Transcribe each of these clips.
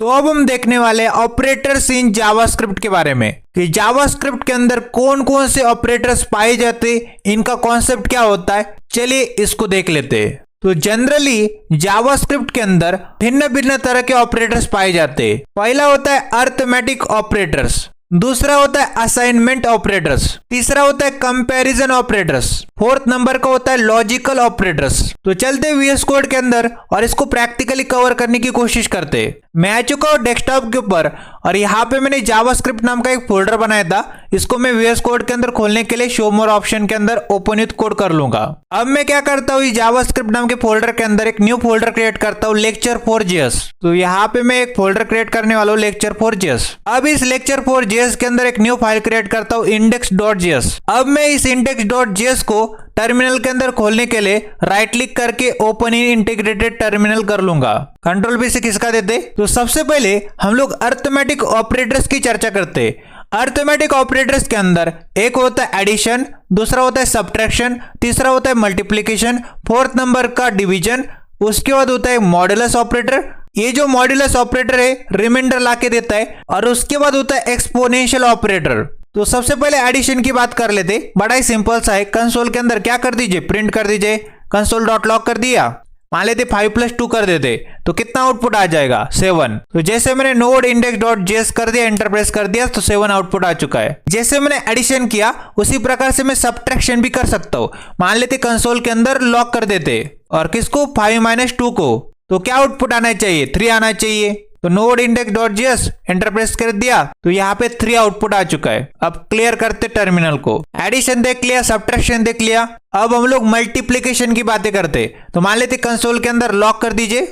तो अब हम देखने वाले ऑपरेटर्स इन जावास्क्रिप्ट के बारे में कि जावास्क्रिप्ट के अंदर कौन कौन से ऑपरेटर्स पाए जाते, इनका कॉन्सेप्ट क्या होता है। चलिए इसको देख लेते हैं। तो जनरली जावास्क्रिप्ट के अंदर भिन्न भिन्न तरह के ऑपरेटर्स पाए जाते हैं। पहला होता है अरिथमेटिक ऑपरेटर्स, दूसरा होता है असाइनमेंट ऑपरेटर्स, तीसरा होता है कंपैरिजन ऑपरेटर्स, फोर्थ नंबर का होता है लॉजिकल ऑपरेटर्स। तो चलते वीएस कोड के अंदर और इसको प्रैक्टिकली कवर करने की कोशिश करते। मैं आ चुका हूं डेस्कटॉप के ऊपर और यहाँ पे मैंने जावास्क्रिप्ट नाम का एक फोल्डर बनाया था। इसको मैं वीएस कोड के अंदर खोलने के लिए शो मोर ऑप्शन के अंदर ओपन विथ कोड कर लूंगा। अब मैं क्या करता हूँ, जावास्क्रिप्ट नाम के फोल्डर के अंदर एक न्यू फोल्डर क्रिएट करता हूँ, lecture4js। तो यहाँ पे मैं एक फोल्डर क्रिएट करने वाला हूँ lecture4js। अब इस lecture4js के अंदर एक न्यू फाइल क्रिएट करता हूँ index.js। अब मैं इस index.js को टर्मिनल के अंदर खोलने के लिए राइट क्लिक करके ओपन इन इंटीग्रेटेड टर्मिनल कर लूंगा। कंट्रोल भी से किसका देते। तो सबसे पहले हम लोग अरिथमेटिक ऑपरेटर्स की चर्चा करते। अरिथमेटिक ऑपरेटर्स के अंदर एक होता है एडिशन, दूसरा होता है सब्ट्रैक्शन, तीसरा होता है मल्टीप्लिकेशन, फोर्थ नंबर का डिवीजन, उसके बाद होता है मॉड्यूलस ऑपरेटर। ये जो मॉड्यूलस ऑपरेटर है रिमाइंडर लाके देता है। और उसके बाद होता है एक्सपोनेंशियल ऑपरेटर। तो सबसे पहले एडिशन की बात कर लेते। बड़ा ही सिंपल सा है। कंसोल के अंदर क्या कर दीजिए, प्रिंट कर दीजिए। कंसोल डॉट लॉग कर दिया, मान लेते 5 + 2 कर देते तो कितना आउटपुट आ जाएगा, 7। तो जैसे मैंने नोड index.js कर दिया, एंटर प्रेस कर दिया तो 7 आउटपुट आ चुका है। जैसे मैंने एडिशन किया उसी प्रकार से मैं सब्ट्रैक्शन भी कर सकता हूँ। मान लेते कंसोल के अंदर लॉक कर देते और किसको, 5 - 2 को, तो क्या आउटपुट आना चाहिए, 3 आना चाहिए। तो नोड index.js एंटर प्रेस कर दिया तो यहाँ पे 3 आउटपुट आ चुका है। अब क्लियर करते टर्मिनल को। एडिशन देख लिया, सब्ट्रैक्शन देख लिया। अब हम लोग मल्टीप्लिकेशन की बातें करते। तो मान लेते कंसोल के अंदर लॉक कर दीजिए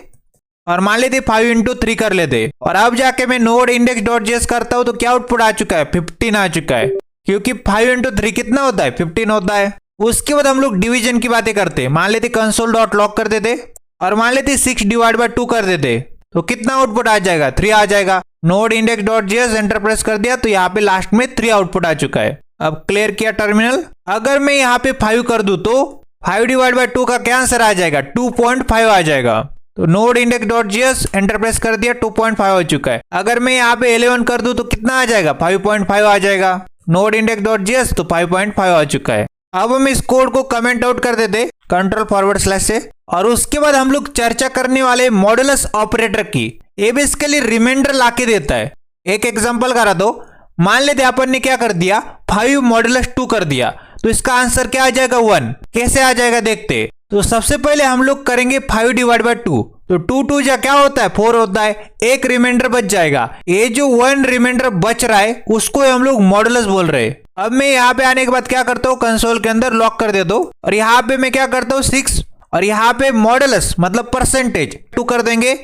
और मान लेते 5 × 3 कर लेते। और अब जाके मैं नोड index.js करता हूँ तो क्या आउटपुट आ चुका है, 15 आ चुका है। क्योंकि 5 × 3 कितना होता है, 15 होता है। उसके बाद हम लोग डिवीजन की बातें करते। मान लेते कंसोल डॉट लॉक कर देते और मान लेते 6/2 कर देते तो कितना आउटपुट आ जाएगा, 3 आ जाएगा। नोड index.js एंटर प्रेस कर दिया तो यहाँ पे लास्ट में 3 आउटपुट आ चुका है। अब क्लियर किया टर्मिनल। अगर मैं यहाँ पे 5 कर दूं तो 5/2 का क्या आंसर आ जाएगा, 2.5 आ जाएगा। तो नोड index.js एंटर प्रेस कर दिया, 2.5 हो चुका है। अगर मैं यहाँ पे 11 कर दूं तो कितना आ जाएगा, 5.5 आ जाएगा। नोड index.js तो 5.5 आ चुका है। अब हम इस कोड को कमेंट आउट कर देते Ctrl// से। और उसके बाद हम लोग चर्चा करने वाले मॉड्यूलस ऑपरेटर की। ये बेसिकली रिमाइंडर लाके देता है। एक एग्जांपल करा दो। मान लेते अपन ने क्या कर दिया, 5 मॉड्यूलस 2 कर दिया तो इसका आंसर क्या आ जाएगा, 1। कैसे आ जाएगा देखते। तो सबसे पहले हम लोग करेंगे 5/2। तो 2 2 जा क्या होता है, 4 होता है। एक रिमाइंडर बच जाएगा। ये जो 1 रिमाइंडर बच रहा है उसको हम लोग मॉड्यूलस बोल रहे हैं। अब मैं यहाँ पे आने के बाद क्या करता हूँ, कंसोल के अंदर लॉक कर देता हूँ और यहाँ पे मैं क्या करता हूँ, 6 और यहाँ पे मॉड्यूलस मतलब परसेंटेज 2 कर देंगे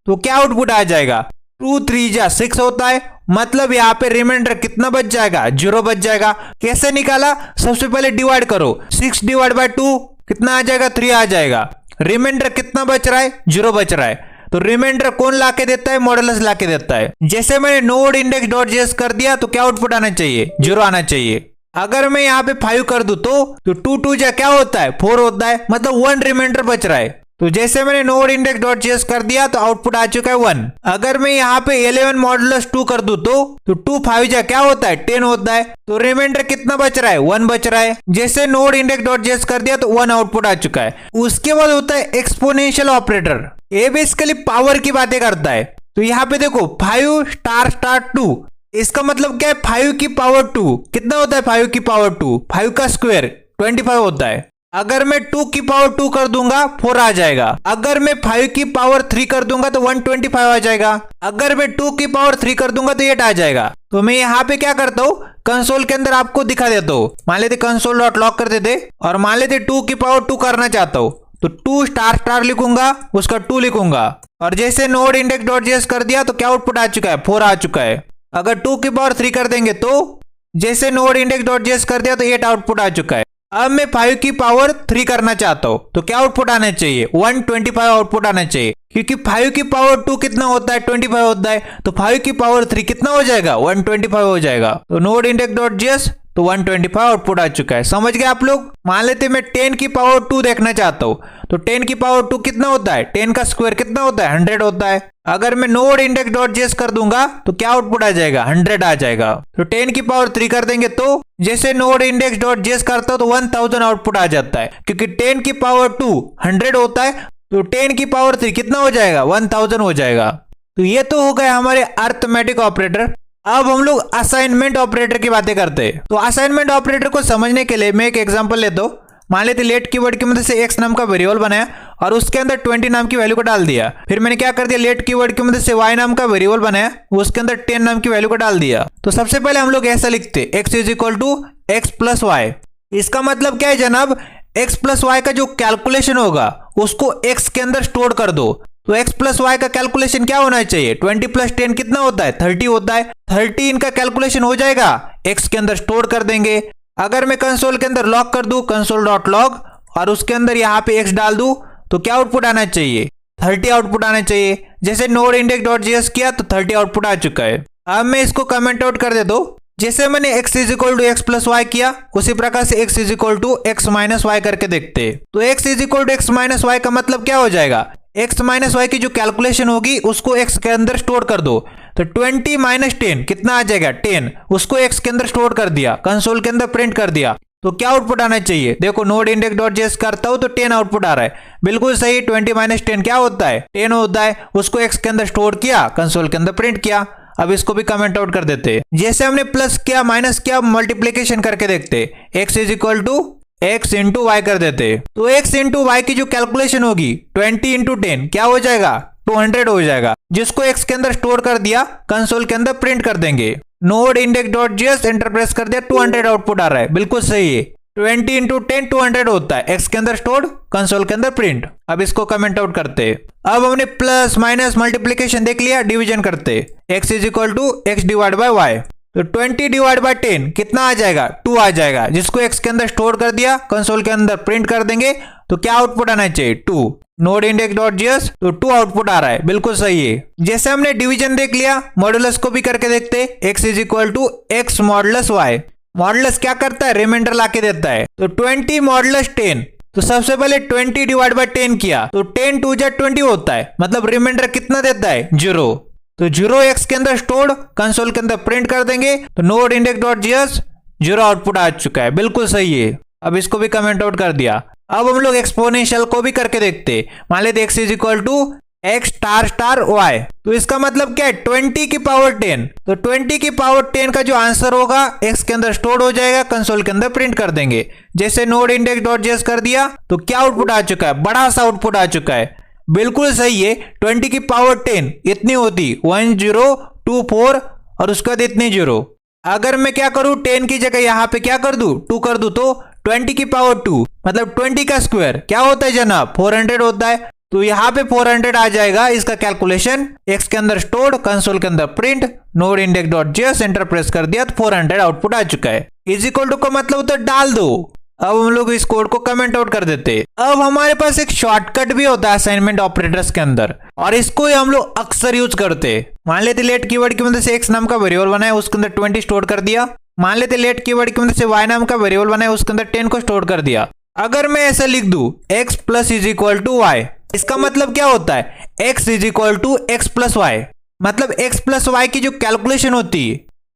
तो क्या आउटपुट आ जाएगा, 2 3 जा 6 होता है। मतलब यहाँ पे रिमाइंडर कितना बच जाएगा, 0 बच जाएगा। कैसे निकाला, सबसे पहले डिवाइड करो, 6/2 कितना आ जाएगा, 3 आ जाएगा। रिमाइंडर कितना बच रहा है, 0 बच रहा है। तो रिमाइंडर कौन लाके देता है, मॉड्यूलस लाके देता है। जैसे मैंने नोड index.js कर दिया तो क्या आउटपुट आना चाहिए, 0 आना चाहिए। अगर मैं यहाँ पे 5 कर दूं तो 2 2 जा क्या होता है, 4 होता है। मतलब 1 रिमाइंडर बच रहा है। तो जैसे मैंने नोड index.js कर दिया तो आउटपुट आ चुका है 1। अगर मैं यहाँ पे 11 मॉड्यूलस 2 कर दूं तो 2 5 जा क्या होता है, 10 होता है। तो रिमाइंडर कितना बच रहा है, 1 बच रहा है। जैसे नोड index.js कर दिया तो 1 आउटपुट आ चुका है। उसके बाद होता है एक्सपोनेंशियल ऑपरेटर। ये बेसिकली पावर की बातें करता है। तो यहाँ पे देखो 5**2 इसका मतलब क्या है, 5 की पावर 2 कितना होता है, 5 की पावर 2, 5 का स्क्वायर 25 होता है। अगर मैं 2 की पावर 2 कर दूंगा 4 आ जाएगा। अगर मैं 5 की पावर 3 कर दूंगा तो 125 आ जाएगा। अगर मैं 2 की पावर 3 कर दूंगा तो 8 आ जाएगा। तो मैं यहाँ पे क्या करता हूँ, कंसोल के अंदर आपको दिखा देता हूँ। मान लेते कंसोल डॉट लॉक कर देते और मान लेते 2 की पावर 2 करना चाहता हूँ तो 2** लिखूंगा, उसका 2 लिखूंगा। और जैसे नोड index.js कर दिया तो क्या आउटपुट आ चुका है, 4 आ चुका है। अगर 2 की पावर 3 कर देंगे तो जैसे नोड index.js कर दिया तो 8 आउटपुट आ चुका है। अब मैं 5 की पावर 3 करना चाहता हूं तो क्या आउटपुट आना चाहिए, 125 आउटपुट आना चाहिए। क्योंकि 5 की पावर 2 कितना होता है, 25 होता है। तो 5 की पावर 3 कितना हो जाएगा, 125 हो जाएगा। तो नोड index.js तो 125 आउटपुट आ चुका है। समझ गए आप लोग। मान लेते मैं 10 की पावर 2 देखना चाहता हूँ, तो 10 की पावर 2 कितना होता है, 10 का स्क्वायर कितना होता है, 100 होता है। अगर मैं नोड इंडेक्स डॉट जेएस कर दूंगा तो क्या आउटपुट आ जाएगा, 100 आ जाएगा। तो 10 की पावर 3 कर देंगे तो जैसे नोड इंडेक्स डॉट जेएस करता हूं तो 1000 आउटपुट आ जाता है, क्योंकि 10 की पावर 2 100 होता है, तो 10 की पावर 3 कितना हो जाएगा, 1000 हो जाएगा। तो ये तो हो गए हमारे अरिथमेटिक ऑपरेटर। अब हम लोग असाइनमेंट ऑपरेटर की बातें करते हैं। तो असाइनमेंट ऑपरेटर को समझने के लिए मैं एक एग्जांपल लेता हूँ। मान लेते लेट कीवर्ड की मदद से x नाम का वेरिएबल बनाया और उसके अंदर 20 नाम की वैल्यू को डाल दिया। फिर मैंने क्या कर दिया, लेट कीवर्ड की मदद से y नाम का वेरिएबल बनाया, उसके अंदर 10 नाम की वैल्यू को डाल दिया। तो सबसे पहले हम लोग ऐसा लिखते x is equal to x plus y. इसका मतलब क्या है जनाब, x प्लस वाई का जो कैलकुलेशन होगा उसको x के अंदर स्टोर कर दो। तो x प्लस वाई का कैलकुलेशन क्या होना चाहिए, 20 प्लस 10 कितना होता है, 30 होता है। 30 इनका कैलकुलेशन हो जाएगा, x के अंदर स्टोर कर देंगे। अगर मैं कंसोल के अंदर लॉग कर दूं, कंसोल डॉट लॉग, और उसके अंदर यहाँ पे x डाल दूं, तो क्या आउटपुट आना चाहिए, 30 आउटपुट आना चाहिए। जैसे नोड इंडेक्स डॉट जेएस किया तो 30 आउटपुट आ चुका है। अब मैं इसको कमेंट आउट कर देता हूं। जैसे मैंने x is equal to x plus y किया, उसी प्रकार से x is equal to x minus y करके देखते हैं। तो x is equal to x minus y का मतलब क्या हो जाएगा, x माइनस वाई की जो कैलकुलेशन होगी उसको x के अंदर स्टोर कर दो। तो 20 माइनस 10 कितना आ जाएगा, 10, उसको x के अंदर स्टोर कर दिया, कंसोल के अंदर प्रिंट कर दिया। तो क्या आउटपुट आना चाहिए, देखो नोड इंडेक्स डॉट जेएस करता हूं तो 10 आउटपुट आ रहा है, बिल्कुल सही। 20 माइनस 10 क्या होता है, 10 होता है, उसको x के अंदर स्टोर किया, कंसोल के अंदर प्रिंट किया। अब इसको भी कमेंट आउट कर देते हैं। जैसे हमने प्लस किया, माइनस किया, मल्टीप्लीकेशन करके देखते, x is equal to x into y कर देते। तो x इंटू वाई की जो कैलकुलेशन होगी 20 इंटू 10 क्या हो जाएगा, 200 हो जाएगा, जिसको x के अंदर स्टोर कर दिया, कंसोल के अंदर प्रिंट कर देंगे। Node index dot JS enter press कर दिया, 200 आउटपुट आ रहा है, बिल्कुल सही है। 20 इंटू 10 200 होता है, x के अंदर स्टोर, कंसोल के अंदर प्रिंट। अब इसको कमेंट आउट करते। अब हमने प्लस माइनस मल्टीप्लीकेशन देख लिया, डिवीजन करते, x is equal to x divide by y. तो 20 डिवाइड बाय 10 कितना आ जाएगा, 2 आ जाएगा, जिसको x के अंदर स्टोर कर दिया, कंसोल के अंदर प्रिंट कर देंगे। तो क्या आउटपुट आना चाहिए, 2। नोड इंडेक्स डॉट जेएस, तो 2 आउटपुट आ रहा है, बिल्कुल सही है। जैसे हमने डिवीजन देख लिया, मॉडुलस को भी करके देखते, x is equal to x modulus y. Modulus क्या करता है, रिमाइंडर लाके देता है। तो 20 मॉडुलस 10, तो सबसे पहले 20 डिवाइड बाय 10 किया, तो 10 2 जा 20 होता है, मतलब रिमाइंडर कितना देता है, 0। तो 0 x के अंदर स्टोर्ड, कंसोल के अंदर प्रिंट कर देंगे। तो node index dot JS 0 output आ चुका है, बिल्कुल सही है। अब इसको भी कमेंट आउट कर दिया। अब हम लोग एक्सपोनेंशियल को भी करके देखते। मान लेते x is equal to x star star y. तो इसका मतलब क्या है, 20 की पावर 10। तो 20 की पावर 10 का जो आंसर होगा x के अंदर स्टोर हो जाएगा, कंसोल के अंदर प्रिंट कर देंगे। जैसे नोड इंडेक्स डॉट जेएस कर दिया, तो क्या आउटपुट आ चुका है, बड़ा सा आउटपुट आ चुका है, बिल्कुल सही है। 20 की पावर 10 इतनी होती, 1024, और उसके बाद इतनी 0। अगर मैं क्या करूं, 10 की जगह यहां पे क्या कर दूं, 2 कर दूं, तो 20 की पावर 2 मतलब 20 का स्क्वायर क्या होता है जनाब, 400 होता है। तो यहाँ पे 400 आ जाएगा, इसका कैलकुलेशन, x के अंदर स्टोर्ड, कंसोल के अंदर print, node index dot JS enter press कर दिया, तो 400 आउटपुट आ चुका है। इज इक्वल टू का मतलब तो डाल दो। अब हम लोग इस कोड को कमेंट आउट कर देते। अब हमारे पास एक शॉर्टकट भी होता है असाइनमेंट ऑपरेटर्स के अंदर, और इसको ही हम लोग अक्सर यूज करते। मान लेते लेट कीवर्ड की मदद से x नाम का वेरिएबल बनाया, उसके अंदर 20 स्टोर कर दिया। मान लेते लेट कीवर्ड की मदद से y नाम का वेरिएबल बनाया, उसके अंदर 10 को स्टोर कर दिया। अगर मैं ऐसा लिख दूं, x plus is equal to y, इसका मतलब क्या होता है, x is equal to x plus y, मतलब x प्लस वाई की जो कैलकुलेशन होती है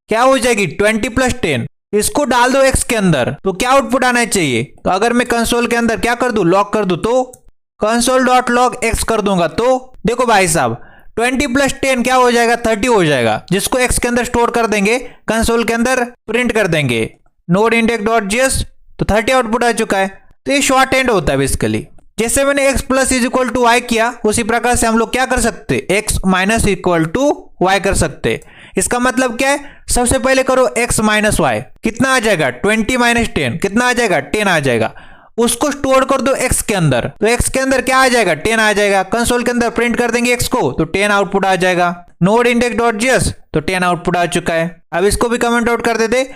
क्या हो जाएगी, 20 प्लस 10। इसको डाल दो x के अंदर, तो क्या आउटपुट आना चाहिए। तो अगर मैं कंसोल के अंदर क्या कर दूं, लॉग कर दूं, तो कंसोल डॉट लॉग x कर दूंगा, तो देखो भाई साहब 20 प्लस 10 क्या हो जाएगा, 30 हो जाएगा, जिसको x के अंदर स्टोर कर देंगे, कंसोल के अंदर प्रिंट कर देंगे। नोड इंडेक्स डॉट जेएस, तो 30 आउटपुट आ चुका है। तो ये शॉर्ट हैंड होता है बेसिकली। जैसे मैंने x plus is equal to y किया, उसी प्रकार से हम लोग क्या कर सकते, x minus equal to y कर सकते। इसका मतलब क्या है, सबसे पहले करो x माइनस वाई, कितना आ जाएगा, 20 माइनस 10 कितना आ जाएगा, 10 आ जाएगा। उसको स्टोर कर दो x के अंदर, तो x के अंदर क्या आ जाएगा, 10 आ जाएगा। कंसोल के अंदर प्रिंट कर देंगे x को, तो 10 आउटपुट आ जाएगा। नोड इंडेक्स डॉट जेएस, तो 10 आउटपुट आ चुका है। अब इसको भी कमेंट आउट कर देते,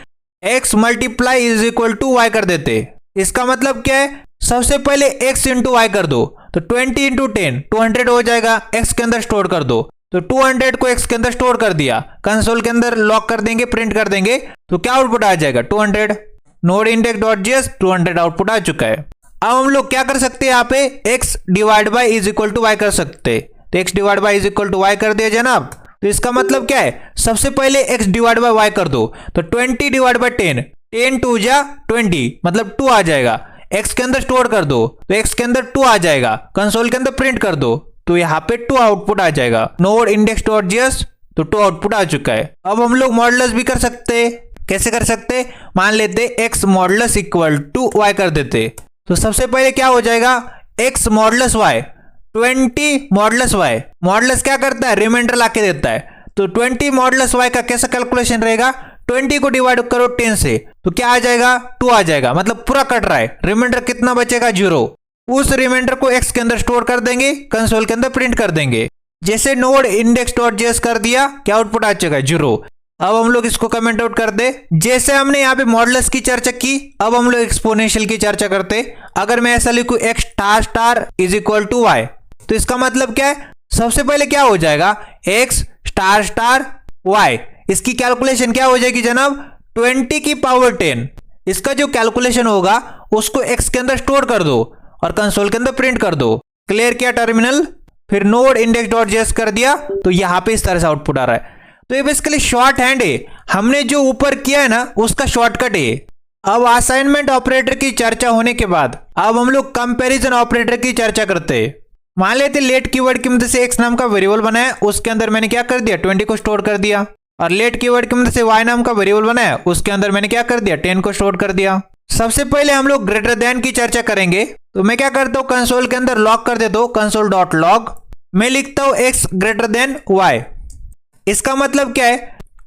x multiply is equal to y कर देते। इसका मतलब क्या है, सबसे पहले x इंटू वाई कर दो, तो 20 इंटू 10 200 हो जाएगा, x के अंदर स्टोर कर दो। तो 200 को x के अंदर स्टोर कर दिया, कंसोल के अंदर लॉक कर देंगे, प्रिंट कर देंगे, तो क्या आउटपुट आ जाएगा 200। Node index dot JS 200 output आ चुका है। अब हम लोग क्या कर सकते हैं, यहाँ पे x divide by is equal to y कर सकते हैं। तो x divide by is equal to y कर दिया जनाब। तो इसका मतलब क्या है, सबसे पहले x डिवाइड बाई वाई कर दो, तो 20 डिवाइड बाई 10, 10 2 जा 20 मतलब 2 आ जाएगा। x के अंदर स्टोर कर दो, तो x के अंदर 2 आ जाएगा, कंसोल के अंदर प्रिंट कर दो, तो यहाँ पे 2 आउटपुट आ जाएगा। नोड इंडेक्स डॉट जेएस, तो 2 आउटपुट आ चुका है। अब हम लोग मॉडुलस भी कर सकते हैं। कैसे कर सकते, मान लेते x modulus equal to y कर देते, तो सबसे पहले क्या हो जाएगा, x modulus y 20 modulus y, modulus क्या करता है, रिमाइंडर लाके देता है। तो 20 मॉडुलस y का कैसा कैलकुलेशन रहेगा, 20 को डिवाइड करो 10 से, तो क्या आ जाएगा 2 आ जाएगा, मतलब पूरा कट रहा है, रिमाइंडर कितना बचेगा 0। उस रिमाइंडर को x के अंदर स्टोर कर देंगे, कंसोल के अंदर प्रिंट कर देंगे। जैसे नोड इंडेक्स डॉट जेएस कर दिया, क्या आउटपुट आ जाएगा 0। अब हम लोग इसको कमेंट आउट कर दे। जैसे हमने यहाँ पे मॉडुलस की चर्चा की, अब हम लोग एक्सपोनेंशियल की चर्चा करते। अगर मैं ऐसा लिखूं x star star is equal to y, तो इसका मतलब क्या है, सबसे पहले क्या हो जाएगा x स्टार स्टार y, इसकी कैलकुलेशन क्या हो जाएगी जनाब 20 की पावर 10। इसका जो कैलकुलेशन होगा उसको x के अंदर स्टोर कर दो और कंसोल के अंदर प्रिंट कर दो। क्लियर किया टर्मिनल, फिर नोड इंडेक्स डॉट जेएस कर दिया, तो यहाँ पे इस तरह से आउटपुट आ रहा है। तो ये बेसिकली शॉर्ट हैंड है, हमने जो ऊपर किया है ना उसका शॉर्टकट है। अब असाइनमेंट ऑपरेटर की चर्चा होने के बाद अब हम लोग कंपैरिजन ऑपरेटर की चर्चा करते हैं। मान लेते लेट कीवर्ड की मदद से x नाम का वेरिएबल बनाया, उसके अंदर मैंने क्या कर दिया 20 को स्टोर कर दिया, और लेट कीवर्ड की मदद से y नाम का वेरिएबल बनाया, उसके अंदर मैंने क्या कर दिया 10 को स्टोर कर दिया। सबसे पहले हम लोग ग्रेटर देन की चर्चा करेंगे। तो मैं क्या करता हूँ, कंसोल के अंदर लॉग कर देता हूँ, कंसोल डॉट लॉग, मैं लिखता हूँ x ग्रेटर देन y। इसका मतलब क्या है,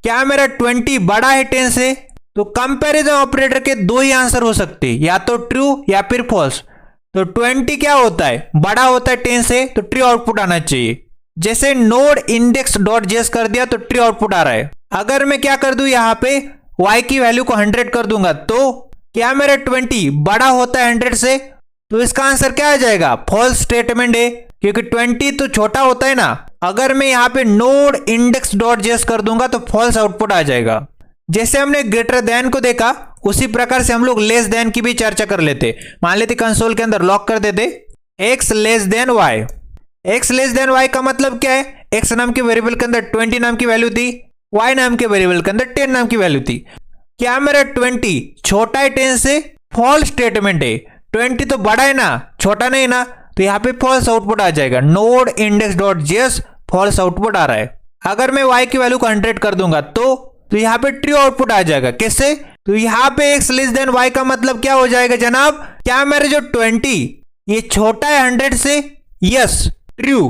क्या मेरा 20 बड़ा है 10 से, तो कंपैरिजन ऑपरेटर के दो ही आंसर हो सकते हैं, या तो ट्रू या फिर फॉल्स। तो 20 क्या होता है, बड़ा होता है 10 से, तो ट्रू आउटपुट आना चाहिए। जैसे नोड इंडेक्स डॉट जेएस कर दिया, तो ट्रू आउटपुट आ रहा है। अगर मैं क्या कर दूं, यहाँ पे y की वैल्यू को 100 कर दूंगा, तो क्या मेरा 20 बड़ा होता है 100 से, तो इसका आंसर क्या आ जाएगा, फॉल्स स्टेटमेंट है, क्योंकि 20 तो छोटा होता है ना। अगर मैं यहाँ पे नोड इंडेक्स डॉट जेएस कर दूंगा तो फॉल्स आउटपुट आ जाएगा। जैसे हमने ग्रेटर देन को देखा, उसी प्रकार से हम लोग लेस देन की भी चर्चा कर लेते। मान लेते कंसोल के अंदर लॉक कर देते x less then y। x less then y का मतलब क्या है, x नाम के वेरिएबल के अंदर 20 नाम की वैल्यू थी, y नाम के वेरिएबल के अंदर 10 नाम की वैल्यू थी। क्या मेरा 20 छोटा है 10 से, फॉल्स स्टेटमेंट है। 20 तो बड़ा है ना, छोटा नहीं ना, तो यहाँ पे फॉल्स आउटपुट आ जाएगा। Node index dot JS false output आ रहा है। अगर मैं y की वैल्यू को 100 कर दूंगा, तो यहाँ पे ट्रू आउटपुट आ जाएगा। कैसे, तो यहाँ पे x लेस देन y का मतलब क्या हो जाएगा जनाब, क्या मेरे जो 20 ये छोटा है 100 से, यस ट्रू।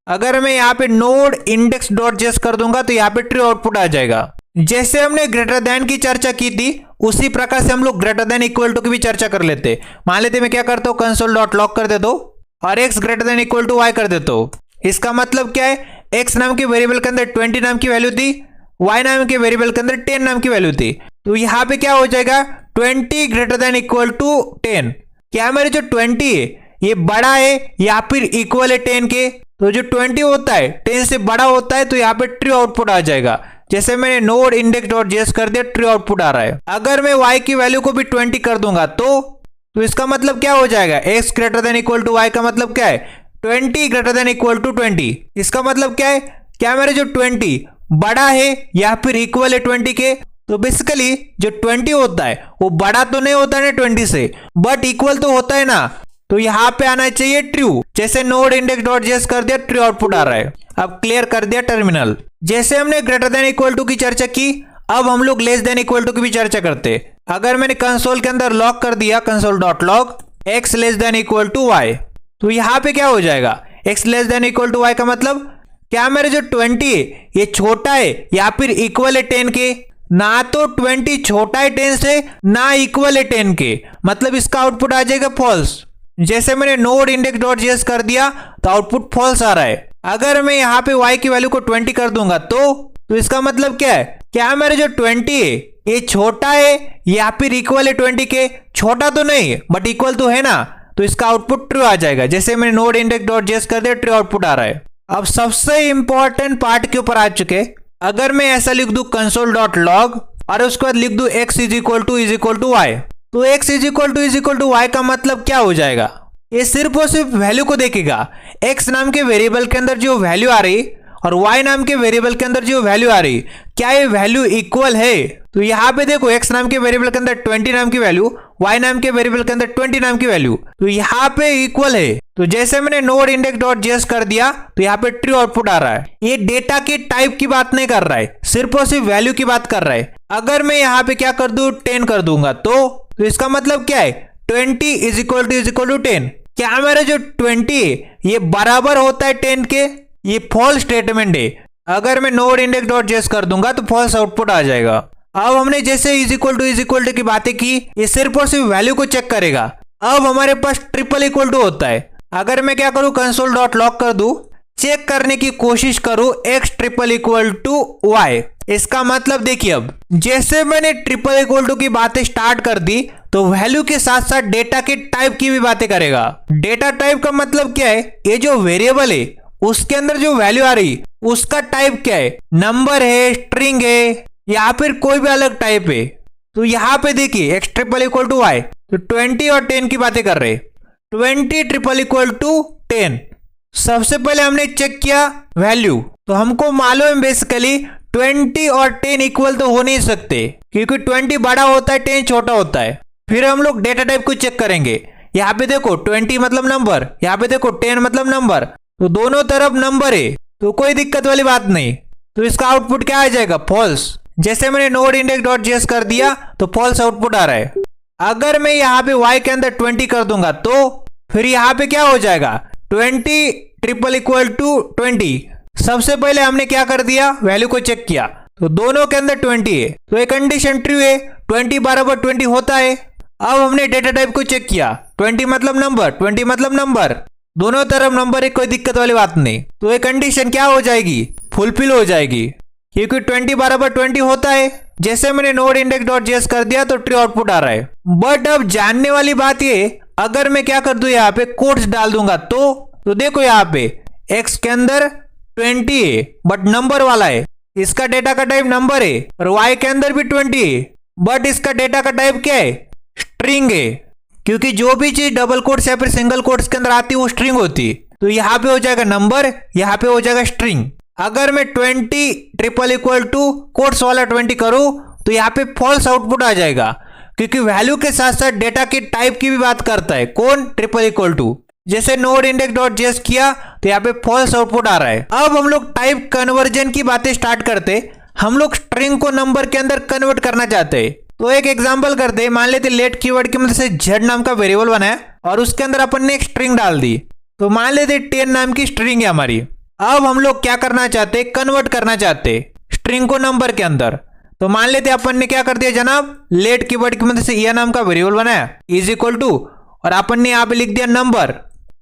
अगर मैं यहाँ पे नोड इंडेक्स डॉट जेएस कर दूंगा, तो यहाँ पे ट्रू आउटपुट आ जाएगा। जैसे हमने ग्रेटर देन की चर्चा की थी, उसी प्रकार से हम लोग ग्रेटर देन इक्वल टू की भी चर्चा कर लेते। मान लेते मैं क्या करता हूँ, कंसोल डॉट लॉक कर देता हूँ और x greater than equal to y कर देता हूँ। इसका मतलब क्या है, x नाम के वेरिएबल के अंदर 20 नाम की वैल्यू थी, y नाम के वेरिएबल के अंदर 10 नाम की वैल्यू थी, तो यहाँ पे क्या हो जाएगा 20 ग्रेटर देन इक्वल टू 10। क्या मेरे जो 20 है ये बड़ा है या फिर इक्वल है 10 के, तो जो 20 होता है 10 से बड़ा होता है, तो यहाँ पे ट्रू आउटपुट आ जाएगा। जैसे मैंने नोड इंडेक्स डॉट जेएस कर दिया, ट्रू आउटपुट आ रहा है। अगर मैं y की वैल्यू को भी 20 कर दूंगा, तो इसका मतलब क्या हो जाएगा, x greater than equal to y का मतलब क्या है 20 ग्रेटर देन इक्वल टू 20। इसका मतलब क्या है, क्या मेरे जो 20 बड़ा है या फिर इक्वल है 20 के, तो बेसिकली जो 20 होता है वो बड़ा तो नहीं होता है 20 से, बट इक्वल तो होता है ना, तो यहाँ पे आना चाहिए ट्रू। जैसे नोड इंडेक्स डॉट जेएस कर दिया, ट्रू आउटपुट आ रहा है। अब क्लियर कर दिया टर्मिनल। जैसे हमने ग्रेटर देन इक्वल टू की चर्चा की, अब हम लोग लेस देन इक्वल टू की भी चर्चा करते। अगर मैंने कंसोल के अंदर लॉक कर दिया, console dot log x less than equal to y, तो यहाँ पे क्या हो जाएगा, x less than equal to y का मतलब क्या मेरे जो 20 है ये छोटा है या फिर इक्वल है 10 के, ना तो 20 छोटा है 10 से, ना इक्वल है 10 के, मतलब इसका आउटपुट आ जाएगा फॉल्स। जैसे मैंने नोड इंडेक्स डॉट जेएस कर दिया, तो आउटपुट फॉल्स आ रहा है। अगर मैं यहाँ पे y की वैल्यू को 20 कर दूंगा, तो इसका मतलब क्या है, क्या मेरे जो 20 है ये छोटा है या फिर इक्वल है 20 के, छोटा तो नहीं बट इक्वल तो है ना, तो इसका आउटपुट ट्रू आ जाएगा। जैसे मैंने नोड इंडेक्स डॉट जेएस कर दिया, ट्रू आउटपुट आ रहा है। अब सबसे इंपॉर्टेंट पार्ट के ऊपर आ चुके। अगर मैं ऐसा लिख दूं कंसोल डॉट लॉग और उसके बाद लिख दूं x is equal to y, तो x is equal to y का मतलब क्या हो जाएगा? ये सिर्फ और सिर्फ वैल्यू को देखेगा। x नाम के वेरिएबल के अंदर जो वैल्यू आ रही और y नाम के वेरिएबल के अंदर जो वैल्यू आ रही, क्या ये वैल्यू इक्वल है? तो यहाँ पे देखो x नाम के वेरिएबल के अंदर 20 नाम की वैल्यू, y नाम के वेरिएबल के अंदर 20 नाम की वैल्यू, तो यहाँ पे इक्वल है। तो जैसे मैंने नोड इंडेक्स डॉट जेएस कर दिया तो यहाँ पे ट्रू आउटपुट आ रहा है। ये डेटा के टाइप की बात नहीं कर रहा है, सिर्फ और सिर्फ वैल्यू की बात कर रहा है। अगर मैं यहाँ पे क्या कर दूं 10 कर दूंगा तो इसका मतलब क्या है? 20 इज इक्वल टू 10। क्या मेरा जो 20 है ये बराबर होता है 10 के? ये फॉल्स स्टेटमेंट है। अगर मैं नोड इंडेक्स डॉट जेएस कर दूंगा तो फॉल्स आउटपुट आ जाएगा। अब हमने जैसे इज इक्वल टू की बातें की, ये सिर्फ और सिर्फ वैल्यू को चेक करेगा। अब हमारे पास ट्रिपल इक्वल टू होता है। अगर मैं क्या करूं कंसोल डॉट लॉग कर दूं, चेक करने की कोशिश करूं x triple equal to y, इसका मतलब देखिए अब जैसे मैंने ट्रिपल इक्वल टू की बातें स्टार्ट कर दी तो वैल्यू के साथ साथ डेटा के टाइप की भी बातें करेगा। डेटा टाइप का मतलब क्या है? ये जो वेरिएबल है उसके अंदर जो वैल्यू आ रही उसका टाइप क्या है? नंबर है, स्ट्रिंग है या फिर कोई भी अलग टाइप है। तो यहाँ पे देखिए x triple equal to y, तो 20 और 10 की बातें कर रहे। 20 ट्रिपल इक्वल टू 10। सबसे पहले हमने चेक किया वैल्यू, तो हमको मालूम है बेसिकली 20 और 10 इक्वल तो हो नहीं सकते क्योंकि 20 बड़ा होता है 10 छोटा होता है। फिर हम लोग डेटा टाइप को चेक करेंगे। यहाँ पे देखो 20 मतलब नंबर, यहाँ पे देखो 10 मतलब नंबर, तो दोनों तरफ नंबर है तो कोई दिक्कत वाली बात नहीं। तो इसका आउटपुट क्या आ जाएगा? फॉल्स। जैसे मैंने नोड इंडेक्स डॉट जेएस कर दिया तो फॉल्स आउटपुट आ रहा है। अगर मैं यहाँ पे y के अंदर 20 कर दूंगा तो फिर यहाँ पे क्या हो जाएगा? 20 ट्रिपल इक्वल टू 20। सबसे पहले हमने क्या कर दिया? वैल्यू को चेक किया तो दोनों के अंदर 20 है, तो एक कंडीशन ट्रू है, 20 बराबर 20 होता है। अब हमने डेटा टाइप को चेक किया, 20 मतलब नंबर, 20 मतलब नंबर, दोनों तरफ नंबर है, कोई दिक्कत वाली बात नहीं। तो ये कंडीशन क्या हो जाएगी? फुलफिल हो जाएगी क्योंकि 20 बराबर 20 होता है। जैसे मैंने नोड इंडेक्स डॉट जेएस कर दिया तो ट्रू आउटपुट आ रहा है। बट अब जानने वाली बात ये, अगर मैं क्या कर दूं यहाँ पे कोट्स डाल दूंगा तो देखो यहाँ पे x के अंदर 20 है बट नंबर वाला है, इसका डेटा का टाइप नंबर है, और y के अंदर भी 20 है बट इसका डेटा का टाइप क्या है? स्ट्रिंग है, क्योंकि जो भी चीज डबल कोट्स या फिर सिंगल कोट्स के अंदर आती है वो स्ट्रिंग होती है। तो यहाँ पे हो जाएगा नंबर, यहाँ पे हो जाएगा स्ट्रिंग। अगर मैं 20 ट्रिपल इक्वल टू कोट्स वाला 20 करूं तो यहाँ पे फॉल्स आउटपुट आ जाएगा क्योंकि वैल्यू के साथ साथ डेटा के टाइप की भी बात करता है। कौन? Triple equal to. जैसे नोड इंडेक्स डॉट जेएस किया तो यहाँ पे फॉल्स आउटपुट आ रहा है। अब हम लोग टाइप कन्वर्जन की बातें स्टार्ट करते। हम लोग स्ट्रिंग को नंबर के अंदर कन्वर्ट करना चाहते हैं। तो एक एग्जांपल करते हैं। मान लेते लेट कीवर्ड की मदद से z नाम का वेरिएबल बनाया और उसके अंदर अपन ने एक स्ट्रिंग डाल दी। तो मान लेते 10 नाम की स्ट्रिंग है हमारी। अब हम लोग क्या करना चाहते? कन्वर्ट करना चाहते स्ट्रिंग को नंबर के अंदर। तो मान लेते अपन ने क्या कर दिया जनाब, लेट कीवर्ड की मदद से यह नाम का वेरिएबल बनाया इज इक्वल टू, और अपन ने यहाँ पे लिख दिया नंबर,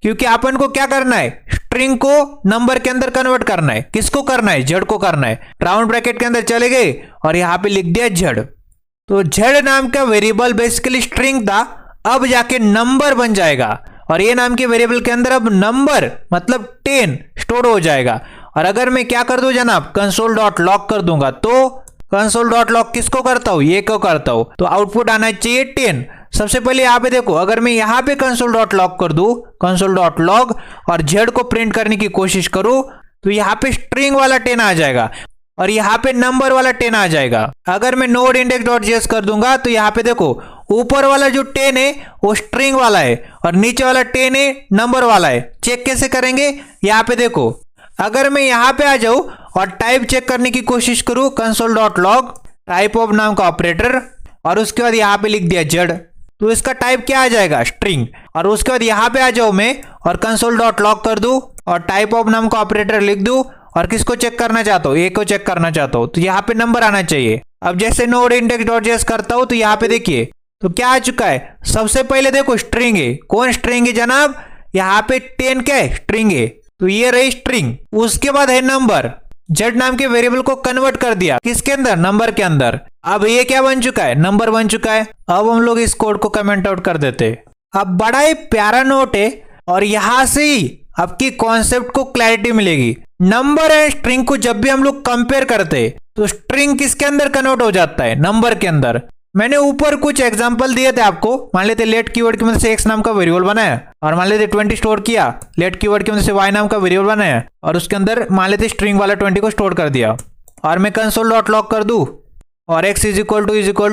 क्योंकि अपन को क्या करना है? स्ट्रिंग को नंबर के अंदर कन्वर्ट करना है। किसको करना है? जेड को करना है। राउंड ब्रैकेट के अंदर चले गए और यहाँ पे लिख दिया जेड। तो जेड नाम का वेरिएबल बेसिकली स्ट्रिंग था, अब जाके नंबर बन जाएगा और ये नाम के वेरिएबल के अंदर अब नंबर मतलब 10 स्टोर हो जाएगा। और अगर मैं क्या कर दूं जनाब, कंसोल डॉट लॉग कर दूंगा तो कंसोल डॉट लॉग किसको करता हूं? ये को करता हूं, तो आउटपुट आना चाहिए 10। सबसे पहले यहाँ पे देखो, अगर मैं यहाँ पे कंसोल डॉट लॉग कर दूं, कंसोल डॉट लॉग, और जेड को प्रिंट करने की कोशिश करूं तो यहाँ पे स्ट्रिंग वाला 10 आ जाएगा और यहाँ पे नंबर वाला 10 आ जाएगा। अगर मैं नोड इंडेक्स डॉट जेएस कर दूंगा तो यहाँ पे देखो ऊपर वाला जो 10 है वो स्ट्रिंग वाला है और नीचे वाला 10 है नंबर वाला है। चेक कैसे करेंगे? यहाँ पे देखो, अगर मैं यहाँ पे आ जाऊँ और टाइप चेक करने की कोशिश करूँ, console dot log type of नाम का ऑपरेटर, और उसके बाद यहाँ पे लिख दिया जेड, तो इसका टाइप क्या आ जाएगा? स्ट्रिंग। और उसके बाद यहाँ पे आ जाऊँ मैं और कंसोल डॉट लॉग कर दूँ और टाइप ऑफ नाम का ऑपरेटर लिख दूँ और किसको चेक करना चाहता हूँ? ए को चेक करना चाहता हूँ, तो यहाँ पे नंबर आना चाहिए। अब जैसे नोड इंडेक्स डॉट जेएस करता हूँ तो यहाँ पे देखिए तो क्या आ चुका है? सबसे पहले देखो स्ट्रिंग है। कौन स्ट्रिंग है जनाब? यहाँ पे 10 क्या है? स्ट्रिंग है, तो ये रही स्ट्रिंग। उसके बाद है नंबर, जेड नाम के वेरिएबल को कन्वर्ट कर दिया किसके अंदर? नंबर के अंदर। अब ये क्या बन चुका है? नंबर बन चुका है। अब हम लोग इस कोड को कमेंट आउट कर देते। अब बड़ा ही प्यारा नोट है और यहां से ही आपकी कॉन्सेप्ट को क्लैरिटी मिलेगी। नंबर एंड स्ट्रिंग को जब भी हम लोग कंपेयर करते तो स्ट्रिंग किसके अंदर कन्वर्ट हो जाता है, नंबर के अंदर। मैंने ऊपर कुछ एग्जांपल दिए थे आपको। मान लेते लेट कीवर्ड की मदद से x नाम का वेरिएबल बनाया और मान लेते 20 स्टोर किया। लेट कीवर्ड की मदद से y नाम का वेरिएबल बनाया और उसके अंदर मान लेते स्ट्रिंग वाला 20 को स्टोर कर दिया और मैं कंसोल डॉट लॉग कर दूं और x is equal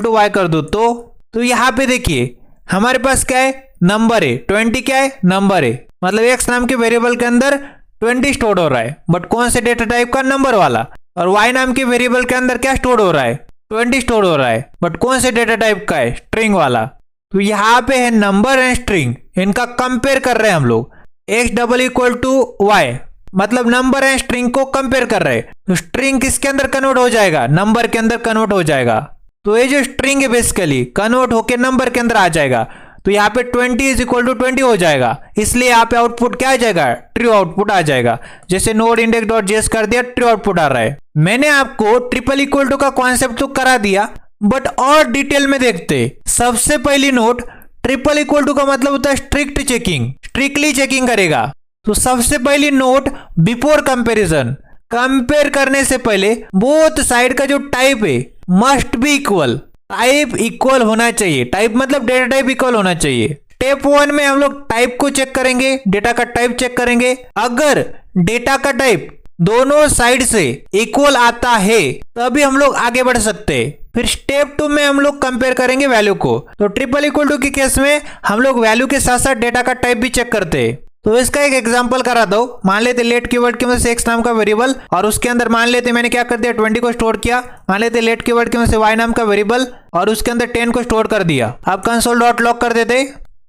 to y कर दूं तो यहाँ पे देखिए हमारे पास क्या है, नंबर है। 20 क्या है, नंबर है। मतलब x नाम के वेरिएबल के अंदर 20 स्टोर हो रहा है, बट कौन से डेटा टाइप का, नंबर वाला। और y नाम के वेरिएबल के अंदर क्या स्टोर हो रहा है, 20 स्टोर हो रहा है, बट कौन से डेटा टाइप का है, स्ट्रिंग वाला। तो यहाँ पे है नंबर एंड स्ट्रिंग, इनका कंपेयर कर रहे हैं हम लोग। x double equal to y, मतलब नंबर एंड स्ट्रिंग को कंपेयर कर रहे हैं। तो स्ट्रिंग किसके अंदर कन्वर्ट हो जाएगा, नंबर के अंदर कन्वर्ट हो जाएगा। तो ये जो स्ट्रिंग है बेसिकली कन्वर्ट होकर नंबर के अंदर आ जाएगा। तो यहाँ पे 20 इज इक्वल टू 20 हो जाएगा, इसलिए यहाँ पे आउटपुट क्या आ जाएगा, ट्रू आउटपुट आ जाएगा। जैसे नोड इंडेक्स डॉट जेएस कर दिया, ट्रू आउटपुट आ रहा है। मैंने आपको ट्रिपल इक्वल टू का कॉन्सेप्ट तो करा दिया, बट और डिटेल में देखते। सबसे पहली नोट, ट्रिपल इक्वल टू का मतलब होता है स्ट्रिक्ट चेकिंग, स्ट्रिक्टली चेकिंग करेगा। तो सबसे पहली नोट, बिफोर कंपेरिजन, कंपेयर करने से पहले बोथ साइड का जो टाइप है must be equal, type equal होना चाहिए। टाइप मतलब डेटा टाइप इक्वल होना चाहिए। स्टेप 1 में हम लोग टाइप को चेक करेंगे, डेटा का टाइप चेक करेंगे। अगर डेटा का टाइप दोनों साइड से इक्वल आता है तभी हम लोग आगे बढ़ सकते हैं। फिर स्टेप 2 में हम लोग कंपेयर करेंगे वैल्यू को। तो ट्रिपल इक्वल टू के केस में हम लोग वैल्यू के साथ साथ डेटा का टाइप भी चेक करते हैं। तो इसका एक एग्जांपल करा दो। मान लेते लेट कीवर्ड की मदद से x नाम का वेरिएबल और उसके अंदर मान लेते मैंने क्या कर दिया, 20 को स्टोर किया। मान लेते लेट कीवर्ड की मदद से y नाम का वेरिएबल और उसके अंदर 10 को स्टोर कर दिया। अब कंसोल डॉट लॉग कर देते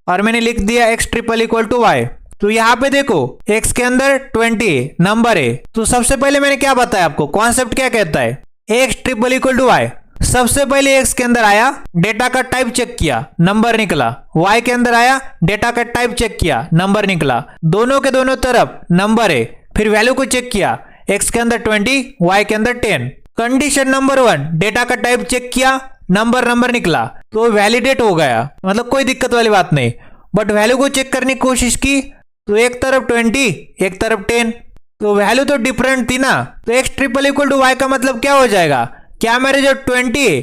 और मैंने लिख दिया x triple equal to y। तो यहाँ पे देखो x के अंदर 20 नंबर है। तो सबसे पहले मैंने क्या बताया आपको, कॉन्सेप्ट क्या कहता है, x triple equal to y। सबसे पहले x के अंदर आया, डेटा का टाइप चेक किया, नंबर निकला। y के अंदर आया, डेटा का टाइप चेक किया, नंबर निकला। दोनों के दोनों तरफ नंबर है। फिर वैल्यू को चेक किया, x के अंदर 20, y के अंदर 10। कंडीशन नंबर 1, डेटा का टाइप चेक किया, नंबर निकला, तो वैलिडेट हो गया, मतलब कोई दिक्कत वाली बात नहीं। बट वैल्यू को चेक करने की कोशिश की तो एक तरफ 20, एक तरफ 10, तो वैल्यू तो डिफरेंट थी ना। तो x triple equal to y का मतलब क्या हो जाएगा, क्या मेरे जो 20 है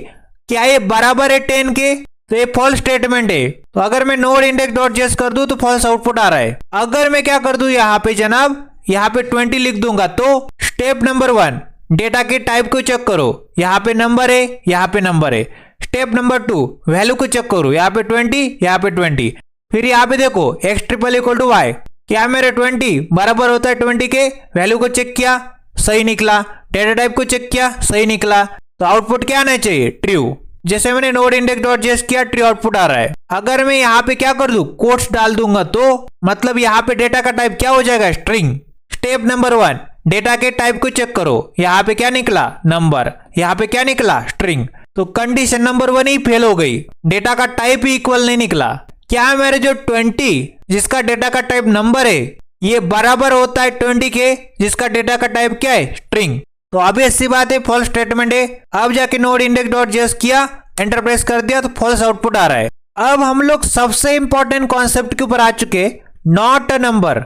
क्या ये बराबर है 10 के, तो ये फॉल्स स्टेटमेंट है। तो अगर मैं नोड इंडेक्स डॉट जेएस कर दूं तो फॉल्स आउटपुट आ रहा है। अगर मैं क्या कर दूं यहाँ पे जनाब, यहाँ पे 20 लिख दूंगा तो स्टेप नंबर 1, डेटा के टाइप को चेक करो, यहाँ पे नंबर है, यहाँ पे नंबर है। स्टेप नंबर 2, वैल्यू को चेक करो, यहाँ पे 20, यहाँ पे 20। फिर यहाँ पे देखो x triple equal to y, क्या मेरे 20 बराबर होता है 20 के, वैल्यू को चेक किया, सही निकला। डेटा टाइप को चेक किया, सही निकला। तो आउटपुट क्या आना चाहिए, ट्रू। जैसे मैंने नोड इंडेक्स डॉट जेएस किया, ट्रू आउटपुट आ रहा है। अगर मैं यहाँ पे क्या कर दूं, कोट्स डाल दूंगा तो मतलब यहाँ पे डेटा का टाइप क्या हो जाएगा, स्ट्रिंग। स्टेप नंबर 1, डेटा के टाइप को चेक करो, यहाँ पे क्या निकला, नंबर, यहाँ पे क्या निकला, स्ट्रिंग। तो कंडीशन नंबर 1 ही फेल हो गई, डेटा का टाइप ही इक्वल नहीं निकला। क्या मेरे जो 20 जिसका डेटा का टाइप नंबर है ये बराबर होता है 20 के जिसका डेटा का टाइप क्या है, स्ट्रिंग। तो अभी ऐसी बात है, फॉल्स स्टेटमेंट है। अब जाके नोड इंडेक्स डॉट जेएस किया, एंटर प्रेस कर दिया तो फॉल्स आउटपुट आ रहा है। अब हम लोग सबसे इंपॉर्टेंट कॉन्सेप्ट के ऊपर आ चुके, नॉट अ नंबर,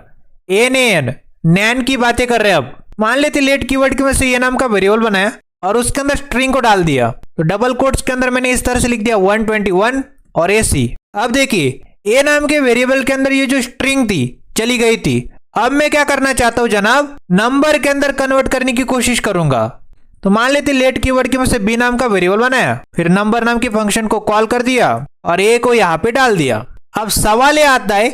नैन की बातें कर रहे हैं। अब मान लेते लेट कीवर्ड की वजह से ये नाम का वेरिएबल बनाया और उसके अंदर स्ट्रिंग को डाल दिया। तो डबल कोट्स के अंदर मैंने इस तरह से लिख दिया 121 और AC। अब देखिए ए नाम के वेरिएबल के अंदर ये जो स्ट्रिंग थी चली गई थी। अब मैं क्या करना चाहता हूं जनाब, नंबर के अंदर कन्वर्ट करने की कोशिश करूंगा। तो मान लेते लेट कीवर्ड की मदद से बी नाम का वेरिएबल बनाया, फिर नंबर नाम की फंक्शन को कॉल कर दिया और ए को यहाँ पे डाल दिया। अब सवाल ये आता है,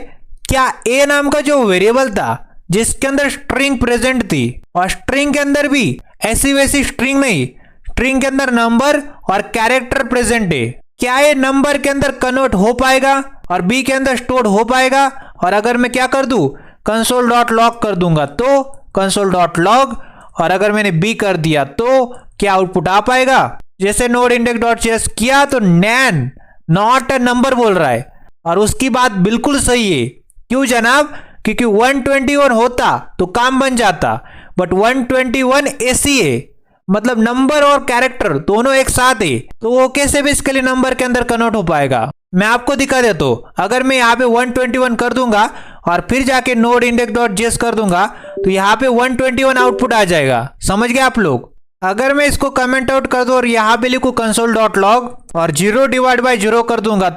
क्या ए नाम का जो वेरिएबल था जिसके अंदर स्ट्रिंग प्रेजेंट थी और स्ट्रिंग के अंदर भी ऐसी वैसी स्ट्रिंग नहीं, स्ट्रिंग के अंदर नंबर और कैरेक्टर प्रेजेंट है, क्या ये नंबर के अंदर कन्वर्ट हो पाएगा और बी के अंदर स्टोर हो पाएगा? और अगर मैं क्या कर दूं, कंसोल डॉट लॉग कर दूंगा तो कंसोल डॉट लॉग, और अगर मैंने बी कर दिया तो क्या आउटपुट आ पाएगा? जैसे नोड इंडेक्स डॉट जेएस किया तो नैन नॉट अ नंबर बोल रहा है और उसकी बात बिल्कुल सही है। क्यों जनाब? क्योंकि 121 होता तो काम बन जाता, बट 121 ऐसी है, मतलब नंबर और कैरेक्टर दोनों एक साथ है, तो वो कैसे भी इसके लिए नंबर के अंदर कन्वर्ट हो पाएगा? मैं आपको दिखा देता हूं। अगर मैं यहाँ पे 121 कर दूंगा और फिर जाके नोड इंडेक्स डॉट जेएस कर दूंगा तो यहाँ पे 121 आउटपुट आ जाएगा। समझ गए आप लोग? अगर मैं इसको कमेंट आउट कर दूं और यहाँ पे लिखूं कंसोल डॉट लॉग और 0/0 कर दूंगा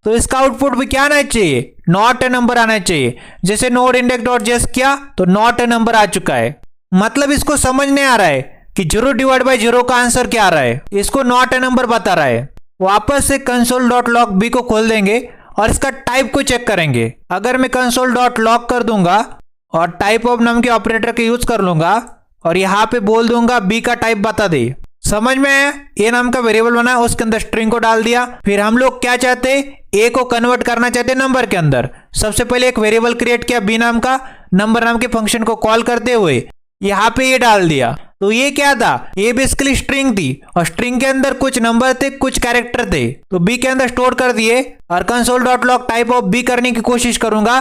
तो इसका आउटपुट भी क्या आना चाहिए? नॉट ए नंबर आना चाहिए। जैसे नोड इंडेक्स डॉट जेएस किया तो नॉट ए नंबर आ चुका है। मतलब इसको समझ नहीं आ रहा है कि 0/0 का आंसर क्या आ रहा है, इसको नॉट ए नंबर बता रहा है। वापस से कंसोल डॉट लॉग बी को खोल देंगे और इसका टाइप को चेक करेंगे। अगर मैं कंसोल डॉट लॉग कर दूंगा और टाइप ऑफ नाम के ऑपरेटर का यूज कर लूंगा और यहाँ पे बोल दूंगा बी का टाइप बता दे। समझ में आया? ए नाम का वेरिएबल बना, उसके अंदर स्ट्रिंग को डाल दिया। फिर हम लोग क्या चाहते, ए को कन्वर्ट करना चाहते नंबर के अंदर। सबसे पहले एक वेरिएबल क्रिएट किया बी नाम का, नंबर नाम के फंक्शन को कॉल करते हुए यहाँ पे ये डाल दिया। तो ये क्या था? ये बेसिकली स्ट्रिंग थी और स्ट्रिंग के अंदर कुछ नंबर थे, कुछ कैरेक्टर थे, तो बी के अंदर स्टोर कर दिए। और console dot log type of b करने की कोशिश करूंगा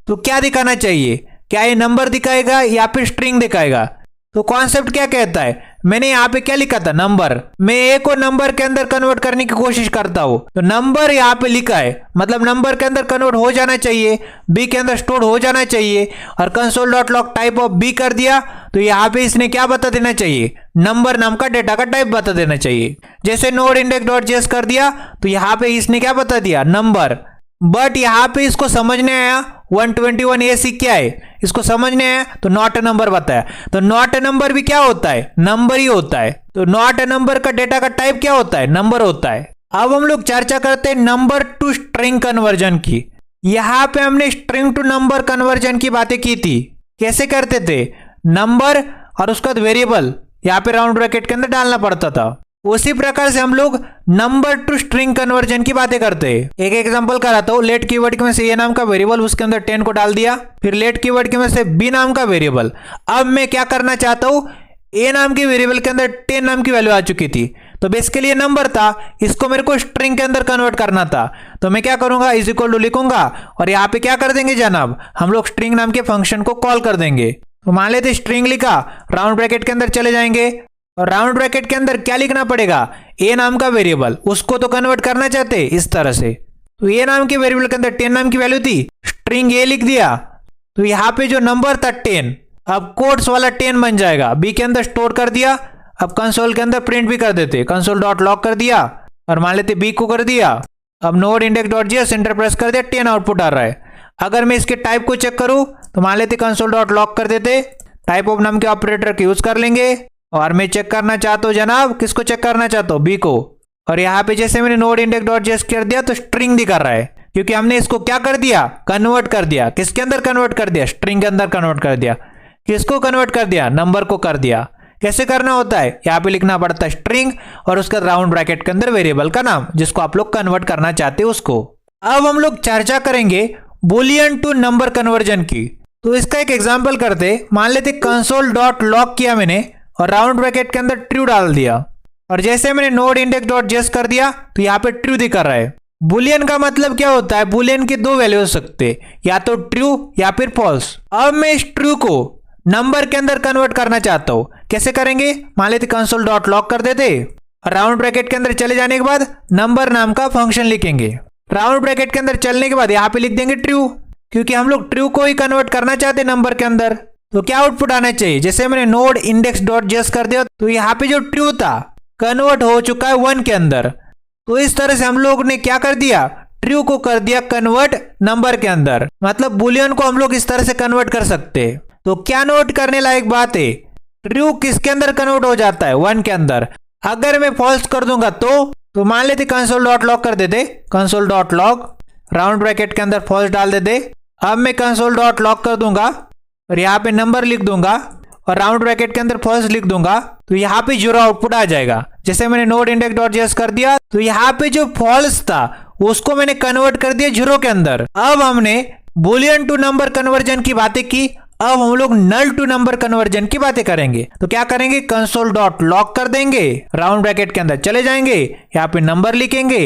तो क्या दिखाना चाहिए? क्या ये नंबर दिखाएगा या फिर स्ट्रिंग दिखाएगा? तो कॉन्सेप्ट क्या कहता है, मैंने यहाँ पे क्या लिखा था? नंबर। मैं ए को नंबर के अंदर कन्वर्ट करने की कोशिश करता हूँ तो नंबर यहाँ पे लिखा है, मतलब नंबर के अंदर कन्वर्ट हो जाना चाहिए, बी के अंदर स्टोर हो जाना चाहिए। और console dot log type of b कर दिया तो यहाँ पे इसने क्या बता देना चाहिए? नंबर नाम का डेटा का टाइप बता देना चाहिए। जैसे नोड इंडेक्स डॉट जेएस कर दिया तो यहाँ पे इसने क्या बता दिया? नंबर। बट यहाँ पे इसको समझ नहीं आया 121 AC क्या है, इसको समझ नहीं आया तो नॉट ए नंबर बताया। तो नॉट ए नंबर भी क्या होता है? नंबर ही होता है। तो नॉट ए नंबर का डेटा का टाइप क्या होता है? नंबर होता है। अब हम लोग चर्चा करते हैं नंबर टू स्ट्रिंग कन्वर्जन की। यहाँ पे हमने स्ट्रिंग टू नंबर कन्वर्जन की बातें की थी। कैसे करते थे? नंबर और उसका वेरिएबल यहाँ पे राउंड ब्रैकेट के अंदर डालना पड़ता था। उसी प्रकार से हम लोग नंबर टू स्ट्रिंग कन्वर्जन की बातें करते हैं। एक एग्जांपल कराता हूँ। लेट कीवर्ड के में से ए नाम का वेरिएबल, उसके अंदर 10 को डाल दिया। फिर लेट कीवर्ड के में से बी नाम का वेरिएबल। अब मैं क्या करना चाहता हूँ, ए नाम के वेरिएबल के अंदर 10 नाम की वैल्यू आ चुकी थी, तो बेसिकली ये नंबर था, इसको मेरे को स्ट्रिंग के अंदर कन्वर्ट करना था। तो मैं क्या करूंगा, इज इक्वल टू लिखूंगा और यहाँ पे क्या कर देंगे जनाब, हम लोग स्ट्रिंग नाम के फंक्शन को कॉल कर देंगे। तो मान लेते स्ट्रिंग लिखा, राउंड ब्रैकेट के अंदर चले जाएंगे और राउंड ब्रैकेट के अंदर क्या लिखना पड़ेगा? ए नाम का वेरिएबल, उसको तो कन्वर्ट करना चाहते इस तरह से। तो ए नाम के वेरिएबल के अंदर 10 नाम की वैल्यू थी, स्ट्रिंग ए लिख दिया। तो यहाँ पे जो नंबर था 10, अब कोट्स वाला 10 बन जाएगा। बी के अंदर स्टोर कर दिया। अब कंसोल के अंदर प्रिंट भी कर देते, कंसोल डॉट लॉग कर दिया और मान लेते बी को कर दिया। अब node index dot JS enter press कर दिया, 10 आउटपुट आ रहा है। अगर मैं इसके टाइप को चेक करूं तो मान लेते कंसोल डॉट लॉग कर देते, टाइप ऑफ नाम के ऑपरेटर का यूज कर लेंगे और मैं चेक करना चाहता हूँ जनाब, किसको चेक करना चाहता हूँ? बी को। और यहाँ पे जैसे मैंने नोड इंडेक्स डॉट जेएस कर दिया तो स्ट्रिंग दिखा रहा है, क्योंकि हमने इसको क्या कर दिया? कन्वर्ट कर दिया। किसके अंदर कन्वर्ट कर दिया? स्ट्रिंग के अंदर कन्वर्ट कर दिया। किसको कन्वर्ट कर दिया? नंबर को कर दिया। कैसे करना होता है? यहाँ पे लिखना पड़ता है स्ट्रिंग और उसका राउंड ब्रैकेट के अंदर वेरिएबल का नाम, जिसको आप लोग कन्वर्ट करना चाहते हो उसको। अब हम लोग चर्चा करेंगे बुलियन टू नंबर कन्वर्जन की। तो इसका एक एग्जाम्पल करते, मान लेते कंसोल डॉट लॉग किया मैंने और राउंड ब्रैकेट के अंदर ट्रू डाल दिया और जैसे मैंने नोड इंडेक्स डॉट जेएस कर दिया तो यहाँ पे ट्रू दिखा रहा है। बुलियन का मतलब क्या होता है? बुलियन के दो वैल्यू हो सकते, या तो ट्रू या फिर फॉल्स। अब मैं इस ट्रू को नंबर के अंदर कन्वर्ट करना चाहता हूं। कैसे करेंगे? मान लेते कंसोल डॉट लॉग कर देते, राउंड ब्रैकेट के अंदर चले जाने के बाद नंबर नाम का फंक्शन लिखेंगे। राउंड ब्रैकेट के अंदर चलने के बाद यहाँ पे लिख देंगे ट्रू, क्योंकि हम लोग ट्रू को ही कन्वर्ट करना चाहते नंबर के अंदर। तो क्या आउटपुट आना चाहिए? जैसे मैंने नोड इंडेक्स डॉट जेएस कर दिया तो यहाँ पे जो ट्रू था कन्वर्ट हो चुका है 1 के अंदर। तो इस तरह से हम लोग ने क्या कर दिया? ट्रू को कर दिया कन्वर्ट नंबर के अंदर। मतलब बुलियन को हम लोग इस तरह से कन्वर्ट कर सकते हैं। तो क्या नोट करने लायक बात है, ट्रू किसके अंदर कन्वर्ट हो जाता है? 1 के अंदर। अगर मैं फॉल्स कर दूंगा तो मान लेते कंसोल डॉट लॉग कर देते, console dot log round bracket के अंदर फॉल्स डाल देते। अब मैं कंसोल डॉट लॉग कर दूंगा और यहाँ पे नंबर लिख दूंगा और राउंड ब्रैकेट के अंदर फॉल्स लिख दूंगा, तो यहाँ पे 0 आउटपुट आ जाएगा। जैसे मैंने नोड इंडेक्स डॉट जेएस कर दिया तो यहाँ पे जो फॉल्स था उसको मैंने कन्वर्ट कर दिया 0 के अंदर। अब हमने बुलियन टू नंबर कन्वर्जन की बातें की, अब हम लोग नल टू नंबर कन्वर्जन की बातें करेंगे। तो क्या करेंगे? कंसोल डॉट लॉग कर देंगे, राउंड ब्रैकेट के अंदर चले जाएंगे, यहाँ पे नंबर लिखेंगे,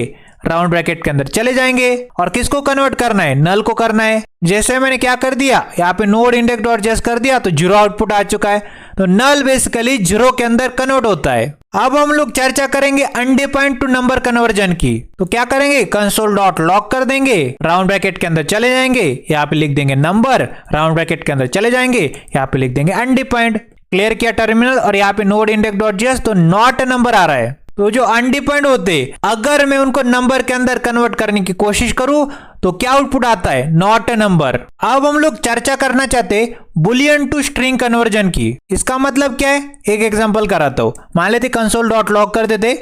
राउंड ब्रैकेट के अंदर चले जाएंगे और किसको कन्वर्ट करना है? नल को करना है। जैसे मैंने क्या कर दिया, यहाँ पे नोड इंडेक्स डॉट जेएस कर दिया तो 0 आउटपुट आ चुका है। तो नल बेसिकली 0 के अंदर कन्वर्ट होता है। अब हम लोग चर्चा करेंगे अनडिफाइंड टू नंबर कन्वर्जन की। तो क्या करेंगे, कंसोल डॉट लॉग कर देंगे, राउंड ब्रैकेट के अंदर चले जाएंगे, यहाँ पे लिख देंगे नंबर, राउंड ब्रैकेट के अंदर चले जाएंगे, यहाँ पे लिख देंगे अनडिफाइंड। क्लियर किया टर्मिनल, और यहाँ पे नोड इंडेक्स डॉट जेएस, तो नॉट नंबर आ रहा है। तो जो अनडिफाइंड होते अगर मैं उनको नंबर के अंदर कन्वर्ट करने की कोशिश करूं तो क्या आउटपुट आता है, नॉट ए नंबर। अब हम लोग चर्चा करना चाहते बुलियन टू स्ट्रिंग कन्वर्जन की। इसका मतलब क्या है, एक एग्जांपल कराता हूं। मान लेते कंसोल डॉट लॉग कर देते,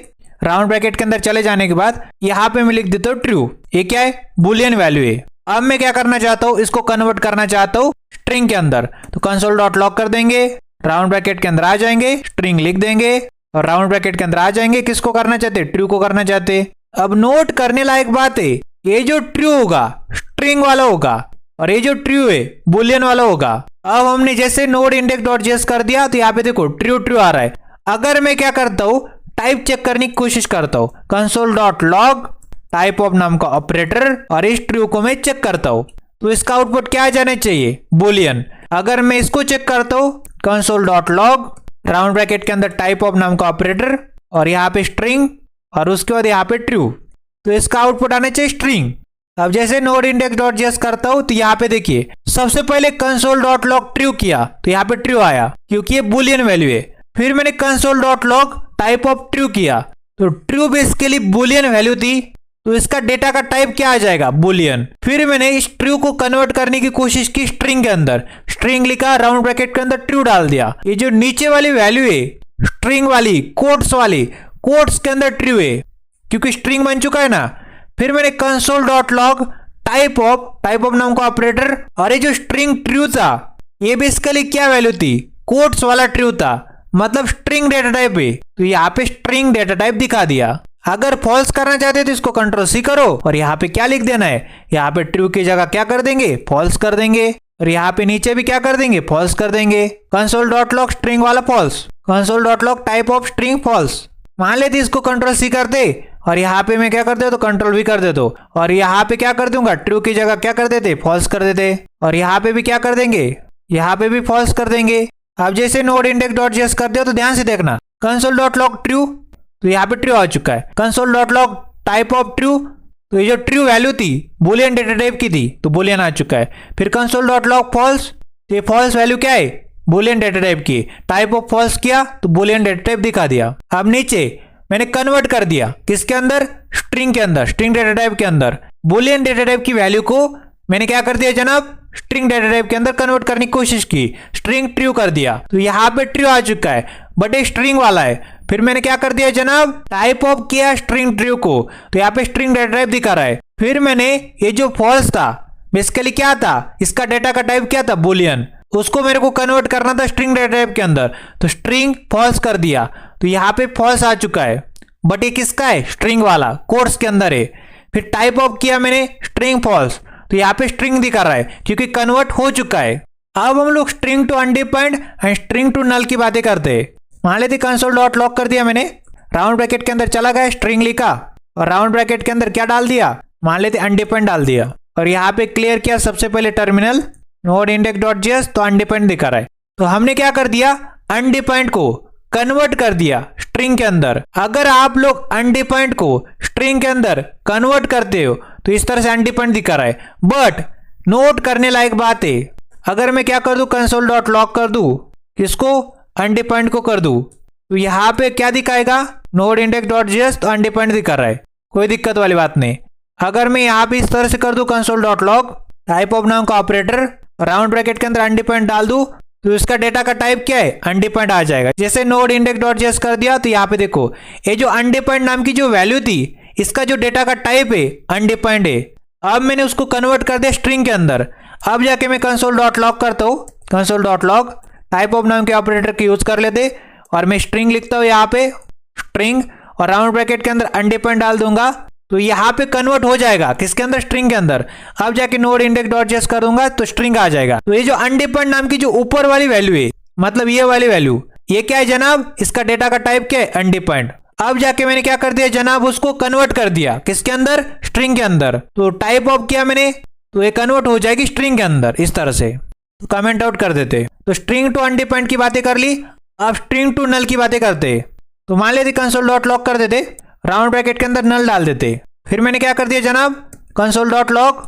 राउंड ब्रैकेट के अंदर चले जाने के बाद यहां पे मैं लिख देता हूं ट्रू। ये क्या है, बुलियन वैल्यू है। अब मैं क्या करना चाहता हूं, इसको कन्वर्ट करना चाहता हूं स्ट्रिंग के अंदर। तो कंसोल डॉट लॉग कर देंगे, राउंड ब्रैकेट के अंदर आ जाएंगे, स्ट्रिंग लिख देंगे, और राउंड ब्रैकेट के अंदर आ जाएंगे, किसको करना चाहते, ट्रू को करना चाहते। अब नोट करने लायक बात है, ये जो ट्रू होगा स्ट्रिंग वाला होगा, और ये जो ट्रू है बुलियन वाला होगा। अब हमने जैसे नोड इंडेक्स डॉट जेएस कर दिया, तो यहाँ पे देखो ट्रू ट्रू आ रहा है। अगर मैं क्या करता हूं, टाइप चेक करने की कोशिश करता हूं, console dot log type of नाम का ऑपरेटर, और इस ट्रू को मैं चेक करता हूं, तो इसका आउटपुट क्या आ जाना चाहिए, बुलियन। अगर मैं इसको चेक करता हूं, console dot log round bracket के अंदर टाइप ऑफ नाम का ऑपरेटर, और यहाँ पे स्ट्रिंग, और उसके बाद यहाँ पे ट्रू, तो इसका आउटपुट आना चाहिए स्ट्रिंग। अब जैसे नोड इंडेक्स डॉट जेएस करता हूं, तो यहाँ पे देखिए सबसे पहले कंसोल डॉट लॉग ट्रू किया, तो यहाँ पे ट्रू आया क्योंकि ये बुलियन वैल्यू है। फिर मैंने console dot log type of true किया, तो ट्रू बेसिकली बुलियन वैल्यू थी, तो इसका डेटा का टाइप क्या आ जाएगा, बुलियन। फिर मैंने इस ट्रू को कन्वर्ट करने की कोशिश की स्ट्रिंग के अंदर, स्ट्रिंग लिखा, राउंड ब्रैकेट के अंदर ट्रू डाल दिया। ये जो नीचे वाली वैल्यू है स्ट्रिंग वाली, कोट्स वाली, कोट्स के अंदर ट्रू है क्योंकि स्ट्रिंग बन चुका है ना। फिर मैंने console dot log type of नाम का ऑपरेटर, और ये जो स्ट्रिंग ट्रू था ये बेसिकली क्या वैल्यू थी, कोट्स वाला ट्रू था, मतलब स्ट्रिंग डेटा टाइप है, तो यहाँ पे स्ट्रिंग डेटा टाइप दिखा दिया। अगर फॉल्स करना चाहते तो इसको कंट्रोल सी करो, और यहाँ पे क्या लिख देना है, यहाँ पे ट्रू की जगह क्या कर देंगे, फॉल्स कर देंगे, और यहाँ पे नीचे भी क्या कर देंगे, फॉल्स कर देंगे। कंसोल डॉट लॉग स्ट्रिंग वाला false, console dot log type of string false. मान लेते इसको कंट्रोल सी करते, और यहाँ पे मैं क्या करते हो, तो कंट्रोल वी कर देते, और यहाँ पे क्या कर दूंगा, ट्रू की जगह क्या कर देते, फॉल्स कर देते, और यहाँ पे भी क्या कर देंगे, यहाँ पे भी फॉल्स कर देंगे। अब जैसे नोड इंडेक्स डॉट जेएस कर दो, तो ध्यान से देखना, कंसोल डॉट लॉग ट्रू, तो यहाँ पे ट्रू आ चुका है। Console dot log type of true, तो ये जो ट्रू वैल्यू थी बुलियन डेटा टाइप की थी, तो बुलियन आ चुका है। फिर कंसोल डॉट लॉग फॉल्स, तो ये फॉल्स वैल्यू क्या है, बुलियन डेटा टाइप की, टाइप ऑफ फॉल्स किया तो बुलियन डेटा टाइप दिखा दिया। अब नीचे मैंने कन्वर्ट कर दिया किसके अंदर, स्ट्रिंग के अंदर, स्ट्रिंग डेटा टाइप के अंदर। बुलियन डेटा टाइप की वैल्यू को मैंने क्या कर दिया जनाब, स्ट्रिंग डेटा टाइप के अंदर कन्वर्ट करने की कोशिश की, स्ट्रिंग ट्रू कर दिया, तो यहाँ पे ट्रू आ चुका है, बट ये स्ट्रिंग वाला है। फिर मैंने क्या कर दिया जनाब, टाइप ऑफ किया स्ट्रिंग ट्रू को, तो यहाँ पे स्ट्रिंग डेटा टाइप दिखा रहा है। फिर मैंने ये जो फॉल्स था बेसिकली क्या था, इसका डेटा का टाइप क्या था, बुलियन, उसको मेरे को कन्वर्ट करना था स्ट्रिंग डेटा टाइप के अंदर, तो स्ट्रिंग फॉल्स कर दिया, तो यहाँ पे फॉल्स आ चुका है, बट ये किसका है, स्ट्रिंग वाला, कोट्स के अंदर है। फिर टाइप ऑफ किया मैंने स्ट्रिंग फॉल्स, तो यहाँ पे स्ट्रिंग दिखा रहा है क्योंकि कन्वर्ट हो चुका है। अब हम लोग string to undefined and string to null की बातें करते हैं। मान लेते कंसोल डॉट लॉग कर दिया मैंने, राउंड ब्रैकेट के अंदर चला गया, स्ट्रिंग लिखा, और राउंड ब्रैकेट के अंदर क्या डाल दिया, मान लेते अनडिफाइंड डाल दिया, और यहाँ पे क्लियर किया सबसे पहले terminal, node index dot JS, तो अनडिफाइंड दिखा रहा है। तो हमने क्या कर दिया, अनडिफाइंड को कन्वर्ट कर दिया स्ट्रिंग के अंदर। अगर आप लोग अनडिफाइंड को स्ट्रिंग के अंदर कन्वर्ट करते हो तो इस तरह से अनडिफाइंड दिखा रहा है। बट नोट करने लायक बात है, अगर मैं क्या कर दूं, कंसोल डॉट लॉग कर दूं, किसको, अनडिफाइंड को कर दूं, तो यहाँ पे क्या दिखाएगा, नोड इंडेक्स डॉट जेएस, तो अनडिफाइंड दिखा रहा है, कोई दिक्कत वाली बात नहीं। अगर मैं यहाँ पे इस तरह से कर दूं, console dot log type of नाम का ऑपरेटर, राउंड ब्रैकेट के अंदर अनडिफाइंड डाल दूं, तो इसका डेटा का टाइप क्या है, अनडिफाइंड आ जाएगा। जैसे नोड इंडेक्स डॉट जेएस कर दिया, तो यहाँ पे देखो ये जो अनडिफाइंड नाम की जो वैल्यू थी, इसका जो डेटा का टाइप है अनडिफाइंड है। अब मैंने उसको कन्वर्ट कर दिया स्ट्रिंग के अंदर। अब जाके मैं कंसोल डॉट लॉग करता हूँ, console dot log type of नाम के ऑपरेटर की यूज कर लेते, और मैं स्ट्रिंग लिखता हूँ यहाँ पे स्ट्रिंग, और राउंड ब्रैकेट के अंदर अनडिफाइंड डाल दूंगा, तो यहाँ पे कन्वर्ट हो जाएगा किसके अंदर, स्ट्रिंग के अंदर। अब जाके नोड इंडेक्स डॉट जेएस कर दूंगा तो स्ट्रिंग आ जाएगा। तो ये जो अनडिफाइंड नाम की जो ऊपर वाली वैल्यू है, मतलब ये वाली वैल्यू, ये क्या है जनाब, इसका डेटा का टाइप क्या है, अनडिफाइंड। अब जाके मैंने क्या कर दिया जनाब, उसको कन्वर्ट कर दिया किसके अंदर, स्ट्रिंग के अंदर। तो टाइप ऑफ किया मैंने, तो ये कन्वर्ट हो जाएगी स्ट्रिंग के अंदर इस तरह से। तो कमेंट आउट कर देते। तो स्ट्रिंग टू अनडिफाइंड की बातें कर ली, अब स्ट्रिंग टू नल की बातें करते। तो मान लेते कंसोल डॉट लॉग कर देते, राउंड ब्रैकेट के अंदर नल डाल देते। फिर मैंने क्या कर दिया जनाब, console dot log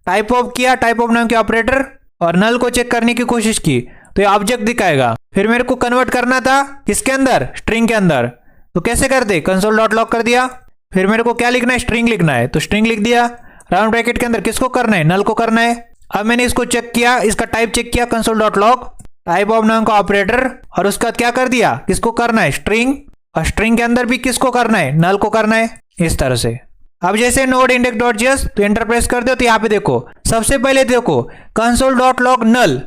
type of किया, टाइप ऑफ नाम के ऑपरेटर, और नल को चेक करने की कोशिश की तो ये ऑब्जेक्ट दिखाएगा। फिर मेरे को कन्वर्ट करना था किसके अंदर, स्ट्रिंग के अंदर। तो कैसे करते, कंसोल डॉट लॉग कर दिया। फिर मेरे को क्या लिखना है, स्ट्रिंग लिखना है, तो स्ट्रिंग लिख दिया। राउंड ब्रैकेट के अंदर किसको करना है, नल को करना है। अब मैंने इसको चेक किया, इसका टाइप चेक किया, console dot log type of नाम का ऑपरेटर, और उसका बाद क्या कर दिया, किसको करना है, स्ट्रिंग, और स्ट्रिंग के अंदर भी किसको करना है, नल को करना है, इस तरह से। अब जैसे नोड इंडेक्स डॉट जेएस तो एंटर प्रेस कर दो, तो यहाँ पे देखो सबसे पहले देखो कंसोल डॉट लॉग नल,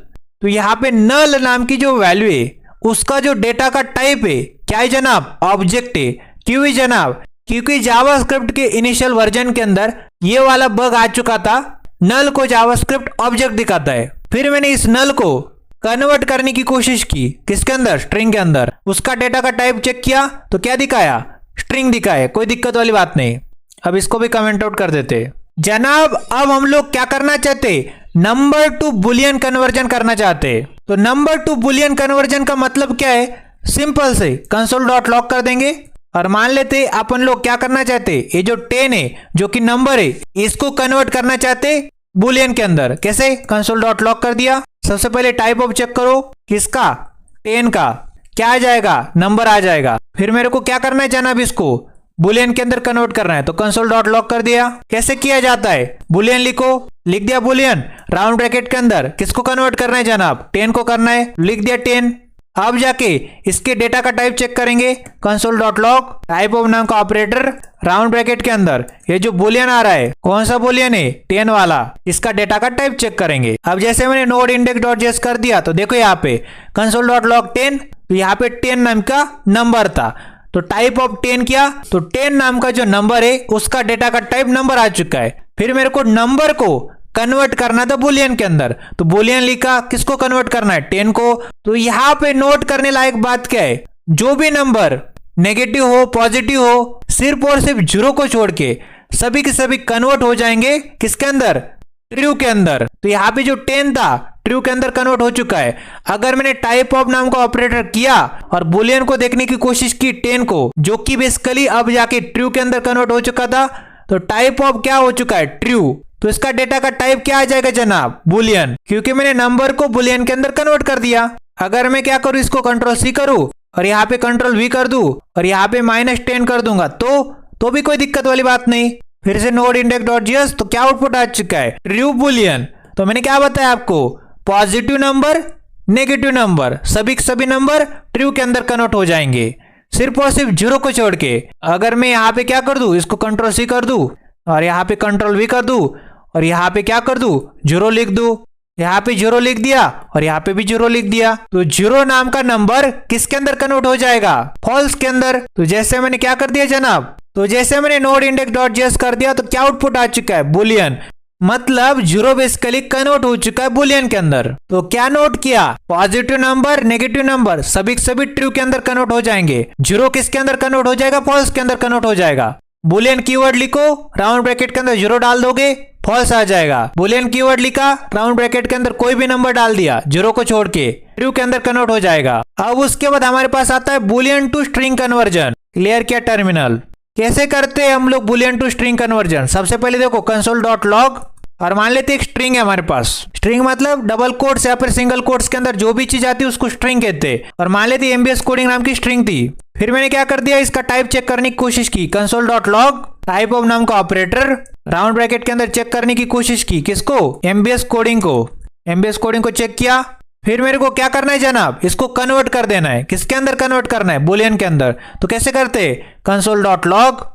तो यहाँ पे नल नाम की जो वैल्यू है उसका जो डेटा का टाइप है क्या है जनाब, ऑब्जेक्ट है। क्यों है जनाब, क्योंकि जावास्क्रिप्ट के इनिशियल वर्जन के अंदर ये वाला बग आ चुका था, नल को जावास्क्रिप्ट ऑब्जेक्ट दिखाता है। फिर मैंने इस नल को कन्वर्ट करने की कोशिश की, किसके अंदर, स्ट्रिंग के अंदर। उसका डेटा का टाइप चेक किया तो क्या दिखाया, स्ट्रिंग दिखाया, कोई दिक्कत वाली बात नहीं। अब इसको भी कमेंट आउट कर देते जनाब। अब हम लोग क्या करना चाहते, नंबर टू बुलियन कन्वर्जन करना चाहते। तो नंबर टू बुलियन कन्वर्जन का मतलब क्या है, सिंपल से कंसोल डॉट लॉग कर देंगे, और मान लेते अपन लोग क्या करना चाहते, ये जो 10 है जो कि नंबर है, इसको कन्वर्ट करना चाहते बुलियन के अंदर। कैसे, कंसोल डॉट लॉग कर दिया। सबसे पहले टाइप ऑफ चेक करो, किसका, 10 का, क्या आ जाएगा, नंबर आ जाएगा। फिर मेरे को क्या करना है जनाब, इसको बुलियन के अंदर कन्वर्ट करना है, तो कंसोल डॉट लॉग कर दिया। कैसे किया जाता है, बुलियन लिखो, लिख दिया बुलियन, राउंड ब्रैकेट के अंदर किसको कन्वर्ट करना है जनाब, 10 को करना है, लिख दिया 10। अब जाके इसके डेटा का टाइप चेक करेंगे, console dot log type of नाम का ऑपरेटर, राउंड ब्रैकेट के अंदर ये जो बुलियन आ रहा है कौन सा बुलियन है, 10 वाला, इसका डेटा का टाइप चेक करेंगे। अब जैसे मैंने नोड इंडेक्स डॉट जेएस कर दिया, तो देखो यहाँ पे कंसोल डॉट लॉग 10, तो यहाँ पे 10 नाम का नंबर था, तो टाइप ऑफ 10 किया, तो 10 नाम का जो नंबर है उसका डेटा का टाइप नंबर आ चुका है। फिर मेरे को नंबर को कन्वर्ट करना था बुलियन के अंदर, तो बुलियन लिखा, किसको कन्वर्ट करना है, 10 को। तो यहाँ पे नोट करने लायक बात क्या है, जो भी नंबर नेगेटिव हो पॉजिटिव हो, सिर्फ और सिर्फ 0 को छोड़ के सभी के सभी कन्वर्ट हो जाएंगे किसके अंदर, ट्रू के अंदर। तो यहाँ पे जो 10 था ट्रू के अंदर कन्वर्ट हो चुका है। अगर मैंने टाइप ऑफ नाम का ऑपरेटर किया और बुलियन को देखने की कोशिश की 10 को, जो कि बेसिकली अब जाके ट्रू के अंदर कन्वर्ट हो चुका था, तो टाइप ऑफ क्या हो चुका है, ट्रू। तो इसका डेटा का टाइप क्या आ जाएगा जनाब, बुलियन, क्योंकि मैंने नंबर को बुलियन के अंदर कन्वर्ट कर दिया। अगर मैं क्या करूं, इसको कंट्रोल सी करूं और यहाँ पे कंट्रोल वी कर दूं और यहाँ पे -10 कर दूंगा, तो भी कोई दिक्कत वाली बात नहीं। फिर से नोड इंडेक्स डॉट जेएस, तो क्या आउटपुट आ चुका है, ट्रू बुलियन। तो मैंने क्या बताया आपको, पॉजिटिव नंबर नेगेटिव नंबर सभी नंबर ट्रू के अंदर कन्वर्ट हो जाएंगे, सिर्फ और सिर्फ 0 को छोड़ के। अगर मैं यहाँ पे क्या कर दूं, इसको कंट्रोल सी कर दूं और यहाँ पे कंट्रोल वी कर दूं और यहाँ पे क्या कर दूं, 0 लिख दूं, यहाँ पे 0 लिख दिया और यहाँ पे भी 0 लिख दिया, तो 0 नाम का नंबर किसके अंदर कन्वर्ट हो जाएगा, फॉल्स के अंदर। तो जैसे मैंने क्या कर दिया जनाब, तो जैसे मैंने नोड इंडेक्स डॉट जेएस कर दिया, तो क्या आउटपुट आ चुका है, बुलियन, मतलब 0 बेसिकली कन्वर्ट हो चुका है बुलियन के अंदर। तो क्या नोट किया, पॉजिटिव नंबर नेगेटिव नंबर सभी ट्रू के अंदर कन्वर्ट हो जाएंगे, 0 किसके अंदर कन्वर्ट हो जाएगा, फॉल्स के अंदर कन्वर्ट हो जाएगा। बुलियन कीवर्ड लिखो, राउंड ब्रैकेट के अंदर 0 डाल दोगे, फॉल्स आ जाएगा। बुलियन कीवर्ड लिखा, राउंड ब्रैकेट के अंदर कोई भी नंबर डाल दिया 0 को छोड़ के, ट्रू के अंदर कन्वर्ट हो जाएगा। अब उसके बाद हमारे पास आता है boolean to string conversion. Clear किया टर्मिनल, कैसे करते हैं हम लोग बुलियन टू स्ट्रिंग कन्वर्जन। सबसे पहले देखो कंसोल डॉट लॉग, और मान लेते एक स्ट्रिंग है हमारे पास, स्ट्रिंग मतलब डबल कोट्स या फिर सिंगल कोट्स के अंदर जो भी चीज आती है उसको स्ट्रिंग कहते हैं, और मान लेते एमबीएस कोडिंग नाम की स्ट्रिंग थी। फिर मैंने क्या कर दिया, इसका टाइप चेक करने की कोशिश की, console dot log type of नाम का ऑपरेटर, राउंड ब्रैकेट के अंदर चेक करने की कोशिश की, किसको, एमबीएस कोडिंग को, एमबीएस कोडिंग को चेक किया। फिर मेरे को क्या करना है जनाब, इसको कन्वर्ट कर देना है, किसके अंदर कन्वर्ट करना है, बुलियन के अंदर। तो कैसे करते, कंसोल डॉट लॉग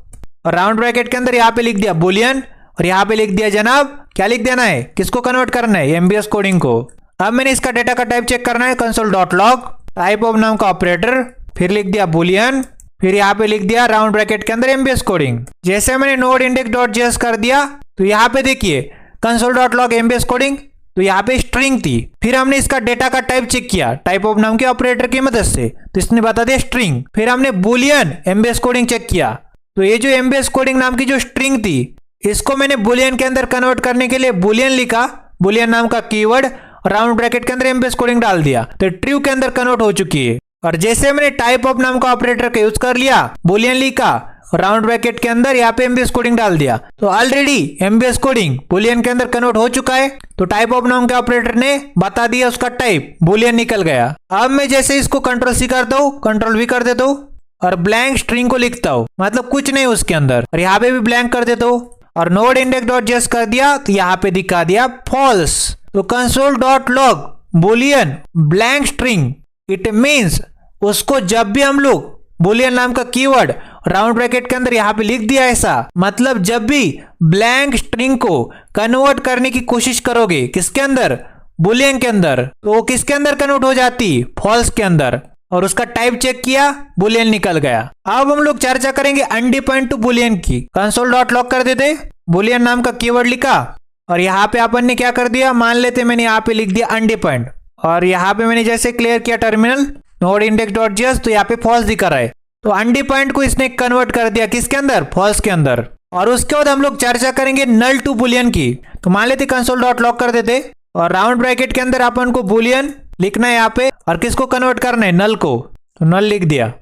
और राउंड ब्रैकेट के अंदर यहाँ पे लिख दिया बुलियन और यहाँ पे लिख दिया जनाब, क्या लिख देना है, किसको कन्वर्ट करना है, एमबीएस कोडिंग को। अब मैंने इसका डेटा का टाइप चेक करना है, console dot log type of नाम का ऑपरेटर, फिर लिख दिया बुलियन, फिर यहाँ पे लिख दिया राउंड ब्रैकेट के अंदर एमबीएस कोडिंग। जैसे मैंने नोड इंडेक्स डॉट जेएस कर दिया, तो यहाँ पे देखिए console dot log MBS coding, तो यहाँ पे स्ट्रिंग थी। फिर हमने इसका डेटा का टाइप चेक किया टाइप ऑफ नाम के ऑपरेटर की मदद से, तो इसने बता दिया स्ट्रिंग। फिर हमने बुलियन एमबीएस कोडिंग चेक किया, तो ये जो एमबीएस कोडिंग नाम की जो स्ट्रिंग थी, इसको मैंने बुलियन के अंदर कन्वर्ट करने के लिए बुलियन लिखा, बुलियन नाम का कीवर्ड, राउंड ब्रैकेट के अंदर एमबीएस कोडिंग डाल दिया, तो ट्रू के अंदर कन्वर्ट हो चुकी है। और जैसे मैंने टाइप ऑफ नाम का ऑपरेटर का यूज कर लिया, बुलियन लिखा, राउंड ब्रैकेट के अंदर यहाँ पे एमबीएस कोडिंग डाल दिया, तो ऑलरेडी एमबीएस कोडिंग बुलियन के अंदर कन्वर्ट हो चुका है। तो टाइप ऑफ नाम के ऑपरेटर ने बता दिया उसका टाइप, बुलियन निकल गया। अब मैं जैसे इसको कंट्रोल सी करता हूँ, कंट्रोल वी कर देता हूँ और ब्लैंक स्ट्रिंग को लिखता हूँ, मतलब कुछ नहीं उसके अंदर, और यहाँ पे भी ब्लैंक कर देता हूँ और नोड इंडेक्स डॉट जेएस कर दिया, तो यहाँ पे दिखा दिया फॉल्स। तो console dot log Boolean blank string, it means उसको जब भी हम लोग बुलियन नाम का कीवर्ड राउंड ब्रैकेट के अंदर यहाँ पे लिख दिया ऐसा, मतलब जब भी ब्लैंक स्ट्रिंग को कन्वर्ट करने की कोशिश करोगे किसके अंदर, बुलियन के अंदर, तो वो किसके अंदर कन्वर्ट हो जाती, फॉल्स के अंदर। और उसका टाइप चेक किया, बुलियन निकल गया। अब हम लोग चर्चा करेंगे अनडिफाइंड टू बुलियन की। कंसोल डॉट लॉग कर देते, बुलियन नाम का कीवर्ड लिखा और यहाँ पे अपन ने क्या कर दिया, मान लेते मैंने यहाँ पे लिख दिया अनडिफाइंड, और यहाँ पे मैंने जैसे क्लियर किया terminal node index dot JS, तो यहाँ पे फॉल्स दिखा रहा है। तो अनडिफाइंड को इसने कन्वर्ट कर दिया किसके अंदर, फॉल्स के अंदर। और उसके बाद हम लोग चर्चा करेंगे नल टू बुलियन की। तो मान लेते कंसोल डॉट लॉग कर देते और राउंड ब्रैकेट के अंदर अपन को बुलियन लिखना है यहाँ पे, और किसको कन्वर्ट करना है, नल को, तो नल लिख दिया।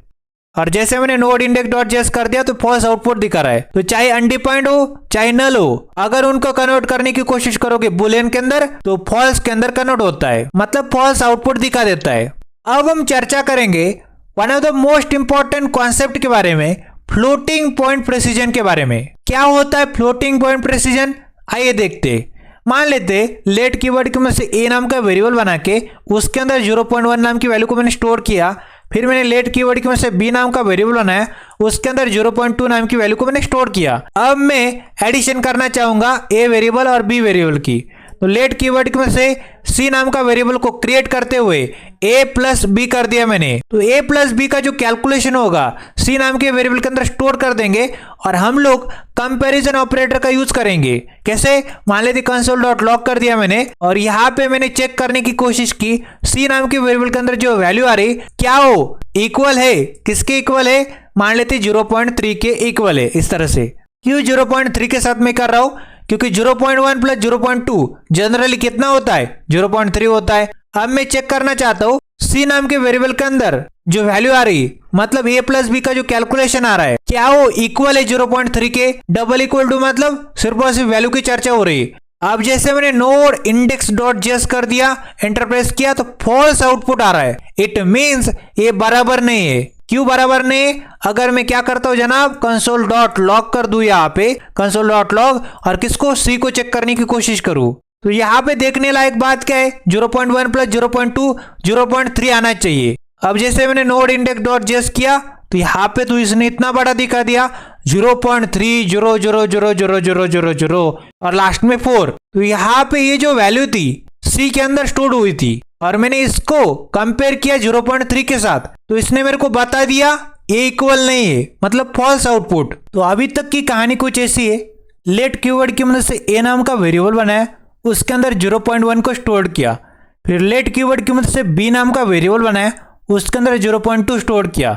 और जैसे मैंने नोड इंडेक्स डॉट जेएस कर दिया तो फॉल्स आउटपुट दिखा रहा है। तो चाहे अनडिफाइंड हो चाहे नल हो, अगर उनको कन्वर्ट करने की कोशिश करोगे बुलियन के अंदर तो फॉल्स के अंदर कन्वर्ट होता है, मतलब फॉल्स आउटपुट दिखा देता है। अब हम चर्चा करेंगे one of the most important concept के बारे में, फ्लोटिंग पॉइंट प्रेसिजन के बारे में। क्या होता है फ्लोटिंग पॉइंट प्रेसिजन, आइए देखते। मान लेते लेट कीवर्ड की मदद से ए नाम का वेरिएबल बना के उसके अंदर 0.1 नाम की वैल्यू को मैंने स्टोर किया, फिर मैंने लेट कीवर्ड की मदद से बी नाम का वेरिएबल बनाया, उसके अंदर 0.2 नाम की वैल्यू को मैंने स्टोर किया। अब मैं एडिशन करना चाहूंगा ए वेरिएबल और बी वेरिएबल की, तो लेट कीवर्ड की मदद से सी नाम का वेरिएबल को क्रिएट करते हुए a प्लस बी कर दिया मैंने। तो a प्लस बी का जो कैलकुलेशन होगा सी नाम के वेरिएबल के अंदर स्टोर कर देंगे और हम लोग कंपैरिजन ऑपरेटर का यूज करेंगे। कैसे, मान लेते कंसोल डॉट लॉग कर दिया मैंने और यहाँ पे मैंने चेक करने की कोशिश की सी नाम के वेरिएबल के अंदर जो वैल्यू आ रही क्या वो इक्वल है, किसके इक्वल है, मान लेते 0.3 के इक्वल है। इस तरह से क्यों 0.3 के साथ मैं कर रहा हूं, क्योंकि 0.1 प्लस 0.2 जनरली कितना होता है, 0.3 होता है। अब मैं चेक करना चाहता हूं सी नाम के वेरिएबल के अंदर जो वैल्यू आ रही, मतलब a प्लस बी का जो कैलकुलेशन आ रहा है क्या वो इक्वल है 0.3 के, डबल इक्वल टू मतलब सिर्फ और सिर्फ वैल्यू की चर्चा हो रही। अब जैसे मैंने नोड इंडेक्स डॉट जेएस कर दिया, एंटर प्रेस किया तो फॉल्स आउटपुट आ रहा है। इट मींस ये बराबर नहीं है। क्यों बराबर नहीं है, अगर मैं क्या करता हूं जनाब, कंसोल डॉट लॉग कर दूं यहाँ पे, कंसोल डॉट लॉग, और किसको सी को चेक करने की कोशिश करूं, तो यहाँ पे देखने लायक बात क्या है, 0.1 प्लस 0.2 0.3 आना चाहिए। अब जैसे मैंने नोड इंडेक्स डॉट जेएस किया तो यहाँ पे तो इसने इतना बड़ा दिखा दिया 0.3000000 और लास्ट में 4। तो यहाँ पे ये जो वैल्यू थी सी के अंदर स्टोर हुई थी और मैंने इसको कंपेयर किया 0.3 के साथ, तो इसने मेरे को बता दिया ए इक्वल नहीं है, मतलब फॉल्स आउटपुट। तो अभी तक की कहानी कुछ ऐसी है, लेट कीवर्ड की मदद से ए नाम का वेरिएबल बनाया, उसके अंदर 0.1 को स्टोर किया, फिर लेट कीवर्ड की मदद से बी नाम का वेरिएबल बनाया, उसके अंदर 0.2 स्टोर किया,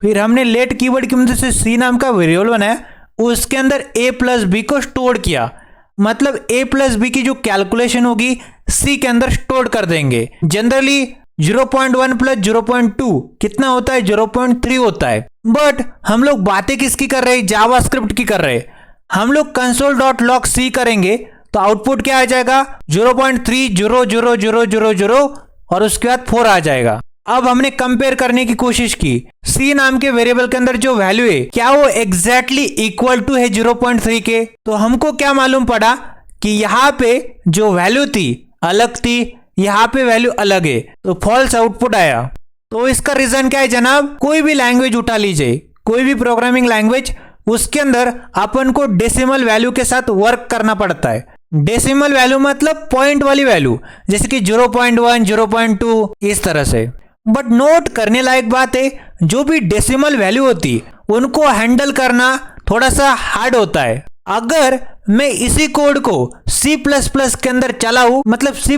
फिर हमने लेट कीवर्ड की मदद से सी नाम का वेरिएबल बनाया, उसके अंदर a प्लस बी को स्टोर किया, मतलब a प्लस बी की जो कैलकुलेशन होगी सी के अंदर स्टोर कर देंगे। जनरली 0.1 प्लस 0.2 कितना होता है, 0.3 होता है। बट हम लोग बातें किसकी कर रहे हैं, जावास्क्रिप्ट की कर रहे हैं। हम लोग कंसोल डॉट लॉग सी करेंगे तो आउटपुट क्या आ जाएगा, 0.3000000 और उसके बाद 4 आ जाएगा। अब हमने कंपेयर करने की कोशिश की सी नाम के वेरिएबल के अंदर जो वैल्यू है क्या वो एग्जैक्टली इक्वल टू है 0.3 के, तो हमको क्या मालूम पड़ा कि यहाँ पे जो वैल्यू थी अलग थी, यहाँ पे वैल्यू अलग है, तो फॉल्स आउटपुट आया। तो इसका रीजन क्या है जनाब, कोई भी लैंग्वेज उठा लीजिए, कोई भी प्रोग्रामिंग लैंग्वेज, उसके अंदर अपन को डेसिमल वैल्यू के साथ वर्क करना पड़ता है। डेसिमल वैल्यू मतलब पॉइंट वाली वैल्यू, जैसे कि 0.1 0.2 इस तरह से। बट नोट करने लायक बात है, जो भी डेसिमल वैल्यू होती उनको हैंडल करना थोड़ा सा हार्ड होता है। अगर मैं इसी कोड को C++ के अंदर चलाऊं, मतलब C++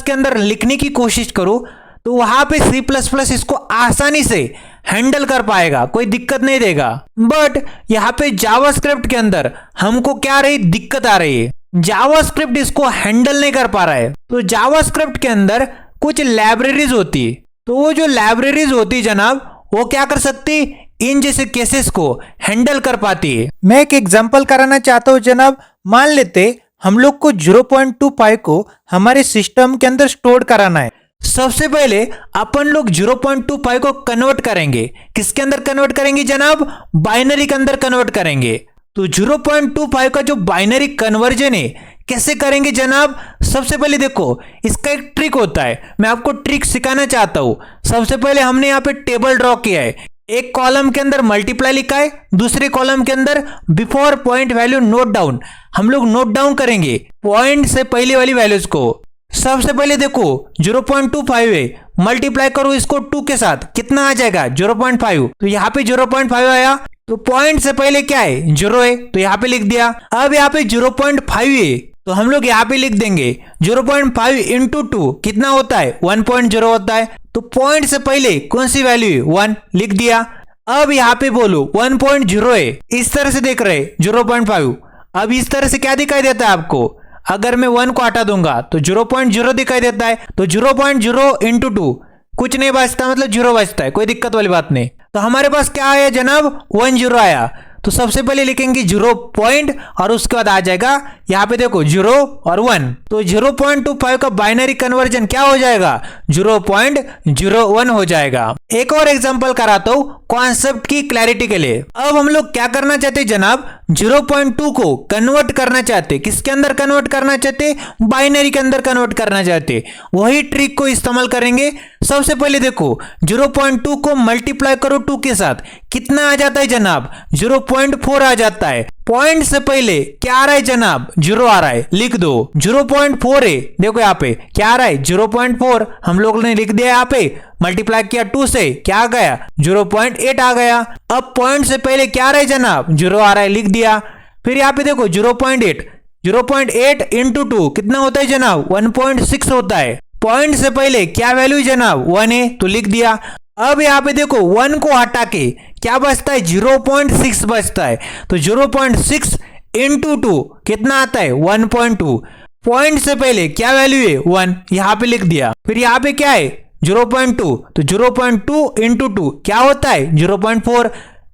के अंदर लिखने की कोशिश करूं, तो वहां पे C++ इसको आसानी से हैंडल कर पाएगा, कोई दिक्कत नहीं देगा। बट यहाँ पे जावास्क्रिप्ट के अंदर हमको क्या रही दिक्कत आ रही है, जावास्क्रिप्ट इसको हैंडल नहीं कर पा रहा है। तो जावास्क्रिप्ट के अंदर कुछ लाइब्रेरीज होती है, तो वो जो लाइब्रेरीज होती जनाब, वो क्या कर सकती, इन जैसे केसेस को हैंडल कर पाती है। मैं एक एग्जांपल कराना चाहता हूँ जनाब। मान लेते हम लोग को 0.25 को हमारे सिस्टम के अंदर स्टोर कराना है। सबसे पहले अपन लोग 0.25 को कन्वर्ट करेंगे। किसके अंदर कन्वर्ट करेंगे जनाब? बाइनरी के अंदर कन्वर्ट करेंगे। तो 0.25 का जो बाइनरी कन्वर्जन है कैसे करेंगे जनाब? सबसे पहले देखो, इसका एक ट्रिक होता है, मैं आपको ट्रिक सिखाना चाहता हूं। सबसे पहले हमने यहाँ पे टेबल ड्रॉ किया है। एक कॉलम के अंदर मल्टीप्लाई लिखा है, दूसरे कॉलम के अंदर before point value note down. हम लोग नोट डाउन करेंगे पॉइंट से पहले वाली वैल्यूज को। सबसे पहले देखो 0.25 है, मल्टीप्लाई करो इसको 2 के साथ, कितना आ जाएगा? 0.5। तो यहाँ पे 0.5 आया, तो पॉइंट से पहले क्या है? 0 है, तो यहाँ पे लिख दिया। अब यहाँ पे 0.5 है, तो हम लोग यहाँ पे लिख देंगे 0.5 इंटू 2 कितना होता है? 1.0 होता है। तो पॉइंट से पहले कौन सी वैल्यू है? 1 लिख दिया। अब यहाँ पे बोलो 1.0 है, इस तरह से देख रहे 0.5। अब इस तरह से क्या दिखाई देता है आपको? अगर मैं 1 को हटा दूंगा तो 0.0 दिखाई देता है। तो 0.0 इंटू 2 कुछ नहीं बचता, मतलब 0 बचता है, कोई दिक्कत वाली बात नहीं। तो हमारे पास क्या आया जनाब? 10 आया। तो सबसे पहले लिखेंगे 0 पॉइंट और उसके बाद आ जाएगा यहाँ पे देखो 0 और 1। तो 0.25 का बाइनरी कन्वर्जन क्या हो जाएगा? 0.01 हो जाएगा। एक और एग्जांपल कराता हूँ कॉन्सेप्ट की क्लैरिटी के लिए। अब हम लोग क्या करना चाहते हैं जनाब? 0.2 को कन्वर्ट करना चाहते। किसके अंदर कन्वर्ट करना चाहते? बाइनरी के अंदर कन्वर्ट करना चाहते। वही ट्रिक को इस्तेमाल करेंगे। सबसे पहले देखो 0.2 को मल्टीप्लाई करो 2 के साथ, कितना आ जाता है जनाब? 0.4 आ जाता है। पॉइंट से पहले क्या आ रहा है जनाब? 0 आ रहा है, लिख दो 0.4 है। देखो यहाँ पे क्या आ रहा है? 0.4 हम लोग ने लिख दिया। यहाँ पे मल्टीप्लाई किया 2 से, क्या आ गया? 0.8 आ गया। अब पॉइंट से पहले क्या आ रहा है जनाब? 0 आ रहा है, लिख दिया। फिर यहाँ पे देखो 0.8 इंटू 2 कितना होता है जनाब? 1.6 होता है। पॉइंट से पहले क्या वैल्यू जनाब? 1 है, तो लिख दिया। अब यहाँ पे देखो 1 को हटा के क्या बचता है? 0.6 बचता है। तो 0.6 इंटू 2 कितना आता है? 1.2। पॉइंट से पहले क्या वैल्यू है? 1, यहाँ पे लिख दिया। फिर यहाँ पे क्या है? 0.2। तो 0.2 इंटू 2 क्या होता है? 0.4,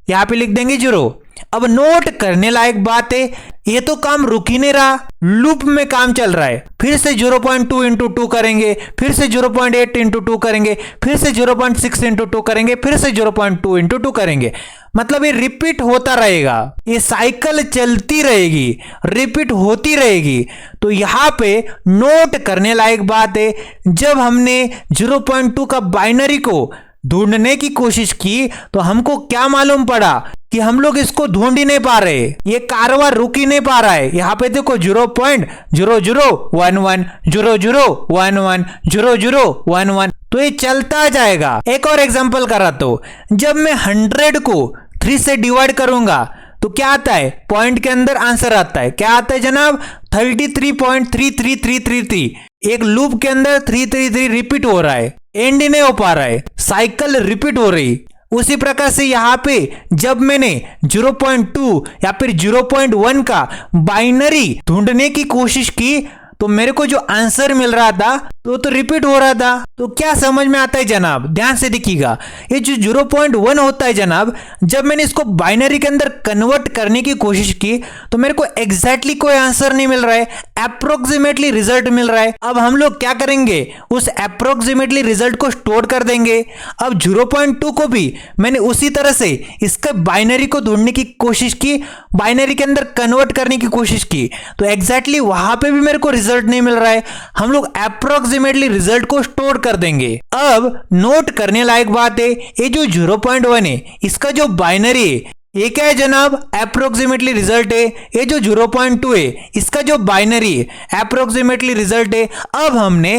यहाँ पे लिख देंगे 0। अब नोट करने लायक बात है, ये तो काम रुक ही नहीं रहा, लूप में काम चल रहा है। फिर से 0.2 इंटू 2 करेंगे, फिर से 0.8 इंटू 2 करेंगे, फिर से 0.6 इंटू 2 करेंगे, फिर से 0.2 इंटू 2 करेंगे। मतलब ये रिपीट होता रहेगा, ये साइकिल चलती रहेगी, रिपीट होती रहेगी। तो यहाँ पे नोट करने लायक बात है, जब हमने 0.2 का बाइनरी को ढूंढने की कोशिश की तो हमको क्या मालूम पड़ा कि हम लोग इसको ढूंढ ही नहीं पा रहे, ये कारवां रुक ही नहीं पा रहा है। यहाँ पे देखो 0.0011 0011 0011, तो ये चलता जाएगा। एक और एग्जांपल करा तो जब मैं 100 को 3 से डिवाइड करूंगा तो क्या आता है? पॉइंट के अंदर आंसर आता है। क्या आता है जनाब? 33.33333। एक लूप के अंदर 333 रिपीट हो रहा है, एंड नहीं हो पा रहा है, साइकिल रिपीट हो रही। उसी प्रकार से यहाँ पे जब मैंने 0.2 या फिर 0.1 का बाइनरी ढूंढने की कोशिश की तो मेरे को जो आंसर मिल रहा था तो रिपीट हो रहा था। तो क्या समझ में आता है जनाब? ध्यान से देखिएगा, ये जो 0.1 होता है जनाब, जब मैंने इसको बाइनरी के अंदर कन्वर्ट करने की कोशिश की तो मेरे को एग्जैक्टली कोई आंसर नहीं मिल रहा है, अप्रोक्सीमेटली रिजल्ट मिल रहा है। अब हम लोग क्या करेंगे? उस अप्रोक्सीमेटली रिजल्ट को स्टोर कर देंगे। अब 0.2 को भी मैंने उसी तरह से इसके बाइनरी को ढूंढने की कोशिश की, बाइनरी के अंदर कन्वर्ट करने की कोशिश की, तो एग्जैक्टली वहां पे भी मेरे को रिजल्ट नहीं मिल रहा है। हम लोग अप्रोक्सीमेटली रिजल्ट को स्टोर कर देंगे। अब नोट करने लायक बात है, ये जो 0.1 है इसका जो बाइनरी है ये क्या है जनाब? अप्रोक्सीमेटली रिजल्ट है। ये जो 0.2 है इसका जो बाइनरी है अप्रोक्सीमेटली रिजल्ट है। अब हमने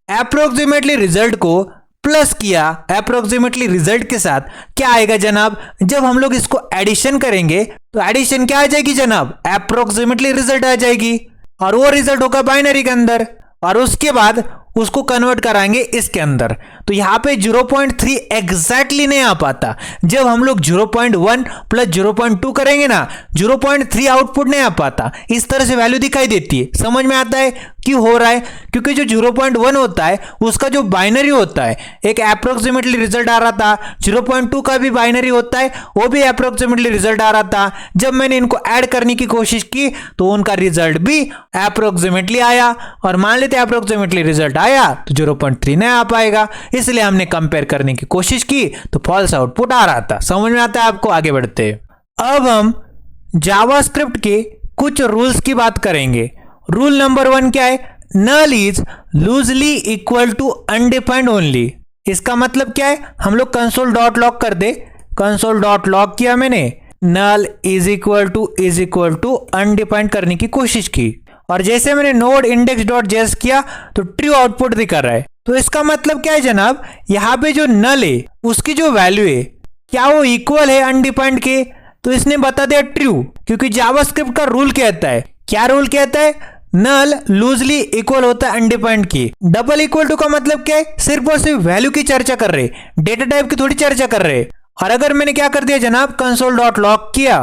अप्रोक्सीमेटली रिजल्ट को प्लस किया अप्रोक्सीमेटली रिजल्ट के साथ, क्या आएगा जनाब? जब हम लोग इसको एडिशन करेंगे तो एडिशन क्या आ जाएगी जनाब? अप्रोक्सीमेटली रिजल्ट आ जाएगी, और वो रिजल्ट होगा बाइनरी के अंदर। और उसके बाद उसको कन्वर्ट कराएंगे इसके अंदर। तो यहाँ पे 0.3 एग्जैक्टली नहीं आ पाता। जब हम लोग 0.1 प्लस 0.2 करेंगे ना, 0.3 आउटपुट नहीं आ पाता, इस तरह से वैल्यू दिखाई देती है। समझ में आता है क्यों हो रहा है? क्योंकि जो 0.1 होता है उसका जो बाइनरी होता है, एक अप्रोक्सीमेटली रिजल्ट आ रहा था, 0.2 का भी बाइनरी होता है, वो भी अप्रोक्सीमेटली रिजल्ट आ रहा था। जब मैंने इनको ऐड करने की कोशिश की तो उनका रिजल्ट भी अप्रोक्सीमेटली आया, और मान लेते अप्रोक्सीमेटली रिजल्ट आया तो 0.3 नहीं आ पाएगा, इसलिए हमने कंपेयर करने की कोशिश की तो फॉल्स आउटपुट आ रहा था। समझ में आता है आपको? आगे बढ़ते हैं। अब हम जावास्क्रिप्ट के कुछ रूल्स की बात करेंगे। रूल नंबर 1 क्या है? Null is loosely equal to undefined only. इसका मतलब क्या है? हम लोग कंसोल डॉट लॉग कर दे, कंसोल डॉट लॉग किया मैंने, null is equal to undefined करने की कोशिश की, और जैसे मैंने नोड इंडेक्स डॉट जेएस किया तो ट्रू आउटपुट दिखा रहा है। तो इसका मतलब क्या है जनाब? यहाँ पे जो नल है उसकी जो वैल्यू है क्या वो इक्वल है अनडिफाइंड के? तो इसने बता दिया ट्रू, क्योंकि जावास्क्रिप्ट का रूल कहता है, क्या रूल कहता है? नल लूजली इक्वल होता है अनडिफाइंड की। डबल इक्वल टू का मतलब क्या है? सिर्फ और सिर्फ वैल्यू की चर्चा कर रहे, डेटा टाइप की थोड़ी चर्चा कर रहे। और अगर मैंने क्या कर दिया जनाब, कंसोल डॉट लॉग किया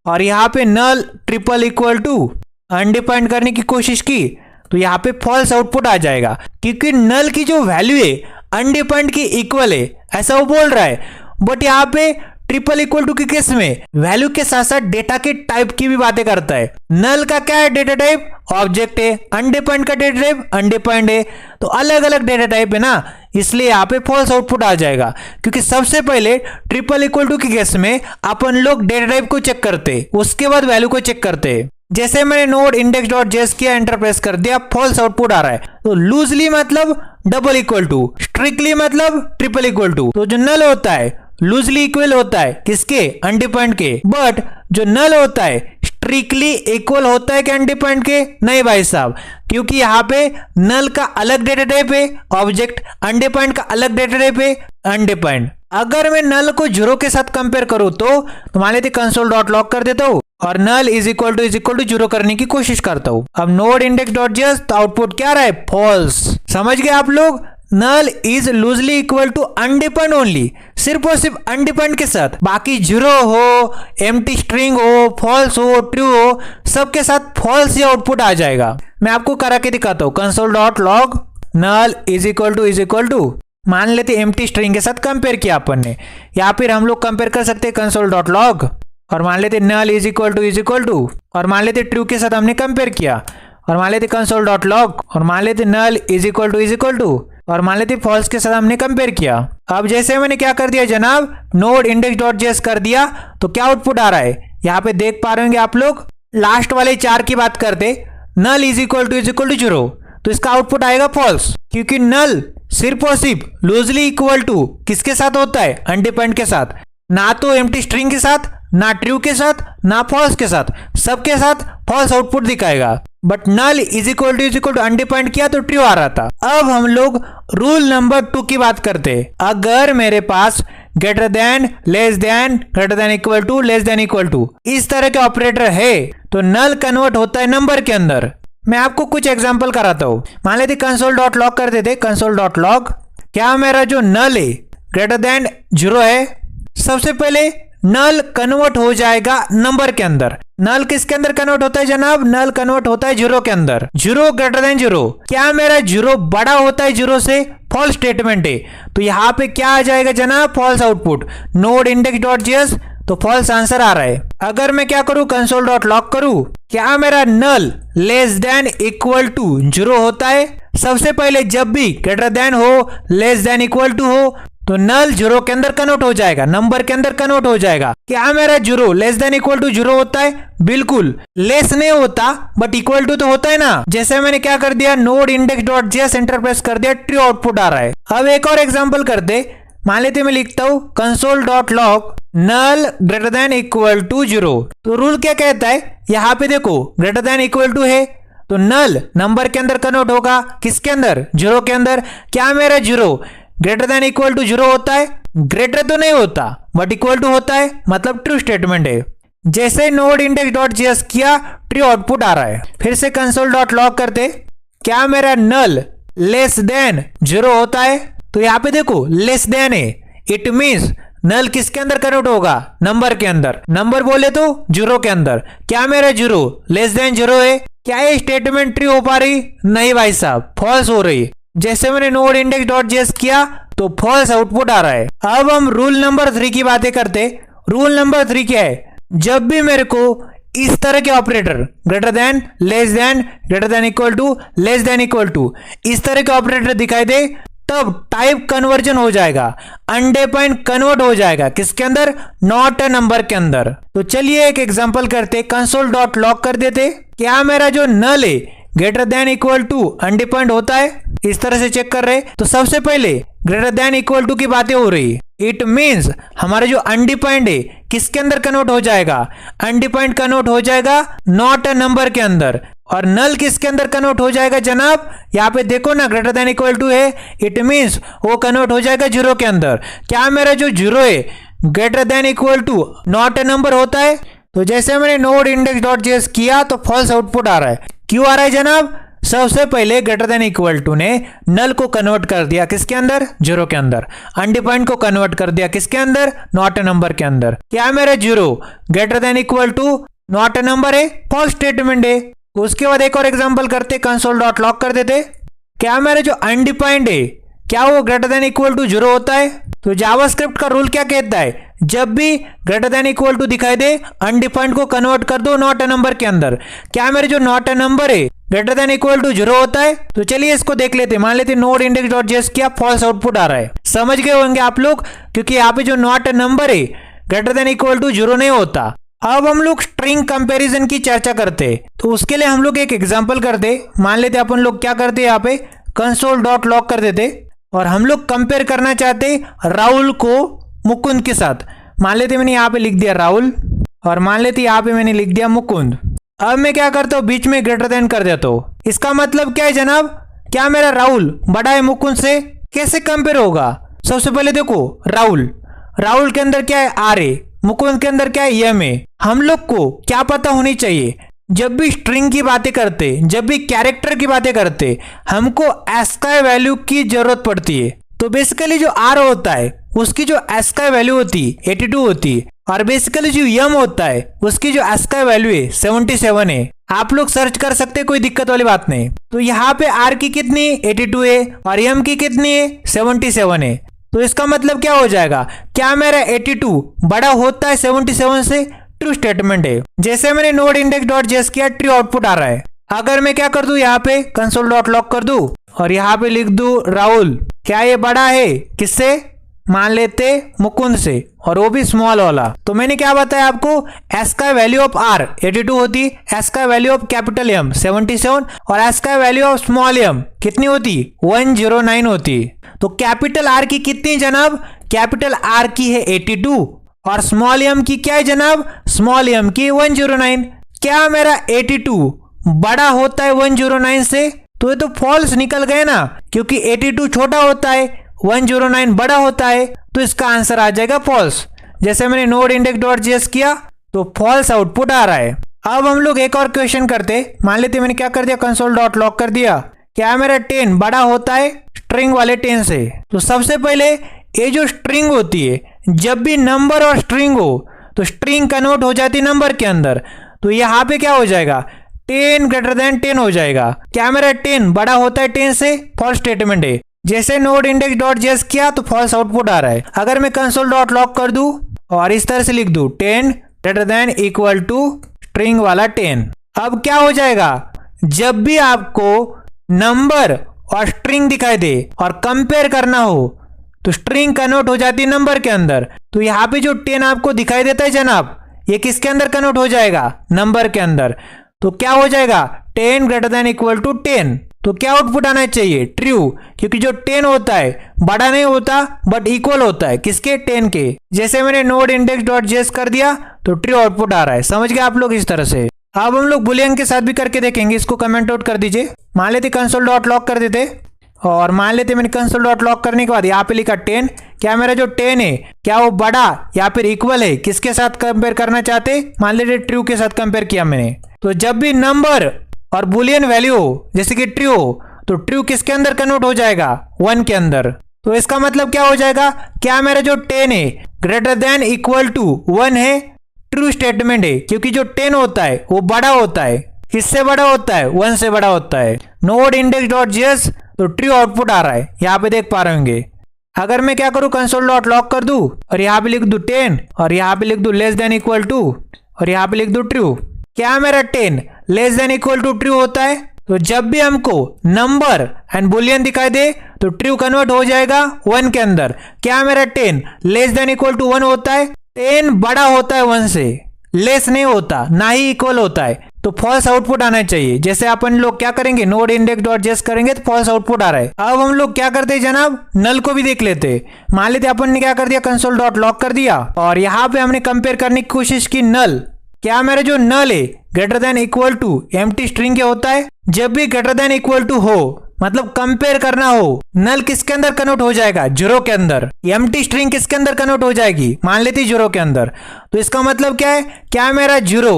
और यहाँ पे नल ट्रिपल इक्वल टू अनडिफाइंड करने की कोशिश की तो यहाँ पे फॉल्स आउटपुट आ जाएगा, क्योंकि नल की जो वैल्यू है अनडिफाइंड की इक्वल है, ऐसा वो बोल रहा है। बट यहाँ पे ट्रिपल इक्वल टू के केस में वैल्यू के साथ साथ डेटा के टाइप की भी बातें करता है। नल का क्या है? डेटा टाइप ऑब्जेक्ट है, अनडिफाइंड का डेटा टाइप अनडिफाइंड है, तो अलग अलग डेटा टाइप है ना, इसलिए यहाँ पे फॉल्स आउटपुट आ जाएगा। क्योंकि सबसे पहले ट्रिपल इक्वल टू के केस में अपन लोग डेटा टाइप को चेक करते, उसके बाद वैल्यू को चेक करते। जैसे मैंने नोड इंडेक्स डॉट जेएस किया, एंटर प्रेस कर दिया, फॉल्स आउटपुट आ रहा है। तो लूजली मतलब डबल इक्वल टू, स्ट्रिक्टली मतलब ट्रिपल इक्वल टू। तो जो नल होता है लूजली इक्वल होता है किसके? अनडिफाइंड के। बट जो नल होता है स्ट्रिक्टली इक्वल होता है कि अनडिफाइंड के? नहीं भाई साहब, क्योंकि यहाँ पे नल का अलग डेटा टाइप है ऑब्जेक्ट, अनडिफाइंड का अलग डेटा टाइप है अनडिफाइंड। अगर मैं नल को 0 के साथ कंपेयर करूं तो मान लेते कंसोल डॉट लॉग कर देता हूं और नल इज इक्वल टू 0 करने की कोशिश करता हूं। अब नोड इंडेक्स डॉट जेएस तो आउटपुट क्या रहा है? फॉल्स। समझ गए आप लोग? Null is loosely equal to undefined only, सिर्फ और सिर्फ अनडिफाइंड के साथ, बाकी 0 हो, एम्प्टी स्ट्रिंग हो, फॉल्स हो, ट्रू हो, सबके साथ फॉल्स ही आउटपुट आ जाएगा। मैं आपको करा के दिखाता हूं। Console dot log null is equal to मान लेते एम्प्टी स्ट्रिंग के साथ कंपेयर किया अपन ने, या फिर हम लोग कंपेयर कर सकते हैं कंसोल डॉट लॉग और मान लेते नल इज इक्वल टू और मान लेते ट्रू के साथ हमने कंपेयर किया, और मान लेते कंसोल डॉट लॉग और मान लेते नल इज इक्वल टू और मान लेते फॉल्स के साथ हमने कंपेयर किया। अब जैसे मैंने क्या कर दिया जनाब, नोड इंडेक्स डॉट जेएस कर दिया तो क्या आउटपुट आ रहा है? यहाँ पे देख पा रहे होंगे आप लोग। लास्ट वाले 4 की बात करते, नल इज इक्वल टू 0, तो इसका आउटपुट आएगा फॉल्स, क्योंकि नल सिर्फ और सिर्फ लूजली इक्वल टू किसके साथ होता है? अनडिफाइंड के साथ, ना तो एम्प्टी स्ट्रिंग के साथ, ना ट्रू के साथ, ना फॉल्स के साथ, सबके साथ फॉल्स आउटपुट दिखाएगा। But null is equal to undefined किया तो ट्रू आ रहा था। अब हम लोग रूल नंबर 2 की बात करते हैं। अगर मेरे पास greater than, less than, greater than equal to इस तरह के ऑपरेटर है तो नल कन्वर्ट होता है नंबर के अंदर। मैं आपको कुछ एग्जांपल कराता हूं। मान लेते कंसोल डॉट लॉग कर देते, कंसोल डॉट लॉग, क्या मेरा जो नल है ग्रेटर देन 0 है? सबसे पहले नल कन्वर्ट हो जाएगा नंबर के अंदर। नल किसके अंदर कन्वर्ट होता है जनाब? नल कन्वर्ट होता है 0 के अंदर। 0 ग्रेटर देन 0, क्या मेरा 0 बड़ा होता है 0 से? फॉल्स स्टेटमेंट है, तो यहाँ पे क्या आ जाएगा जनाब? False output. Node index dot JS तो फॉल्स आंसर आ रहा है। अगर मैं क्या करूं, कंसोल डॉट लॉग करूं, क्या मेरा नल लेस देन इक्वल टू 0 होता है? सबसे पहले जब भी ग्रेटर देन हो, लेस देन इक्वल टू हो तो नल 0 के अंदर कन्वर्ट हो जाएगा, नंबर के अंदर कन्वर्ट हो जाएगा। क्या मेरा 0 लेस देन इक्वल टू 0 होता है? बिल्कुल लेस नहीं होता, बट इक्वल टू तो होता है ना। जैसे मैंने क्या कर दिया, node index dot JS enter press कर दिया, ट्रू आउटपुट आ रहा है। अब एक और एग्जांपल करते, मान लेते मैं लिखता हूं console dot log null greater than equal to 0, तो रूल क्या कहता है? यहाँ पे देखो ग्रेटर देन इक्वल टू है तो नल नंबर के अंदर कन्वर्ट होगा, किसके अंदर? 0 के अंदर। क्या मेरा 0 ग्रेटर देन इक्वल टू 0 होता है? ग्रेटर तो नहीं होता बट इक्वल टू होता है, मतलब ट्रू स्टेटमेंट है। जैसे नोड इंडेक्स डॉट जेएस किया, ट्रू आउटपुट आ रहा है। फिर से कंसोल डॉट लॉग करते, क्या मेरा नल लेस देन 0 होता है, तो यहाँ पे देखो लेस देन है, इट मीन्स नल किसके अंदर कन्वर्ट होगा, नंबर के अंदर। नंबर बोले तो 0 के अंदर। क्या मेरा 0 लेस देन 0 है? क्या ये स्टेटमेंट ट्रू हो पा रही? नहीं भाई साहब, फॉल्स हो रही। जैसे मैंने नोड इंडेक्स डॉट जेएस किया तो फॉल्स आउटपुट आ रहा है। अब हम रूल नंबर 3 की बातें करते। रूल नंबर 3 क्या है? जब भी मेरे को इस तरह के operator greater than, less than, greater than equal to, less than equal to, इस तरह के ऑपरेटर दिखाई दे तब टाइप कन्वर्जन हो जाएगा, अनडिफाइंड कन्वर्ट हो जाएगा किसके अंदर, नॉट अ नंबर के अंदर। तो चलिए एक एग्जांपल करते, कंसोल डॉट लॉग कर देते। क्या मेरा जो नल है greater than equal to undefined होता है? इस तरह से चेक कर रहे। तो सबसे पहले ग्रेटर देन इक्वल टू की बातें हो रही, इट मीन्स हमारा जो अनडिफाइंड है किसके अंदर कन्वर्ट हो जाएगा, अनडिफाइंड कन्वर्ट हो जाएगा नॉट अ नंबर के अंदर। और नल किसके अंदर कन्वर्ट हो जाएगा जनाब? यहाँ पे देखो ना, ग्रेटर देन इक्वल टू है, इट मीन्स वो कन्वर्ट हो जाएगा 0 के अंदर। क्या मेरा जो 0 है greater than equal to not a number होता है? तो जैसे मैंने नोड इंडेक्स डॉट जेएस किया तो फॉल्स आउटपुट आ रहा है। क्यों आ रहा है जनाब? सबसे पहले ग्रेटर देन इक्वल टू ने नल को कन्वर्ट कर दिया किसके अंदर, 0 के अंदर। अनडिफाइंड को कन्वर्ट कर दिया किसके अंदर, नॉट अ नंबर के अंदर। क्या मेरा 0 greater than equal to not a number है, फॉल्स स्टेटमेंट है। उसके बाद एक और एग्जांपल करते, कंसोल डॉट लॉग कर देते। क्या मेरा जो अनडिफाइंड है क्या वो ग्रेटर देन इक्वल टू 0 होता है? तो जावास्क्रिप्ट का रूल क्या कहता है, जब भी ग्रेटर देन इक्वल टू दिखाई दे अनडिफाइंड को कन्वर्ट कर दो नॉट अ नंबर के अंदर। क्या मेरे जो नॉट अ नंबर है ग्रेटर देन इक्वल टू 0 होता है? तो चलिए इसको देख लेते। मान लेते नोड इंडेक्स डॉट जेएस किया, फॉल्स आउटपुट आ रहा है। समझ गए होंगे आप लोग, क्योंकि यहाँ पे जो नॉट अ नंबर है ग्रेटर देन इक्वल टू 0 नहीं होता। अब हम लोग स्ट्रिंग कंपैरिजन की चर्चा करते, तो उसके लिए हम लोग एक एग्जांपल करते। मान लेते अपन लोग क्या करते, यहाँ पे कंसोल डॉट लॉग कर देते और हम लोग कंपेयर करना चाहते राहुल को मुकुंद के साथ। मान लेते मैंने यहाँ पे लिख दिया राहुल और मान लेते यहाँ पे मैंने लिख दिया मुकुंद। अब मैं क्या करता हूँ, बीच में ग्रेटर देन कर देता हूँ। इसका मतलब क्या है जनाब? क्या मेरा राहुल बड़ा है मुकुंद से? कैसे कंपेयर होगा? सबसे पहले देखो राहुल के अंदर क्या है, आर है, मुकुंद के अंदर क्या है, एम है। हम लोग को क्या पता होनी चाहिए, जब भी स्ट्रिंग की बातें करते, जब भी कैरेक्टर की बातें करते, हमको एस्काई वैल्यू की जरूरत पड़ती है। तो बेसिकली जो आर होता है उसकी जो एस्काई वैल्यू होती है 82 होती है, और बेसिकली जो यम होता है उसकी जो एस्काई वैल्यू है 77 है। आप लोग सर्च कर सकते हैं, कोई दिक्कत वाली बात नहीं। तो यहाँ पे आर की कितनी 82 है और यम की कितनी है 77 है। तो इसका मतलब क्या हो जाएगा, क्या मेरा 82 बड़ा होता है 77 से? ट्रू स्टेटमेंट है। जैसे मैंने नोड इंडेक्स डॉट जेएस किया, ट्रू आउटपुट आ रहा है। अगर मैं क्या कर दूं, यहाँ पे कंसोल डॉट लॉग कर दूं और यहाँ पे लिख दूं राहुल, क्या ये बड़ा है किससे? मान लेते मुकुंद से, और वो भी स्मॉल वाला। तो मैंने क्या बताया आपको, एस का वैल्यू ऑफ आर 82 होती, एस का वैल्यू ऑफ कैपिटल एम 77 और एस का वैल्यू ऑफ स्मॉल एम कितनी होती, 109 होती। तो कैपिटल आर की कितनी जनाब, कैपिटल आर की है 82 और स्मॉल एम की क्या है जनाब, स्मॉल एम की 109। क्या मेरा 82 बड़ा होता है 109 से? तो ये तो फॉल्स निकल गए ना, क्योंकि 82 छोटा होता है 109 बड़ा होता है, तो इसका आंसर आ जाएगा फॉल्स। जैसे मैंने नोड इंडेक्स डॉट जेएस किया तो फॉल्स आउटपुट आ रहा है। अब हम लोग एक और क्वेश्चन करते, मान लेते मैंने क्या कर दिया, कंसोल डॉट लॉग कर दिया। क्या मेरा 10 बड़ा होता है स्ट्रिंग वाले 10 से? तो सबसे पहले ये जो स्ट्रिंग होती है, जब भी नंबर और स्ट्रिंग हो तो स्ट्रिंग कन्वर्ट हो जाती है नंबर के अंदर। तो यहाँ पे क्या हो जाएगा, 10 ग्रेटर देन 10 हो जाएगा। क्या मेरा 10 बड़ा होता है 10 से? फॉल्स स्टेटमेंट है। जैसे नोड इंडेक्स डॉट जेएस किया तो फॉल्स आउटपुट आ रहा है। अगर मैं कंसोल डॉट लॉग कर दूं और इस तरह से लिख दूं 10 greater than equal to string वाला 10, अब क्या हो जाएगा, जब भी आपको नंबर और स्ट्रिंग दिखाई दे और कंपेयर करना हो तो स्ट्रिंग कन्वर्ट हो जाती है नंबर के अंदर। तो यहाँ पे जो 10 आपको दिखाई देता है जनाब, ये किसके अंदर कन्वर्ट हो जाएगा, नंबर के अंदर। तो क्या हो जाएगा, 10 ग्रेटर देन इक्वल टू 10। तो क्या आउटपुट आना चाहिए, ट्रू, क्योंकि जो 10 होता है बड़ा नहीं होता बट इक्वल होता है किसके, 10 के। जैसे मैंने नोड इंडेक्स डॉट जेएस कर दिया तो ट्रू आउटपुट आ रहा है। समझ गए आप लोग इस तरह से। अब हम लोग बुलियन के साथ भी करके देखेंगे, इसको कमेंट आउट कर दीजिए। मान लेते कंसोल डॉट लॉग कर देते और मान लेते मैंने कंसोल डॉट लॉग करने के बाद यहाँ पे लिखा 10। क्या मेरा जो 10 है क्या वो बड़ा या फिर इक्वल है, किसके साथ कंपेयर करना चाहते, मान लेते ट्रू के साथ कंपेयर किया मैंने। तो जब भी नंबर और बुलियन वैल्यू हो जैसे कि ट्रू हो, तो ट्रू किसके अंदर कन्वर्ट हो जाएगा, 1 के अंदर। तो इसका मतलब क्या हो जाएगा, क्या मेरा जो 10 है ग्रेटर देन इक्वल टू 1 है, ट्रू स्टेटमेंट है, क्योंकि जो 10 होता है वो बड़ा होता है, किससे बड़ा होता है, 1 से बड़ा होता है। नोड इंडेक्स डॉट जेएस, तो ट्रू आउटपुट आ रहा है, यहाँ पे देख पा रहे होंगे। अगर मैं क्या करूं, कंसोल डॉट लॉग कर दूं और यहाँ पे लिख दूं 10 और यहाँ पे लिख दूं लेस देन इक्वल टू और यहाँ पे लिख दूं ट्रू, क्या मेरा 10 less than equal to true होता है। तो जब भी हमको नंबर एंड बुलियन दिखाई दे तो ट्रू कन्वर्ट हो जाएगा 1 के अंदर। क्या मेरा 10 लेस देन इक्वल टू 1 होता है, 10 बड़ा होता है 1 से, लेस नहीं होता, ना ही इक्वल होता है, तो फॉल्स आउटपुट आना चाहिए। जैसे अपन लोग क्या करेंगे, नोड इंडेक्स डॉट जेएस करेंगे तो फॉल्स आउटपुट आ रहा है। अब हम लोग क्या करते हैं जनाब, नल को भी देख लेते। मान लेते अपन ने क्या कर दिया, कंसोल डॉट लॉग कर दिया और यहाँ पे हमने कंपेयर करने की कोशिश की नल। क्या मेरा जो नल है greater than equal to empty string क्या होता है, जब भी ग्रेटर देन इक्वल टू हो मतलब कंपेयर करना हो, नल किसके अंदर कन्वर्ट हो जाएगा, 0 के अंदर। एम्प्टी स्ट्रिंग किसके अंदर कन्वर्ट हो जाएगी, मान लेते 0 के अंदर। तो इसका मतलब क्या है, क्या मेरा 0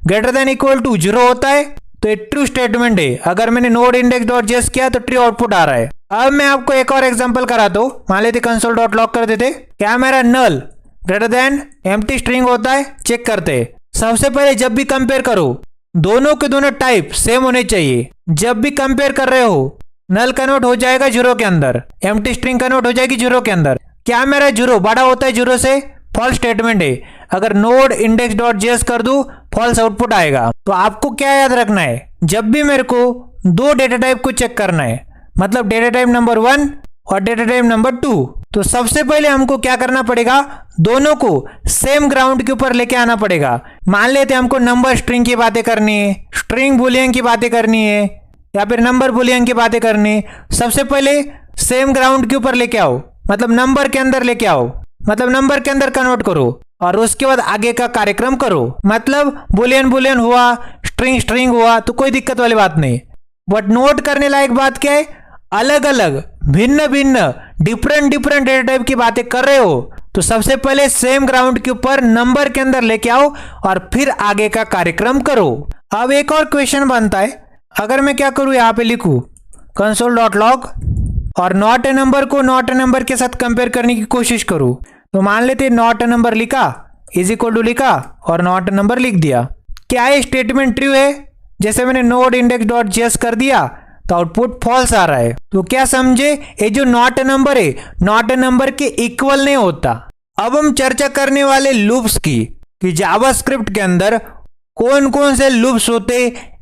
ग्रेटर देन इक्वल टू 0 होता है, तो ये ट्रू स्टेटमेंट है। अगर मैंने नोड इंडेक्स डॉट जेएस किया तो ट्रू आउटपुट आ रहा है। अब मैं आपको एक और एग्जांपल कराता हूं, मान लेते कंसोल डॉट लॉग कर देते। क्या मेरा नल ग्रेटर देन एम्प्टी स्ट्रिंग होता है, चेक करते। सबसे पहले जब भी कंपेयर करो, दोनों के दोनों टाइप सेम होने चाहिए। जब भी कंपेयर कर रहे हो, नल कन्वर्ट हो जाएगा 0 के अंदर, एम्प्टी स्ट्रिंग कन्वर्ट हो जाएगी 0 के अंदर। क्या मेरा 0 बड़ा होता है 0 से, फॉल्स स्टेटमेंट है। अगर नोड इंडेक्स डॉट जेएस कर दूं फॉल्स आउटपुट आएगा। तो आपको क्या याद रखना है, जब भी मेरे को 2 डेटा टाइप को चेक करना है, मतलब डेटा टाइप नंबर 1 और डेटा टाइप नंबर 2, तो सबसे पहले हमको क्या करना पड़ेगा, दोनों को सेम ग्राउंड के ऊपर लेके आना पड़ेगा। मान लेते हमको नंबर स्ट्रिंग की बातें करनी है, स्ट्रिंग बुलियन की बातें करनी है, या फिर नंबर बुलियन की बातें करनी। सबसे पहले सेम ग्राउंड के ऊपर लेके आओ, मतलब नंबर के अंदर लेके आओ, मतलब नंबर के अंदर कन्वर्ट करो और उसके बाद आगे का कार्यक्रम करो। मतलब बुलियन बुलियन हुआ, स्ट्रिंग स्ट्रिंग हुआ, तो कोई दिक्कत वाली बात नहीं। बट नोट करने लायक बात क्या है, अलग अलग भिन्न भिन्न डिफरेंट डिफरेंट डेटा टाइप की बातें कर रहे हो तो सबसे पहले सेम ग्राउंड के ऊपर नंबर के अंदर लेके आओ और फिर आगे का कार्यक्रम करो। अब एक और क्वेश्चन बनता है, अगर मैं क्या करूं, यहाँ पे लिखूं कंसोल डॉट लॉग और नॉट ए नंबर को नॉट ए नंबर के साथ कंपेयर करने की कोशिश करूं, तो मान लेते नॉट ए नंबर लिखा इज इक्वल टू लिखा और नॉट ए नंबर लिख दिया। क्या ये स्टेटमेंट ट्रू है, जैसे मैंने नोड इंडेक्स डॉट जेएस कर दिया तो आउटपुट फॉल्स आ रहा है। तो क्या समझे, ये जो नॉट ए नंबर है, नॉट ए नंबर के इक्वल नहीं होता। अब हम चर्चा करने वाले लूप्स की, कि जावास्क्रिप्ट के अंदर कौन कौन से लूप्स होते,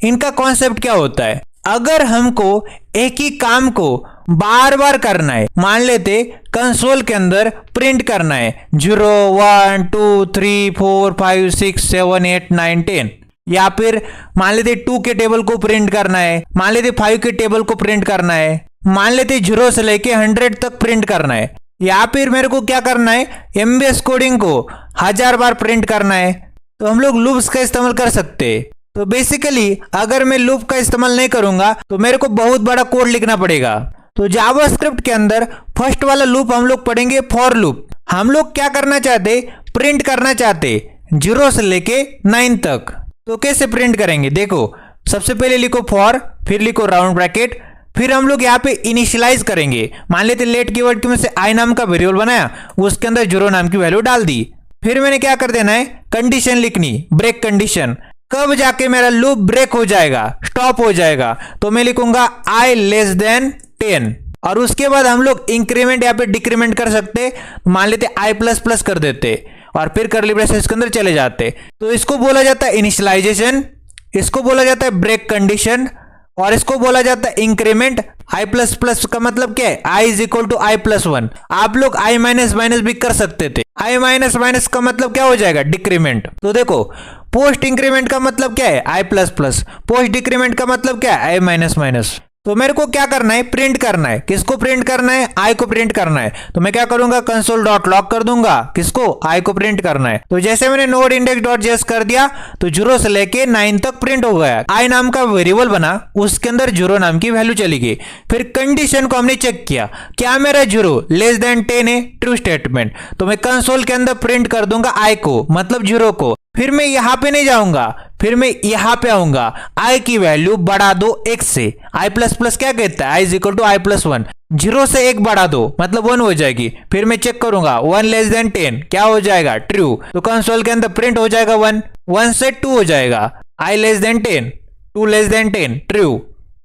इनका कॉन्सेप्ट क्या होता है। अगर हमको एक ही काम को बार बार करना है, मान लेते कंसोल के अंदर प्रिंट करना है 0 1 2 3 4 5 6 7 8 9 10, या फिर मान लेते 2 के टेबल को प्रिंट करना है, मान लेते 5 के टेबल को प्रिंट करना है, मान लेते 0 से लेके 100 तक प्रिंट करना है, या फिर मेरे को क्या करना है, एमबीएस कोडिंग को 1000 बार प्रिंट करना है, तो हम लोग लूप्स का इस्तेमाल कर सकते हैं। तो बेसिकली अगर मैं लूप का इस्तेमाल नहीं करूंगा तो मेरे को बहुत बड़ा कोड लिखना पड़ेगा। तो जावास्क्रिप्ट के अंदर फर्स्ट वाला लूप हम लोग पढ़ेंगे फॉर लूप। हम लोग क्या करना चाहते, प्रिंट करना चाहते 0 से लेके 9 तक। तो कैसे प्रिंट करेंगे, देखो सबसे पहले लिखो फॉर, फिर लिखो राउंड ब्रैकेट, फिर हम लोग यहाँ पे इनिशियलाइज करेंगे। मान लेते लेट कीवर्ड की वजह से आई नाम का वेरिएबल बनाया, उसके अंदर 0 नाम की वैल्यू डाल दी। फिर मैंने क्या कर देना है, कंडीशन लिखनी, ब्रेक कंडीशन, कब जाके मेरा लूप ब्रेक हो जाएगा, स्टॉप हो जाएगा। तो मैं लिखूंगा आई लेस देन 10 और उसके बाद हम लोग इंक्रीमेंट या फिर डिक्रीमेंट कर सकते, मान लेते आई प्लस प्लस कर देते और फिर कर्ली ब्रेसेस के अंदर चले जाते। तो इसको बोला जाता है इनिशियलाइजेशन, इसको बोला जाता है ब्रेक कंडीशन और इसको बोला जाता है इंक्रीमेंट। आई प्लस प्लस का मतलब क्या है, I is equal to I plus 1। आप लोग आई माइनस माइनस भी कर सकते थे। आई माइनस माइनस का मतलब क्या हो जाएगा, डिक्रीमेंट। तो देखो पोस्ट इंक्रीमेंट का मतलब क्या है, आई प्लस प्लस, पोस्ट डिक्रीमेंट का मतलब क्या है, आई माइनस माइनस। तो मेरे को क्या करना है, प्रिंट करना है। किसको प्रिंट करना है, आई को प्रिंट करना है। तो मैं क्या करूंगा, कंसोल डॉट लॉग कर दूंगा, किसको, आई को प्रिंट करना है। तो जैसे मैंने नोड इंडेक्स डॉट जेएस कर दिया तो 0 से लेके 9 तक प्रिंट हो गया। आई नाम का वेरिएबल बना, उसके अंदर 0 नाम की वैल्यू चली गई। फिर कंडीशन को हमने चेक किया, क्या मेरा 0 लेस देन 10 है, ट्रू स्टेटमेंट। तो मैं कंसोल के अंदर प्रिंट कर दूंगा आई को, मतलब 0 को। फिर मैं यहाँ पे नहीं जाऊंगा, फिर मैं यहाँ पे आऊंगा। आई की वैल्यू बढ़ा दो एक से। आई प्लस प्लस क्या कहता है, I is equal to I plus one. 0 से 1 बढ़ा दो मतलब 1 हो जाएगी। फिर मैं चेक करूंगा 1 लेस देन 10 क्या हो जाएगा, ट्रू। तो कंसोल के अंदर प्रिंट हो जाएगा 1। 1 से 2 हो जाएगा, I less than 10, 2 less than 10 true.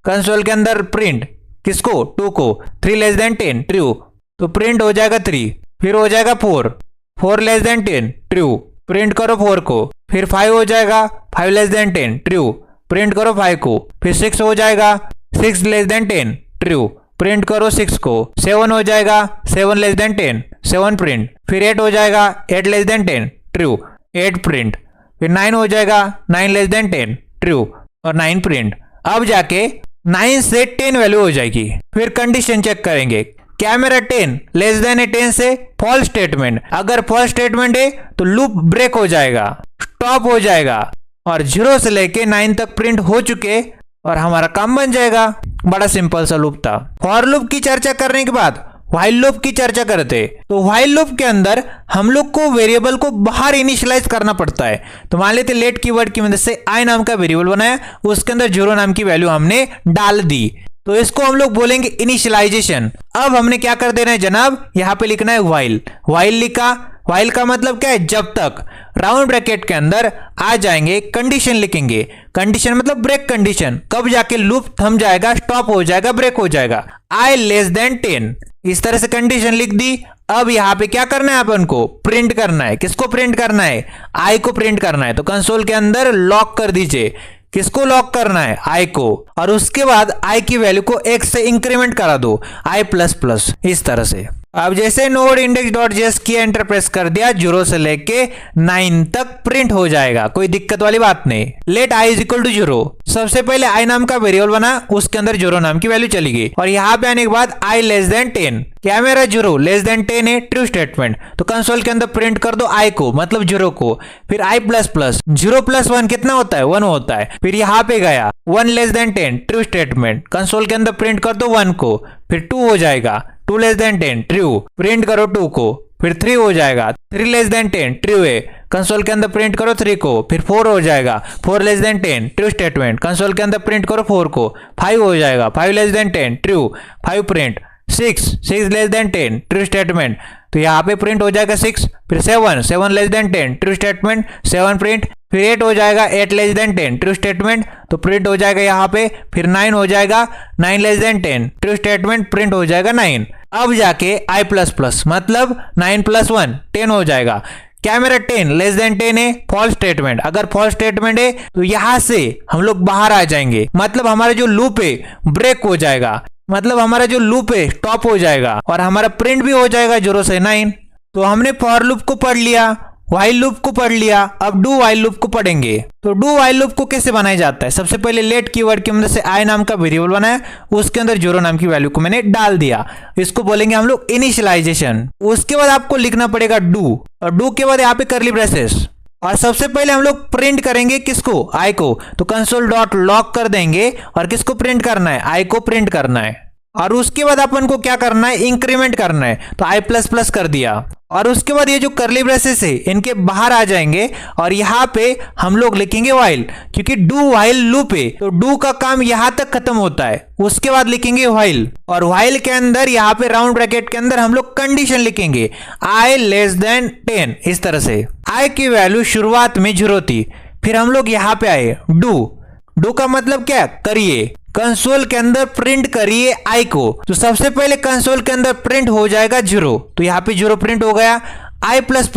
Console के अंदर प्रिंट किसको, 2 को। 3 लेस देन 10 ट्रू, तो प्रिंट हो जाएगा 3। फिर हो जाएगा 4, 4 लेस देन 10 ट्रू, प्रिंट करो 4 को। फिर 5 हो जाएगा, 5 लेस देन 10 ट्रू, प्रिंट करो 5 को। फिर 6 हो जाएगा, 6 लेस देन 10 ट्रू, प्रिंट करो 6 को। 7 हो जाएगा, 7 लेस देन 10 7 प्रिंट। फिर 8 हो जाएगा, 8 लेस देन 10 ट्रू, 8 प्रिंट। फिर 9 हो जाएगा, 9 लेस देन 10 ट्रू और 9 प्रिंट। अब जाके 9 से 10 वैल्यू हो जाएगी। फिर कंडीशन चेक करेंगे, क्या मेरा 10 लेस देन है 10 से, फॉल्स स्टेटमेंट। अगर फॉल्स स्टेटमेंट है तो लूप ब्रेक हो जाएगा, स्टॉप हो जाएगा और 0 से लेके 9 तक प्रिंट हो चुके और हमारा काम बन जाएगा। बड़ा सिंपल सा लूप था। फॉर लूप की चर्चा करने के बाद व्हाइल लूप की चर्चा करते। तो व्हाइल लूप के अंदर हम लोग को वेरिएबल को बाहर इनिशियलाइज करना पड़ता है। तो मान लेते लेट कीवर्ड की मदद से आई नाम का वेरिएबल बनाया, उसके अंदर 0 नाम की वैल्यू हमने डाल दी, तो इसको हम लोग बोलेंगे इनिशियलाइजेशन। अब हमने क्या कर देना है जनाब, यहाँ पे लिखना है व्हाइल। व्हाइल लिखा, व्हाइल का मतलब क्या है, जब तक। राउंड ब्रैकेट के अंदर आ जाएंगे, कंडीशन लिखेंगे। कंडीशन मतलब ब्रेक कंडीशन, कब जाके लूप थम जाएगा, स्टॉप हो जाएगा, ब्रेक हो जाएगा। आई लेस देन 10 इस तरह से कंडीशन लिख दी। अब यहाँ पे क्या करना है, अपन को प्रिंट करना है। किसको प्रिंट करना है, आई को प्रिंट करना है। तो कंसोल के अंदर लॉक कर दीजिए, किसको लॉक करना है, आई को। और उसके बाद आई की वैल्यू को 1 से इंक्रीमेंट करा दो, आई प्लस प्लस, इस तरह से। अब जैसे नोड इंडेक्स डॉट जेएस की एंटर प्रेस कर दिया, 0 से लेके 9 तक प्रिंट हो जाएगा, कोई दिक्कत वाली बात नहीं। Let i is equal to 0, सबसे पहले आई नाम का वेरिएबल बना, उसके अंदर 0 नाम की वैल्यू चली गई। और यहाँ पे आने के बाद आई लेस देन 10, क्या मेरा 0 लेस देन 10 है, ट्रू स्टेटमेंट। तो कंसोल के अंदर प्रिंट कर दो आई को, मतलब 0 को। फिर आई प्लस प्लस, 0 प्लस 1 कितना होता है, 1 होता है। फिर यहाँ पे गया 1 less than 10 true statement, console के अंदर प्रिंट कर दो 1 को। फिर 2 हो जाएगा, 2 लेस देन 10 ट्रू, प्रिंट करो 2 को। फिर 3 हो जाएगा, 3 लेस देन 10 ट्रू है, कंसोल के अंदर प्रिंट करो 3 को। फिर 4 हो जाएगा, 4 less than 10 true statement, console के अंदर प्रिंट करो 4 को। 5 हो जाएगा, 5 less than 10 true, 5 print. 6 less than 10 true statement, तो यहाँ पे प्रिंट हो जाएगा 6। फिर 7 less than 10 true statement, 7 print. फिर 8 हो जाएगा, 8 लेस देन 10 ट्रू स्टेटमेंट, तो प्रिंट हो जाएगा यहाँ पे। फिर 9 हो जाएगा, 9 less than 10 true statement, print हो जाएगा 9। अब जाके आई प्लस प्लस मतलब 9 प्लस 1 10 हो जाएगा। क्या मेरा 10 लेस देन 10 है, फॉल्स स्टेटमेंट। अगर फॉल्स स्टेटमेंट है तो यहां से हम लोग बाहर आ जाएंगे, मतलब हमारा जो लूप है ब्रेक हो जाएगा, मतलब हमारा जो लूप है स्टॉप हो जाएगा और हमारा प्रिंट भी हो जाएगा 0 से 9। तो हमने फॉर लूप को पढ़ लिया, व्हाइल लूप को पढ़ लिया, अब डू व्हाइल लूप को पढ़ेंगे। तो डू व्हाइल लूप को कैसे बनाया जाता है, सबसे पहले लेट कीवर्ड की मदद से आई नाम का वेरिएबल बनाया, उसके अंदर 0 नाम की वैल्यू को मैंने डाल दिया, इसको बोलेंगे हम लोग इनिशियलाइजेशन। उसके बाद आपको लिखना पड़ेगा डू, और डू के बाद यहाँ पे करली ब्रेसेस। और सबसे पहले हम लोग प्रिंट करेंगे किसको, आई को। तो कंसोल डॉट लॉक कर देंगे और किसको प्रिंट करना है, आई को प्रिंट करना है। और उसके बाद अपन को क्या करना है, इंक्रीमेंट करना है, तो आई प्लस प्लस कर दिया। और उसके बाद ये जो करली ब्रेसेस है इनके बाहर आ जाएंगे और यहाँ पे हम लोग लिखेंगे व्हाइल, क्योंकि डू व्हाइल लूप है तो डू का काम यहाँ तक खत्म होता है। उसके बाद लिखेंगे व्हाइल, और व्हाइल के अंदर यहाँ पे राउंड ब्रैकेट के अंदर हम लोग कंडीशन लिखेंगे आई लेस देन 10, इस तरह से। आई की वैल्यू शुरुआत में 0 थी, फिर हम लोग यहाँ पे आए डू का मतलब क्या, करिए। कंसोल के अंदर प्रिंट करिए आई को, तो सबसे पहले कंसोल के अंदर प्रिंट हो जाएगा 0, तो यहाँ पे 0 प्रिंट हो गया। आई प्लस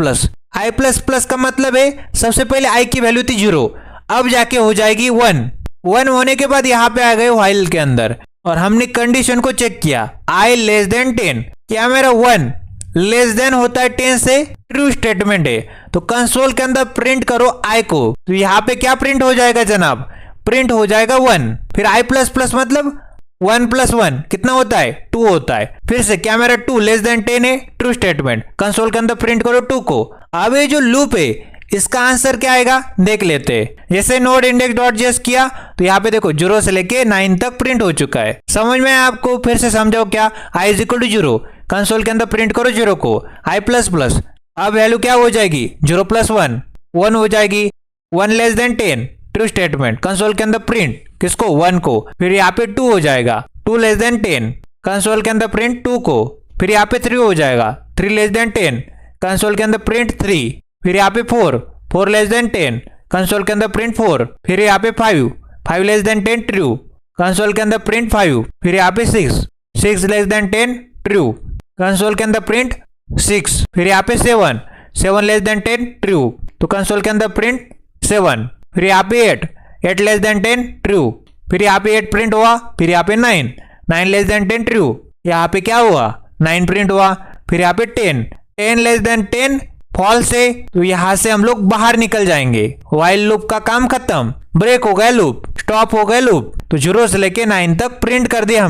प्लस का मतलब है सबसे पहले आई की वैल्यू थी 0, अब जाके हो जाएगी 1 होने के बाद यहाँ पे आ गए व्हाइल के अंदर और हमने कंडीशन को चेक किया, आई लेस देन 10, क्या मेरा 1 लेस देन होता है 10 से, ट्रू स्टेटमेंट है। तो कंसोल के अंदर प्रिंट करो आई को, तो यहाँ पे क्या प्रिंट हो जाएगा जनाब, प्रिंट हो जाएगा 1। फिर आई प्लस प्लस मतलब 1 प्लस 1 कितना होता है, 2 होता है। फिर से क्या मेरा 2 लेस देन 10 है, ट्रू स्टेटमेंट, कंसोल के अंदर प्रिंट करो 2 को। अब ये जो लूप है इसका आंसर क्या आएगा देख लेते हैं। जैसे नोड इंडेक्स डॉट जेएस किया तो यहाँ पे देखो 0 से लेके 9 तक प्रिंट हो चुका है। समझ में आपको, फिर से समझाओ क्या, आई इज इक्वल टू 0, कंसोल के अंदर प्रिंट करो 0 को, आई प्लस प्लस, अब वैल्यू क्या हो जाएगी 0 प्लस 1, 1 हो जाएगी। 1 less than 10 true statement, console के अंदर प्रिंट किसको, 1 को। फिर यहाँ पे 2 हो जाएगा, 2 लेस देन 10 कंसोल के अंदर प्रिंट 2 को। फिर यहाँ पे 3 हो जाएगा, 3 लेस देन 10 कंसोल के अंदर प्रिंट 3। फिर यहाँ पे 4 लेस देन 10 कंसोल के अंदर प्रिंट 4। फिर यहाँ पे 5 लेस देन 10 ट्रू कंसोल के अंदर प्रिंट 5। फिर यहाँ पे 6 लेस देन 10 ट्रू कंसोल के अंदर प्रिंट 6। फिर यहाँ पे 7 लेस देन 10 ट्रू तो कंसोल के अंदर प्रिंट 7। फिर यहाँ पे 8 लेस देन 10 ट्रू। फिर यहाँ पे 8 प्रिंट हुआ। फिर यहाँ पे 9 लेस देन 10 ट्रू, यहाँ पे क्या हुआ, 9 प्रिंट हुआ। फिर यहाँ पे 10 लेस देन 10 फॉल्स है, तो यहाँ से हम लोग बाहर निकल जाएंगे। व्हाइल लूप का काम खत्म, ब्रेक हो गया लूप, स्टॉप हो गया लूप। तो 0 से लेके 9 तक प्रिंट कर दिया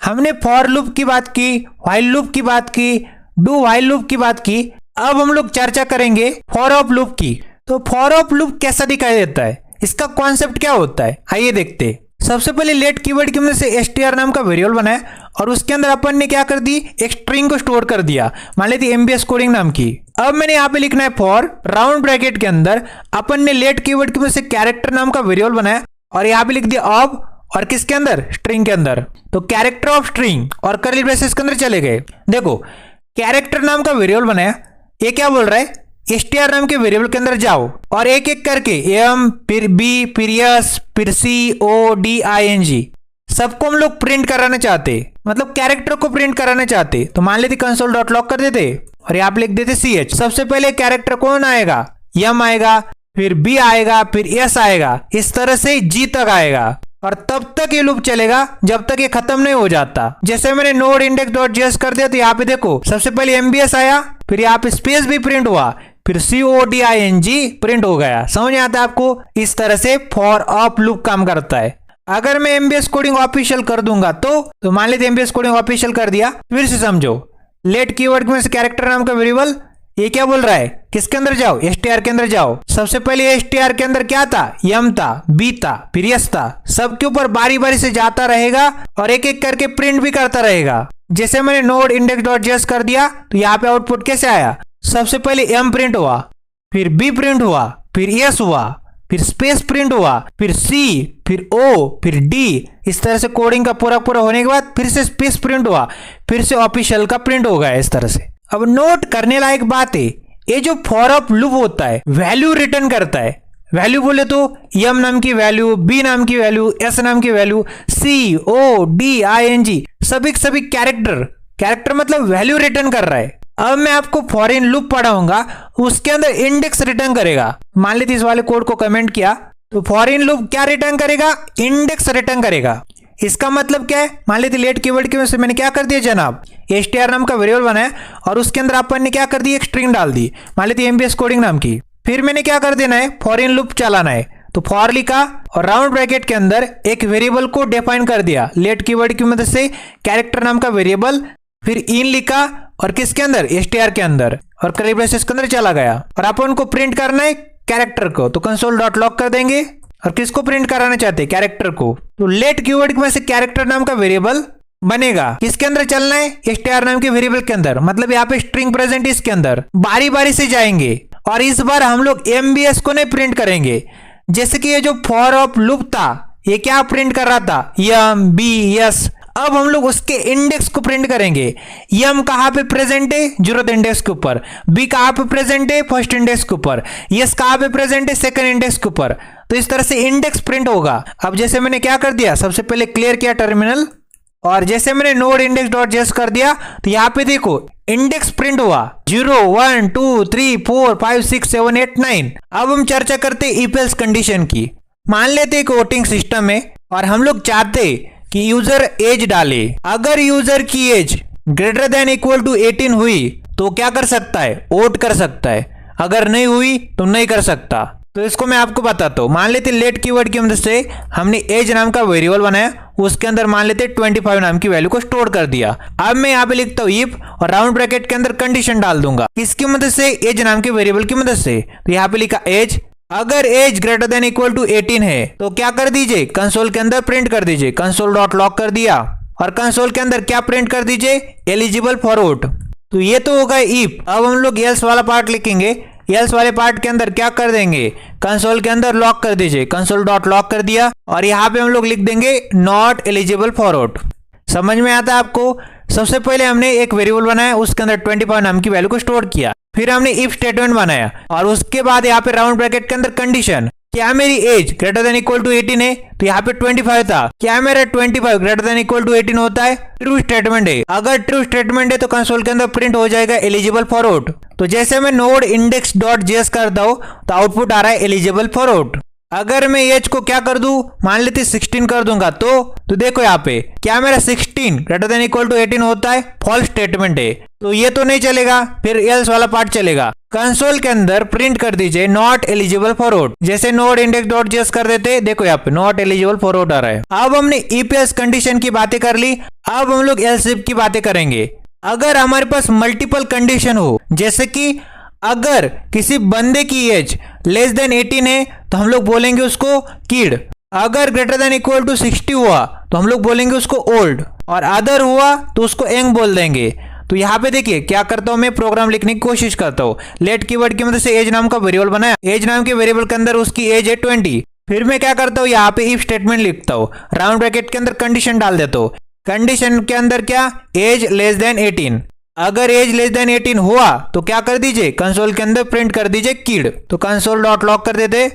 हमने फॉर लूप की बात की, व्हाइल लूप की बात की, डू व्हाइल लूप की बात की। अब हम लोग चर्चा करेंगे फॉर ऑफ लूप की। तो फॉर ऑफ लूप कैसा दिखाई देता है, इसका कॉन्सेप्ट क्या होता है, आइए देखते हैं। सबसे पहले लेट कीवर्ड की मदद से str नाम का वेरिएबल बनाया और उसके अंदर अपन ने क्या कर दी, एक स्ट्रिंग को स्टोर कर दिया, मान लेती MBS कोडिंग नाम की। अब मैंने यहाँ पे लिखना है फॉर राउंड ब्रैकेट के अंदर अपन ने लेट कीवर्ड की मदद से कैरेक्टर नाम का वेरिएबल बनाया और यहाँ पे लिख दिया ऑफ, और किसके अंदर, स्ट्रिंग के अंदर। तो कैरेक्टर ऑफ स्ट्रिंग और कर्ली ब्रेसेस के अंदर चले गए। देखो कैरेक्टर नाम का वेरिएबल बनाया, ये क्या बोल रहा है, str नाम के वेरिएबल के अंदर जाओ और एक एक करके m फिर b फिर s फिर c o d i n g सबको हम लोग प्रिंट कराना चाहते, मतलब कैरेक्टर को प्रिंट कराना चाहते। तो मान लेते कंसोल डॉट लॉग कर देते और यहाँ पे लिख देते ch। सबसे पहले कैरेक्टर कौन आएगा, m आएगा, फिर b आएगा, फिर s आएगा, इस तरह से g तक आएगा और तब तक ये लूप चलेगा जब तक ये खत्म नहीं हो जाता। जैसे मैंने नोड इंडेक्स डॉट जेएस कर दिया तो यहाँ पे देखो सबसे पहले MBS आया, फिर यहाँ पे स्पेस भी प्रिंट हुआ, फिर CODING प्रिंट हो गया। समझ में आता है आपको, इस तरह से फॉर ऑफ लूप काम करता है। अगर मैं MBS कोडिंग ऑफिशियल कर दूंगा तो मान लेते MBS कोडिंग ऑफिशियल कर दिया। फिर से समझो, लेट कीवर्ड में से कैरेक्टर नाम का वेरिएबल, ये क्या बोल रहा है, किसके अंदर जाओ, str के अंदर जाओ। सबसे पहले str के अंदर क्या था, m था, b था, फिर s था, सबके ऊपर बारी बारी से जाता रहेगा और एक एक करके प्रिंट भी करता रहेगा। जैसे मैंने नोड इंडेक्स डॉट जेएस कर दिया तो यहाँ पे आउटपुट कैसे आया, सबसे पहले m प्रिंट हुआ, फिर b प्रिंट हुआ, फिर s हुआ, फिर स्पेस प्रिंट हुआ, फिर c, फिर o, फिर d। इस तरह से कोडिंग का पूरा होने के बाद फिर से स्पेस प्रिंट हुआ, फिर से ऑफिशियल का प्रिंट हो गया इस तरह से। अब नोट करने लायक बात है, ये जो फॉर ऑफ लूप होता है वैल्यू रिटर्न करता है। वैल्यू बोले तो m नाम की वैल्यू, b नाम की वैल्यू, s नाम की value, c o d i n g सभी कैरेक्टर मतलब वैल्यू रिटर्न कर रहा है। अब मैं आपको फॉरेन लूप पढ़ाऊंगा, उसके अंदर इंडेक्स रिटर्न करेगा। मान लेते इस वाले कोड को कमेंट किया तो फॉरेन लूप क्या रिटर्न करेगा, इंडेक्स रिटर्न करेगा। इसका मतलब क्या है, मान लेते लेट कीवर्ड की वजह से मैंने क्या कर दिया जनाब, str नाम का वेरिएबल बनाया और उसके अंदर अपन ने क्या कर दी, एक स्ट्रिंग डाल दी, मान लेते MBS कोडिंग नाम की। फिर मैंने क्या कर देना है, फॉरेन लूप चलाना है। तो फॉर लिखा और राउंड ब्रैकेट के अंदर एक वेरिएबल को डिफाइन कर दिया लेट कीवर्ड की मदद से, कैरेक्टर नाम का वेरिएबल। फिर इन लिखा और किसके अंदर, str के अंदर, और कर्ली ब्रेसेस के अंदर चला गया। और अपन को प्रिंट करना है कैरेक्टर को, तो कंसोल डॉट लॉग कर देंगे। और किसको प्रिंट कराना चाहते हैं, कैरेक्टर को। तो लेट कीवर्ड में से कैरेक्टर नाम का वेरिएबल बनेगा, किसके अंदर चलना है, str नाम के वेरिएबल के अंदर, मतलब यहाँ पे स्ट्रिंग प्रेजेंट इसके अंदर। बारी बारी से जाएंगे और इस बार हम लोग MBS को नहीं प्रिंट करेंगे। जैसे कि ये जो फॉर ऑफ लूप था ये क्या प्रिंट कर रहा था, m b s। अब हम लोग उसके इंडेक्स को प्रिंट करेंगे। m कहाँ पे प्रेजेंट है, 0th इंडेक्स के ऊपर, b कहाँ पे प्रेजेंट है, 1st इंडेक्स के ऊपर, s कहाँ पे प्रेजेंट है, 2nd इंडेक्स के ऊपर। तो इस तरह से इंडेक्स प्रिंट होगा। अब जैसे मैंने क्या कर दिया, सबसे पहले क्लियर किया टर्मिनल और जैसे मैंने नोड इंडेक्स डॉट जेएस कर दिया तो यहाँ पे देखो इंडेक्स प्रिंट हुआ 0 1 2 3 4 5 6 7 8 9। अब हम चर्चा करते इफ एल्स कंडीशन की। मान लेते एक वोटिंग सिस्टम है और हम लोग चाहते कि यूजर एज डाले। अगर यूजर की age greater than equal to 18 हुई तो क्या कर सकता है, वोट कर सकता है। अगर नहीं हुई तो नहीं कर सकता। तो इसको मैं आपको बताता हूँ। मान लेते लेट कीवर्ड की मदद से हमने एज नाम का वेरिएबल बनाया, उसके अंदर मान लेते 25 नाम की वैल्यू को स्टोर कर दिया। अब मैं यहाँ पे लिखता हूँ इफ और राउंड ब्रैकेट के अंदर कंडीशन डाल दूंगा, किसकी मदद से, एज नाम के वेरिएबल की मदद से। तो यहाँ पे लिखा एज, अगर age greater than equal to 18 है तो क्या कर दीजिए, कंसोल के अंदर प्रिंट कर दीजिए। कंसोल डॉट लॉग कर दिया और कंसोल के अंदर क्या प्रिंट कर दीजिए, एलिजिबल फॉर वोट। तो ये तो होगा इफ। अब हम लोग एल्स वाला पार्ट लिखेंगे, एल्स वाले पार्ट के अंदर क्या कर देंगे, कंसोल के अंदर लॉक कर दीजिए, कंसोल डॉट लॉक कर दिया और यहाँ पे हम लोग लिख देंगे नॉट एलिजिबल फॉर आउट। समझ में आता है आपको। सबसे पहले हमने एक वेरिएबल बनाया, उसके अंदर 25 नाम की वैल्यू को स्टोर किया, फिर हमने इफ स्टेटमेंट बनाया और उसके बाद यहाँ पे राउंड ब्रैकेट के अंदर कंडीशन, क्या मेरी age greater than equal to 18 है, तो यहाँ पे 25 था, क्या मेरा 25 ग्रेटर देन इक्वल टू 18 होता है, ट्रू स्टेटमेंट है। अगर ट्रू स्टेटमेंट है तो कंसोल के अंदर प्रिंट हो जाएगा एलिजिबल फॉर आउट। तो जैसे मैं नोड इंडेक्स डॉट जेएस करता हूं तो आउटपुट आ रहा है एलिजिबल फॉर आउट। अगर मैं एज को क्या कर दूं, मान लेते 16 कर दूंगा तो देखो यहाँ पे क्या मेरा 16 ग्रेटर देन इक्वल टू 18 होता है, फॉल्स स्टेटमेंट है, तो ये तो नहीं चलेगा, फिर एल्स वाला पार्ट चलेगा। कंसोल के अंदर प्रिंट कर दीजिए नॉट एलिजिबल फॉर आउट, जैसे नोड इंडेक्स डॉट जेएस कर देते, देखो यहाँ पे नॉट एलिजिबल फॉर आउट आ रहा है। अब हमने इफ एल्स कंडीशन की बातें कर ली, अब हम लोग एल्स इफ की बातें करेंगे। अगर हमारे पास मल्टीपल कंडीशन हो, जैसे कि अगर किसी बंदे की एज लेस देन 18 है तो हम लोग बोलेंगे उसको किड, अगर ग्रेटर देन इक्वल टू 60 हुआ तो हम लोग बोलेंगे उसको ओल्ड, और अदर हुआ तो उसको यंग बोल देंगे। तो यहाँ पे देखिए क्या करता हूं, मैं प्रोग्राम लिखने की कोशिश करता हूँ। लेट कीवर्ड की मदद से एज नाम का वेरिएबल बनाया, एज नाम के वेरिएबल के अंदर उसकी एज है 20। फिर मैं क्या करता हूँ, यहाँ पे इफ स्टेटमेंट लिखता हूँ, राउंड ब्रैकेट के अंदर कंडीशन डाल देता हूँ। कंडीशन के अंदर क्या, एज लेस देन 18, अगर एज लेस देन 18 हुआ तो क्या कर दीजिए, कंसोल के अंदर प्रिंट कर दीजिए किड, तो कंसोल डॉट लॉक कर देते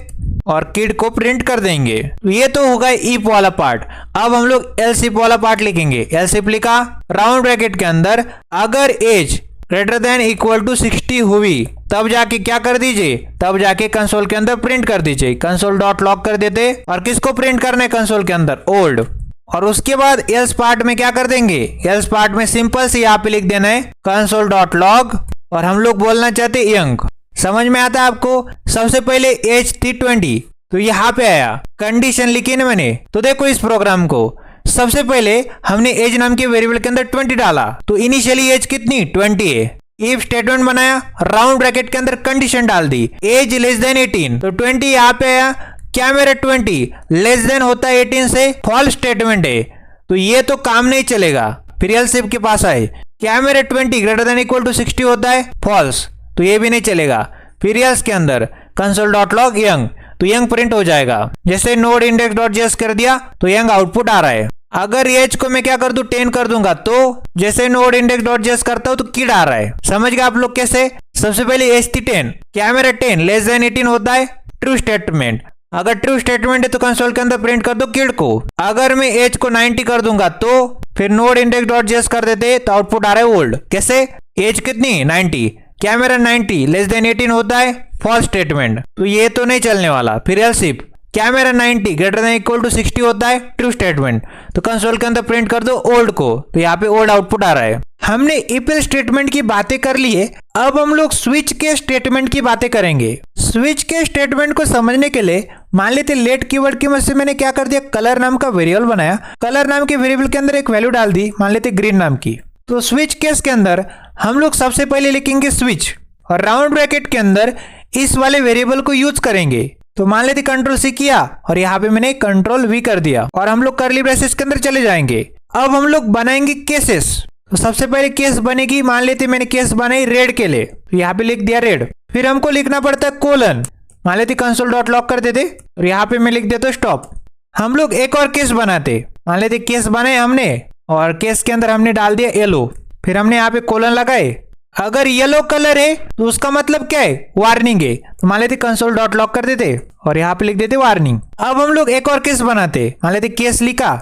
और किड को प्रिंट कर देंगे। तो ये तो होगा इफ वाला पार्ट। अब हम लोग एल्स इफ वाला पार्ट लिखेंगे। एल्स इफ लिखा, राउंड ब्रैकेट के अंदर अगर age greater than equal to 60 हुई तब जाके क्या कर दीजिए, तब जाके कंसोल के अंदर प्रिंट कर दीजिए, कंसोल डॉट लॉक कर देते और किसको प्रिंट करना है कंसोल के अंदर, ओल्ड। और उसके बाद एल्स पार्ट में क्या कर देंगे, एल्स पार्ट में सिंपल से यहाँ पे लिख देना है कंसोल डॉट लॉग और हम लोग बोलना चाहते यंग। समझ में आता है आपको। सबसे पहले एज थी 20, तो यहाँ पे आया, कंडीशन लिखी ना मैंने, तो देखो इस प्रोग्राम को सबसे पहले हमने एज नाम के वेरिएबल के अंदर 20 डाला, तो इनिशियली एज कितनी 20 है। इफ स्टेटमेंट बनाया, राउंड ब्रैकेट के अंदर कंडीशन डाल दी, एज लेस देन 18, तो 20 यहाँ पे आया, क्या मेरा 20 लेस देन होता है 18 से, फॉल्स स्टेटमेंट है, तो ये तो काम नहीं चलेगा। फिर एल्स इफ के पास आए, क्या मेरा 20 ग्रेटर देन इक्वल टू 60 होता है, फॉल्स, तो ये भी नहीं चलेगा। फिर एल्स के अंदर कंसोल डॉट लॉग यंग, तो यंग प्रिंट हो जाएगा। जैसे नोड इंडेक्स डॉट जेएस कर दिया तो यंग आउटपुट आ रहा है। अगर एज को मैं क्या कर दूं 10 कर दूंगा, तो जैसे नोड इंडेक्स डॉट जेएस करता हूं तो किड आ रहा है। समझ गए आप लोग कैसे। सबसे पहले एज थी 10, क्या मेरा 10 लेस देन 18 होता है, ट्रू स्टेटमेंट, अगर ट्रू स्टेटमेंट है तो कंसोल के अंदर प्रिंट कर दो किड को। अगर मैं एज को 90 कर दूंगा तो फिर नोड इंडेक्स डॉट जेएस कर देते तो आउटपुट आ रहा है ओल्ड। कैसे, एज कितनी 90, क्या मेरा 90 लेस देन 18 होता है, फॉल्स स्टेटमेंट, तो ये तो नहीं चलने वाला। फिर एल्स इफ, क्या मेरा 90 ग्रेटर देन इक्वल टू 60 होता है, ट्रू स्टेटमेंट, तो कंसोल के अंदर प्रिंट कर दो ओल्ड को, तो यहाँ पे ओल्ड आउटपुट आ रहा है। हमने इफ एल्स स्टेटमेंट की बातें कर ली है, अब हम लोग स्विच के स्टेटमेंट की बातें करेंगे। स्विच के स्टेटमेंट को समझने के लिए मान लेते लेट कीवर्ड की मदद से मैंने क्या कर दिया, कलर नाम का वेरिएबल बनाया, कलर नाम के वेरिएबल के अंदर एक वैल्यू डाल दी, मान लेते ग्रीन नाम की। तो स्विच केस के अंदर हम लोग सबसे पहले लिखेंगे स्विच और राउंड ब्रैकेट के अंदर इस वाले वेरिएबल को यूज करेंगे। तो मान लेते कंट्रोल सी किया और यहाँ पे मैंने कंट्रोल वी कर दिया और हम लोग कर्ली ब्रेसेस के अंदर चले जाएंगे। अब हम लोग बनाएंगे केसेस। तो सबसे पहले केस बनेगी, मान लेते मैंने केस बनाई रेड के लिए, तो यहाँ पे लिख दिया रेड। फिर हमको लिखना पड़ता है कोलन, मान लेते कंसोल डॉट लॉक कर देते और यहाँ पे मैं लिख देता हूँ स्टॉप। हम लोग एक और केस बनाते, मान लेते केस बनाए हमने और केस के अंदर हमने डाल दिया येलो, फिर हमने यहाँ पे कोलन लगाए। अगर येलो कलर है तो उसका मतलब क्या है, वार्निंग है, तो मान लेते कंसोल डॉट लॉक कर देते और यहाँ पे लिख देते वार्निंग। अब हम लोग एक और केस बनाते, मान लेते केस लिखा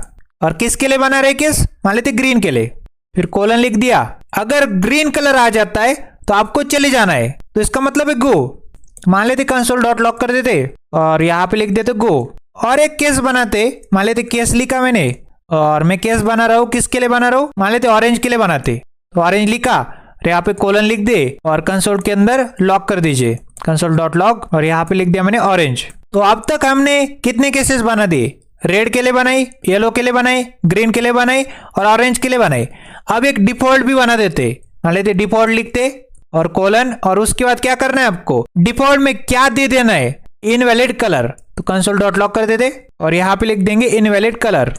और किसके लिए बना रहे केस, मान लेते ग्रीन के लिए, फिर कोलन लिख दिया। अगर ग्रीन कलर आ जाता है तो आपको चले जाना है, तो इसका मतलब है गो, मान लेते कंसोल डॉट लॉक कर देते और यहाँ पे लिख देते गो। और एक केस बनाते, मान लेते केस लिखा मैंने और मैं केस बना रहा हूँ, किसके लिए बना रहा हूँ, मान लेते ऑरेंज के लिए बनाते, तो ऑरेंज लिखा और यहाँ पे कोलन लिख दे और कंसोल के अंदर लॉक कर दीजिए, कंसोल डॉट लॉक, और यहाँ पे लिख दिया मैंने ऑरेंज। तो अब तक हमने कितने केसेस बना दिए, रेड के लिए बनाई, येलो के लिए बनाई, ग्रीन के लिए बनाई और ऑरेंज के लिए बनाई। अब एक डिफॉल्ट भी बना देते, मान लेते डिफॉल्ट लिखते और कोलन, और उसके बाद क्या करना है आपको, डिफॉल्ट में क्या दे देना है, इनवैलिड कलर, तो कंसोल डॉट लॉक कर देते और यहाँ पे लिख देंगे इनवैलिड कलर।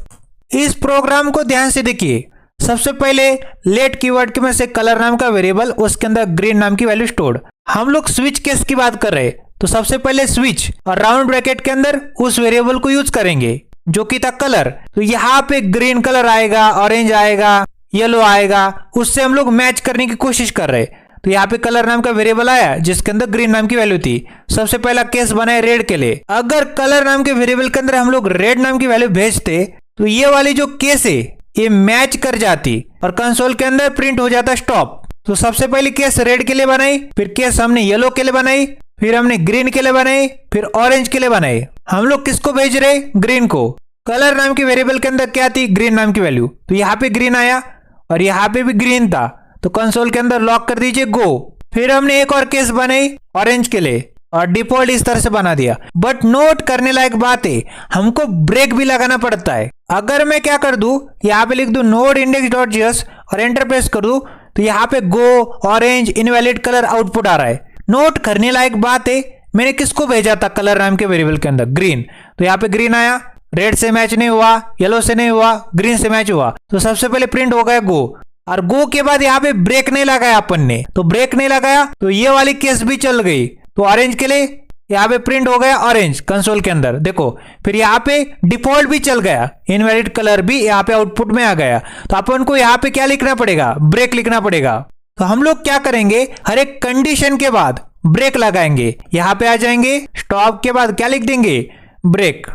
इस प्रोग्राम को ध्यान से देखिए। सबसे पहले लेट कीवर्ड के में से कलर नाम का वेरिएबल, उसके अंदर ग्रीन नाम की वैल्यू स्टोर्ड, हम लोग स्विच केस की बात कर रहे हैं, तो सबसे पहले स्विच और राउंड ब्रैकेट के अंदर उस वेरिएबल को यूज करेंगे जो कि था कलर। तो यहाँ पे ग्रीन कलर आएगा, ऑरेंज आएगा, येलो आएगा, उससे हम लोग मैच करने की कोशिश कर रहे। तो यहाँ पे कलर नाम का वेरिएबल आया जिसके अंदर ग्रीन नाम की वैल्यू थी। सबसे पहला केस बना है रेड के लिए। अगर कलर नाम के वेरिएबल के अंदर हम लोग रेड नाम की वैल्यू भेजते तो ये वाली जो केस है ये मैच कर जाती और कंसोल के अंदर प्रिंट हो जाता स्टॉप। तो सबसे पहली केस रेड के लिए बनाई, फिर केस हमने येलो के लिए बनाई, फिर हमने ग्रीन के लिए बनाई, फिर ऑरेंज के लिए बनाई। हम लोग किसको भेज रहे? ग्रीन को। कलर नाम की वेरिएबल के अंदर क्या थी? ग्रीन नाम की वैल्यू। तो यहाँ पे ग्रीन आया और यहाँ पे भी ग्रीन था, तो कंसोल के अंदर लॉक कर दीजिए गो। फिर हमने एक और केस बनाई ऑरेंज के लिए और डिफॉल्ट इस तरह से बना दिया। बट नोट करने लायक बात है, हमको ब्रेक भी लगाना पड़ता है। अगर मैं क्या कर दूं, यहाँ पे लिख दूं नोड इंडेक्स डॉट जीएस और एंटर प्रेस कर दूं, तो यहाँ पे गो ऑरेंज इनवैलिड कलर आउटपुट आ रहा है। नोट करने लायक बात है, मैंने किसको भेजा था कलर नाम के वेरिएबल के अंदर? ग्रीन। तो यहाँ पे ग्रीन आया, रेड से मैच नहीं हुआ, येलो से नहीं हुआ, ग्रीन से मैच हुआ, तो सबसे पहले प्रिंट हो गया गो। और गो के बाद यहाँ पे ब्रेक नहीं लगाया अपन ने, तो ब्रेक नहीं लगाया तो ये वाली केस भी चल गई। तो ऑरेंज के लिए यहाँ पे प्रिंट हो गया ऑरेंज कंसोल के अंदर, देखो। फिर यहाँ पे डिफॉल्ट भी चल गया, इनवैलिड कलर भी यहाँ पे आउटपुट में आ गया। तो अपन को यहाँ पे क्या लिखना पड़ेगा? ब्रेक लिखना पड़ेगा। तो हम लोग क्या करेंगे, हर एक कंडीशन के बाद ब्रेक लगाएंगे। यहाँ पे आ जाएंगे, स्टॉप के बाद क्या लिख देंगे? ब्रेक।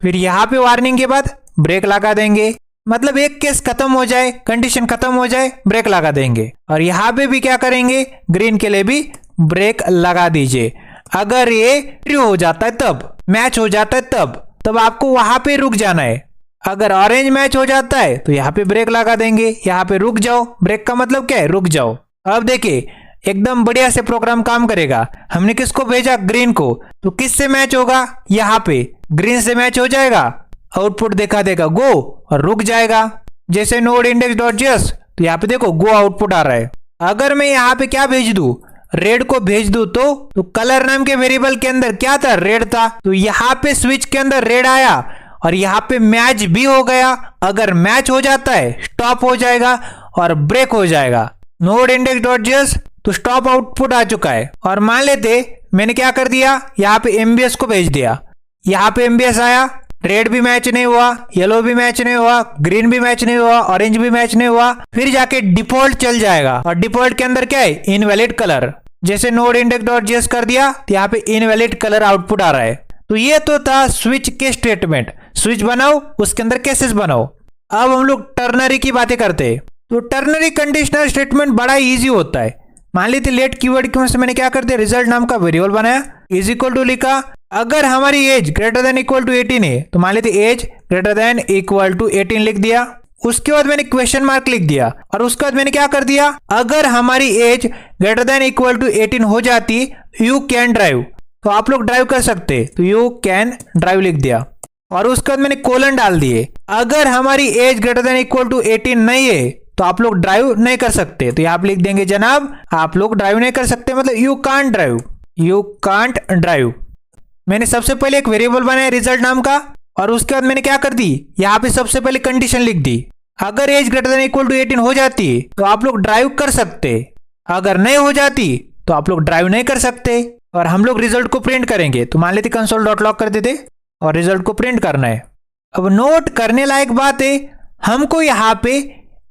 फिर यहाँ पे वार्निंग के बाद ब्रेक लगा देंगे, मतलब एक केस खत्म हो जाए, कंडीशन खत्म हो जाए, ब्रेक लगा देंगे। और यहाँ पे भी क्या करेंगे? ग्रीन के लिए भी ब्रेक लगा दीजिए। अगर ये ट्रू हो जाता है तब, मैच हो जाता है तब आपको वहां पे रुक जाना है। अगर ऑरेंज मैच हो जाता है तो यहाँ पे ब्रेक लगा देंगे, यहाँ पे रुक जाओ। ब्रेक का मतलब क्या है? रुक जाओ। अब देखिए एकदम बढ़िया से प्रोग्राम काम करेगा। हमने किसको भेजा? ग्रीन को। तो किससे मैच होगा? यहाँ पे ग्रीन से मैच हो जाएगा, आउटपुट दिखा देगा गो और रुक जाएगा। जैसे नोड इंडेक्स डॉट जीएस, तो यहाँ पे देखो गो आउटपुट आ रहा है। अगर मैं यहाँ पे क्या भेज दूं? रेड को भेज दूं तो कलर नाम के वेरिएबल के अंदर क्या था? रेड था। तो यहाँ पे स्विच के अंदर रेड आया और यहाँ पे मैच भी हो गया। अगर मैच हो जाता है स्टॉप हो जाएगा और ब्रेक हो जाएगा। नोड इंडेक्स डॉट जीएस, तो स्टॉप आउटपुट आ चुका है। और मान लेते मैंने क्या कर दिया, यहाँ पे एमबीएस को भेज दिया। यहाँ पे एमबीएस आया, रेड भी मैच नहीं हुआ, येलो भी मैच नहीं हुआ, ग्रीन भी मैच नहीं हुआ, ऑरेंज भी मैच नहीं हुआ। फिर जाके डिफॉल्ट चल जाएगा और डिफॉल्ट के अंदर क्या है? Invalid colour. जैसे नोड इंडेक्स डॉट जीएस कर दिया तो यहाँ पे इनवैलिड कलर आउटपुट आ रहा है। तो ये तो था स्विच के स्टेटमेंट। स्विच बनाओ, उसके अंदर केसेस बनाओ। अब हम लोग टर्नरी की बातें करते हैं। तो टर्नरी कंडीशनल स्टेटमेंट बड़ा इजी होता है। मान लीजिए लेट कीवर्ड की मदद से मैंने क्या कर दिया, रिजल्ट नाम का वेरिएबल बनाया, इज इक्वल टू लिखा। अगर हमारी age greater than equal to 18 है तो मान लेते age greater than equal to 18 लिख दिया। उसके बाद मैंने क्वेश्चन मार्क लिख दिया और उसके बाद मैंने क्या कर दिया, अगर हमारी age greater than equal to 18 हो जाती यू कैन ड्राइव, तो आप लोग ड्राइव कर सकते, तो यू कैन ड्राइव लिख दिया। और उसके बाद मैंने कोलन डाल दिए। अगर हमारी age greater than equal to 18 नहीं है तो आप लोग ड्राइव नहीं कर सकते, तो आप लिख देंगे जनाब आप लोग ड्राइव नहीं कर सकते, मतलब you can't drive, you can't drive. मैंने सबसे पहले एक वेरिएबल बनाया रिजल्ट नाम का और उसके बाद मैंने क्या कर दी, यहाँ पे सबसे पहले कंडीशन लिख दी। अगर age greater than equal to 18 हो जाती तो आप लोग ड्राइव कर सकते, अगर नहीं हो जाती तो आप लोग ड्राइव नहीं कर सकते। और हम लोग रिजल्ट को प्रिंट करेंगे, तो मान लेते कंसोल डॉट लॉग कर देते और रिजल्ट को प्रिंट करना है। अब नोट करने लायक बात है, हमको यहाँ पे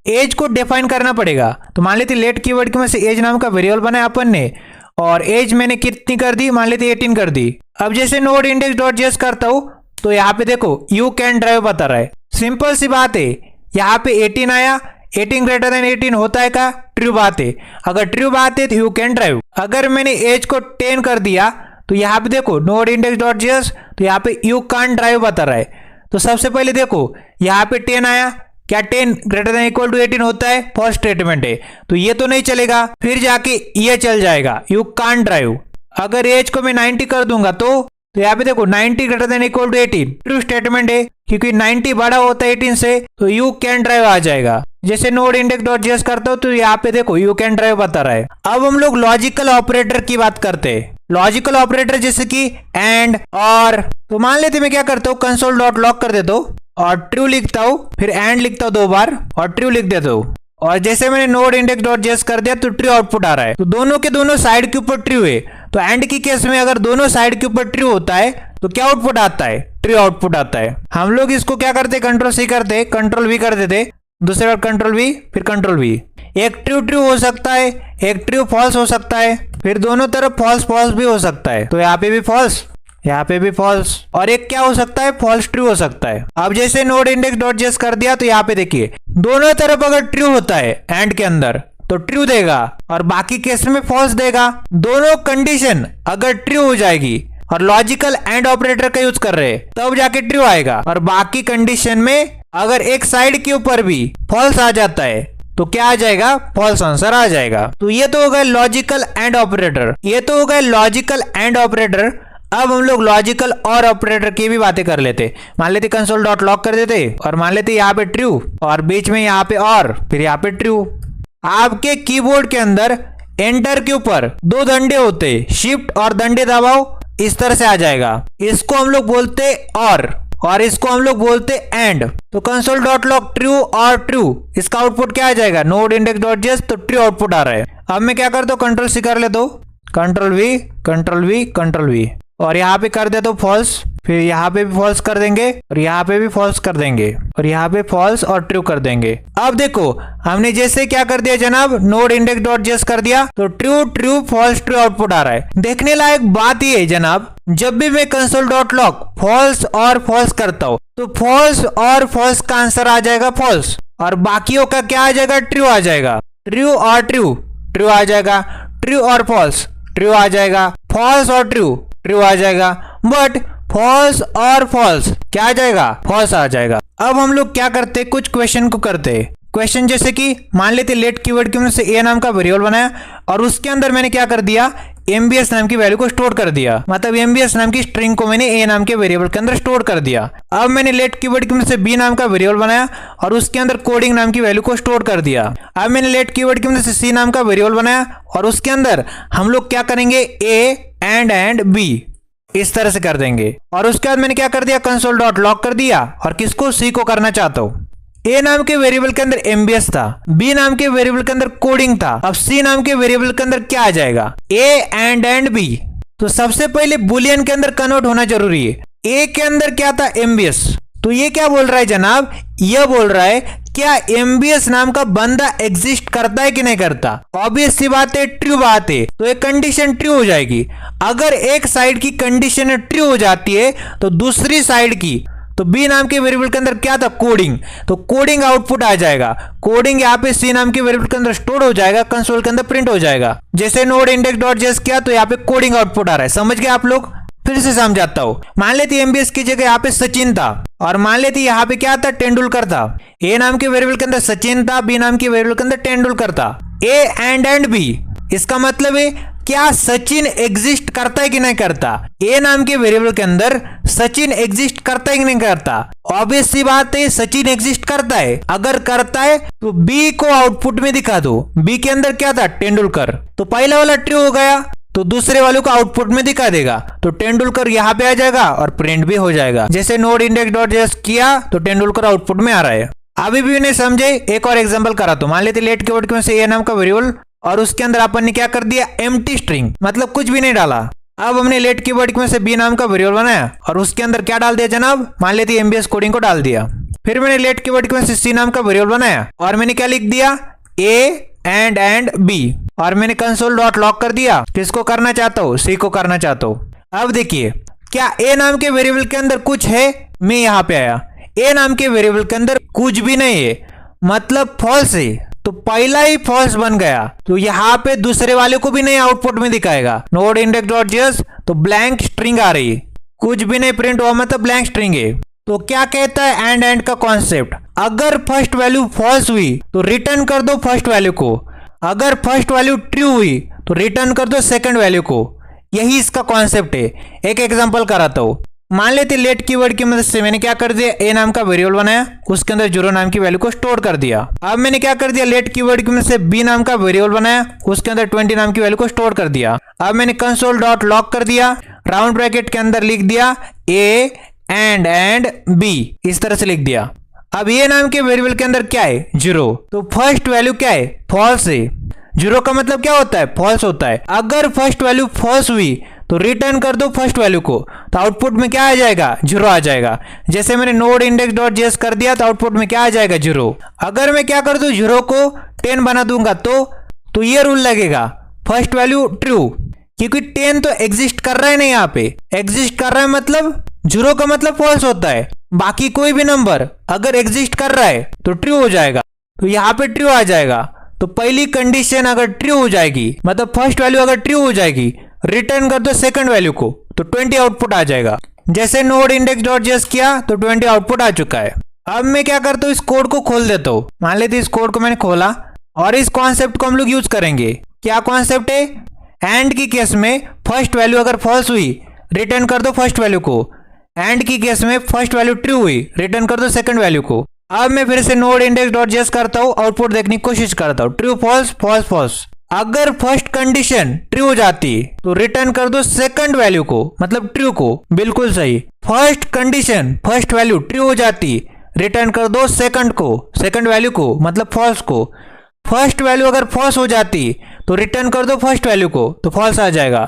एज को डिफाइन करना पड़ेगा। तो मान लेते लेट कीवर्ड की वजह से एज नाम का वेरिएबल बनाया अपन ने और एज मैंने कितनी कर दी, मान लेते 18 कर दी। अब जैसे नोड इंडेक्स डॉट जेएस करता हूं तो यहाँ पे देखो यू कैन ड्राइव बता रहा है। सिंपल सी बात है, यहाँ पे 18 आया, 18 ग्रेटर देन 18 होता है का? ट्रू बात है। अगर ट्रू बात है तो यू कैन ड्राइव। अगर मैंने एज को 10 कर दिया तो यहाँ पे देखो नोड इंडेक्स डॉट जेएस, तो यहाँ पे यू कैन ड्राइव बता रहा है। तो सबसे पहले देखो यहाँ पे 10 आया, क्या 10 ग्रेटर देन इक्वल टू 18 होता है? फर्स्ट स्टेटमेंट है, तो ये तो नहीं चलेगा। फिर जाके ये चल जाएगा यू कांट ड्राइव। अगर एज को मैं 90 कर दूंगा तो यहाँ पे देखो 90 greater than equal to 18 true statement है, क्योंकि 90 बड़ा होता है 18 से, तो यू कैन ड्राइव आ जाएगा। जैसे नोड इंडेक्स डॉट जेएस करता हूं तो यहाँ पे देखो यू कैन ड्राइव बता रहा है। अब हम लोग लॉजिकल ऑपरेटर की बात करते हैं। लॉजिकल ऑपरेटर जैसे कि एंड और, तो मान लेते मैं क्या करता हूँ कंसोल डॉट लॉग कर देता हूँ और ट्रू लिखता हूँ, फिर एंड लिखता हूँ 2 बार और ट्रू लिख देता हूँ और जैसे मैंने नोड इंडेक्स डॉट जेएस कर दिया तो ट्रू आउटपुट आ रहा है। तो दोनों के दोनों साइड के ऊपर ट्रू है। तो एंड की केस में अगर दोनों साइड के ऊपर ट्रू होता है तो क्या आउटपुट आता है? ट्रू आउटपुट आता है। हम लोग इसको क्या करते, कंट्रोल सी करते, कंट्रोल वी कर देते, दूसरे बार कंट्रोल वी, फिर कंट्रोल वी। एक ट्रू ट्रू हो सकता है, एक ट्रू फॉल्स हो सकता है, फिर दोनों तरफ फॉल्स फॉल्स भी हो सकता है। तो यहाँ पे भी फॉल्स, यहाँ पे भी फॉल्स, और एक क्या हो सकता है, फॉल्स ट्रू हो सकता है। अब जैसे नोड इंडेक्स डॉट जेएस कर दिया तो यहाँ पे देखिए दोनों तरफ अगर ट्रू होता है एंड के अंदर तो ट्रू देगा और बाकी केस में फॉल्स देगा। दोनों कंडीशन अगर ट्रू हो जाएगी और लॉजिकल एंड ऑपरेटर का यूज कर रहे हैं तब जाके ट्रू आएगा, और बाकी कंडीशन में अगर एक साइड के ऊपर भी फॉल्स आ जाता है तो क्या आ जाएगा, फॉल्स आंसर आ जाएगा। तो ये तो हो गया लॉजिकल एंड ऑपरेटर, ये तो हो गया लॉजिकल एंड ऑपरेटर। अब हम लोग लॉजिकल और ऑपरेटर की भी बातें कर लेते। मान लेते कंसोल डॉट लॉग कर देते और मान लेते यहाँ पे ट्रू और बीच में यहाँ पे और फिर यहाँ पे ट्रू। आपके कीबोर्ड के अंदर एंटर के ऊपर दो डंडे होते, शिफ्ट और डंडे दबाओ, इस तरह से आ जाएगा। इसको हम लोग बोलते और इसको हम लोग बोलते एंड। तो कंसोल डॉट लॉग ट्रू और ट्रू, इसका आउटपुट क्या आ जाएगा, नोड इंडेक्स डॉट जेएस, तो ट्रू आउटपुट आ रहा है। अब मैं क्या करता हूँ, कंट्रोल सी कर लेता हूँ, control we control we control we, और यहाँ पे कर देता हूँ फॉल्स, फिर यहाँ पे भी फॉल्स कर देंगे और यहाँ पे भी फॉल्स कर देंगे और यहाँ पे फॉल्स और ट्रू कर देंगे। अब देखो हमने जैसे क्या कर दिया जनाब, नोड इंडेक्स डॉट जेएस कर दिया तो true true false true output आ रहा है। देखने लायक बात ये है जनाब, जब भी मैं कंसोल डॉट लॉग फॉल्स और फॉल्स करता हूँ तो फॉल्स और फॉल्स का आंसर आ जाएगा फॉल्स, और बाकियों का क्या आ जाएगा, ट्रू आ जाएगा। ट्रू और ट्रू, ट्रू आ जाएगा, ट्रू और फॉल्स, ट्रू आ जाएगा, फॉल्स और ट्रू, ट्रू आ जाएगा, बट फॉल्स और फॉल्स क्या आ जाएगा, फॉल्स आ जाएगा। अब हम लोग क्या करते, कुछ क्वेश्चन को करते। क्वेश्चन जैसे कि मान लेते लेट कीवर्ड की मदद से ए नाम का वेरिएबल बनाया और उसके अंदर मैंने क्या कर दिया, एमबीएस नाम की वैल्यू को स्टोर कर दिया, मतलब एमबीएस नाम की स्ट्रिंग को मैंने ए नाम के वेरिएबल के अंदर स्टोर कर दिया। अब मैंने लेट कीवर्ड की मदद से बी नाम का वेरिएबल बनाया और उसके अंदर कोडिंग नाम की वैल्यू को स्टोर कर दिया। अब मैंने लेट कीवर्ड की मदद से सी नाम का वेरिएबल बनाया और उसके अंदर हम लोग क्या करेंगे, ए एंड बी, इस तरह से कर देंगे। और उसके बाद मैंने क्या कर दिया, कंसोल डॉट लॉग कर दिया और किसको, सी को करना चाहता हूं। ए नाम के वेरिएबल के अंदर एमबीएस था, बी नाम के वेरिएबल के अंदर कोडिंग था, अब सी नाम के वेरिएबल के अंदर क्या आ जाएगा, ए एंड बी। तो सबसे पहले बुलियन के अंदर कन्वर्ट होना जरूरी है। ए के अंदर क्या था, एमबीएस, तो ये क्या बोल रहा है जनाब, यह बोल रहा है क्या एमबीएस नाम का बंदा एग्जिस्ट करता है कि नहीं करता। ऑब्वियस सी बात है, ट्रू बात है, तो एक कंडीशन ट्रू हो जाएगी। अगर एक साइड की कंडीशन ट्रू हो जाती है तो दूसरी साइड की, तो बी नाम के वेरिएबल के अंदर क्या था, कोडिंग, तो कोडिंग आउटपुट आ जाएगा। कोडिंग यहाँ पे सी नाम के वेरिएबल के अंदर स्टोर हो जाएगा, कंसोल के अंदर प्रिंट हो जाएगा। जैसे नोड इंडेक्स डॉट जेएस किया तो यहाँ पे कोडिंग आउटपुट आ रहा है। समझ गए आप लोग, फिर से समझाता हूं। मान लेती एमबीएस की जगह यहाँ पे सचिन था और मान लेती यहाँ पे क्या था, तेंदुलकर था। ए नाम के वेरिएबल के अंदर सचिन था, बी नाम के वेरिएबल के अंदर तेंदुलकर था। ए एंड बी, इसका मतलब है क्या सचिन एग्जिस्ट करता है कि नहीं करता। ए नाम के वेरिएबल के अंदर सचिन एग्जिस्ट करता है कि नहीं करता। ऑब्वियस सी बात है, सचिन एग्जिस्ट करता है। अगर करता है तो बी को आउटपुट में दिखा दो। बी के अंदर क्या था, तेंदुलकर, तो पहला वाला ट्रू हो गया तो दूसरे वालों को आउटपुट में दिखा देगा। तो तेंदुलकर यहाँ पे आ जाएगा और प्रिंट भी हो जाएगा। जैसे नोड इंडेक्स डॉट जेएस किया तो तेंदुलकर आउटपुट में आ रहा है। अभी भी नहीं समझे, एक और एग्जांपल करा तो मान लेते लेट कीवर्ड में से ए नाम का वेरिएबल और उसके अंदर अपन ने क्या कर दिया, एम्प्टी स्ट्रिंग, मतलब कुछ भी नहीं डाला। अब हमने लेट कीवर्ड में से बी नाम का वेरिएबल बनाया और उसके अंदर क्या डाल दिया जनाब, मान लेते एमबीएस कोडिंग को डाल दिया। फिर मैंने लेट कीवर्ड में से सी नाम का वेरिएबल बनाया और मैंने क्या लिख दिया, ए एंड बी, और मैंने कंसोल डॉट लॉग कर दिया। किसको करना चाहता हूँ, सी को करना चाहता हूँ। अब देखिए क्या ए नाम के वेरिएबल के अंदर कुछ है, मैं यहाँ पे आया, ए नाम के वेरिएबल के अंदर कुछ भी नहीं है, मतलब फॉल्स है, तो पहला ही फॉल्स बन गया। तो यहाँ पे दूसरे वाले को भी नहीं आउटपुट में दिखाएगा। नोड इंडेक्स डॉट जेएस तो ब्लैंक स्ट्रिंग आ रही है, कुछ भी नहीं प्रिंट हुआ, मतलब ब्लैंक स्ट्रिंग है। तो क्या कहता है एंड का कॉन्सेप्ट, अगर फर्स्ट वैल्यू फॉल्स हुई तो रिटर्न कर दो फर्स्ट वैल्यू को, अगर फर्स्ट वैल्यू ट्रू हुई तो रिटर्न कर दो सेकंड वैल्यू को। यही इसका कॉन्सेप्ट है। एक एग्जांपल कराता हूं। मान लेते लेट कीवर्ड की मदद से मैंने क्या कर दिया, ए नाम का वेरिएबल बनाया, उसके अंदर 0 नाम की वैल्यू को स्टोर कर दिया। अब मैंने क्या कर दिया, लेट कीवर्ड की मदद से बी नाम का वेरिएबल बनाया, उसके अंदर 20 नाम की वैल्यू को स्टोर कर दिया। अब मैंने कंसोल डॉट लॉग कर दिया, राउंड ब्रैकेट के अंदर लिख दिया ए एंड बी, इस तरह से लिख दिया। अब ये नाम के वेरिएबल के अंदर क्या है, 0, तो फर्स्ट वैल्यू क्या है, फॉल्स है। 0 का मतलब क्या होता है, फॉल्स होता है। अगर फर्स्ट वैल्यू फॉल्स हुई तो रिटर्न कर दो फर्स्ट वैल्यू को, तो आउटपुट में क्या आ जाएगा, 0 आ जाएगा। जैसे मैंने नोड इंडेक्स डॉट जेएस कर दिया तो आउटपुट में क्या आ जाएगा, 0। अगर मैं क्या कर दूं, 0 को 10 बना दूंगा तो ये रूल लगेगा, फर्स्ट वैल्यू ट्रू, क्योंकि 10 तो एग्जिस्ट कर रहा है ना, यहाँ पे एग्जिस्ट कर रहा है मतलब 0 का मतलब फॉल्स होता है। बाकी कोई भी नंबर अगर एग्जिस्ट कर रहा है तो ट्रू हो जाएगा, तो यहाँ पे ट्रू आ जाएगा। तो पहली कंडीशन अगर ट्रू हो जाएगी, मतलब फर्स्ट वैल्यू अगर ट्रू हो जाएगी, रिटर्न कर दो सेकंड वैल्यू को, तो 20 आउटपुट आ जाएगा। जैसे नोड इंडेक्स डॉट जेएस किया तो 20 आउटपुट आ चुका है। अब मैं क्या करता हूँ, इस कोड को खोल देता हूँ। मान लेते इस कोड को मैंने खोला और इस कॉन्सेप्ट को हम लोग यूज करेंगे। क्या कॉन्सेप्ट है, एंड की केस में फर्स्ट वैल्यू अगर फॉल्स हुई रिटर्न कर दो फर्स्ट वैल्यू को, एंड की केस में फर्स्ट वैल्यू ट्रू हुई रिटर्न कर दो सेकंड वैल्यू को। अब मैं फिर से नोड इंडेक्स डॉट जेएस करता हूँ, आउटपुट देखने की कोशिश करता हूँ, ट्रू फॉल्स फॉल्स फॉल्स। अगर फर्स्ट कंडीशन ट्रू हो जाती तो रिटर्न कर दो सेकंड वैल्यू को, मतलब ट्रू को, बिल्कुल सही। First condition first value true हो जाती, रिटर्न कर दो सेकंड को, सेकंड वैल्यू को, मतलब फॉल्स को। फर्स्ट वैल्यू अगर फॉल्स हो जाती तो रिटर्न कर दो फर्स्ट वैल्यू को, तो फॉल्स आ जाएगा।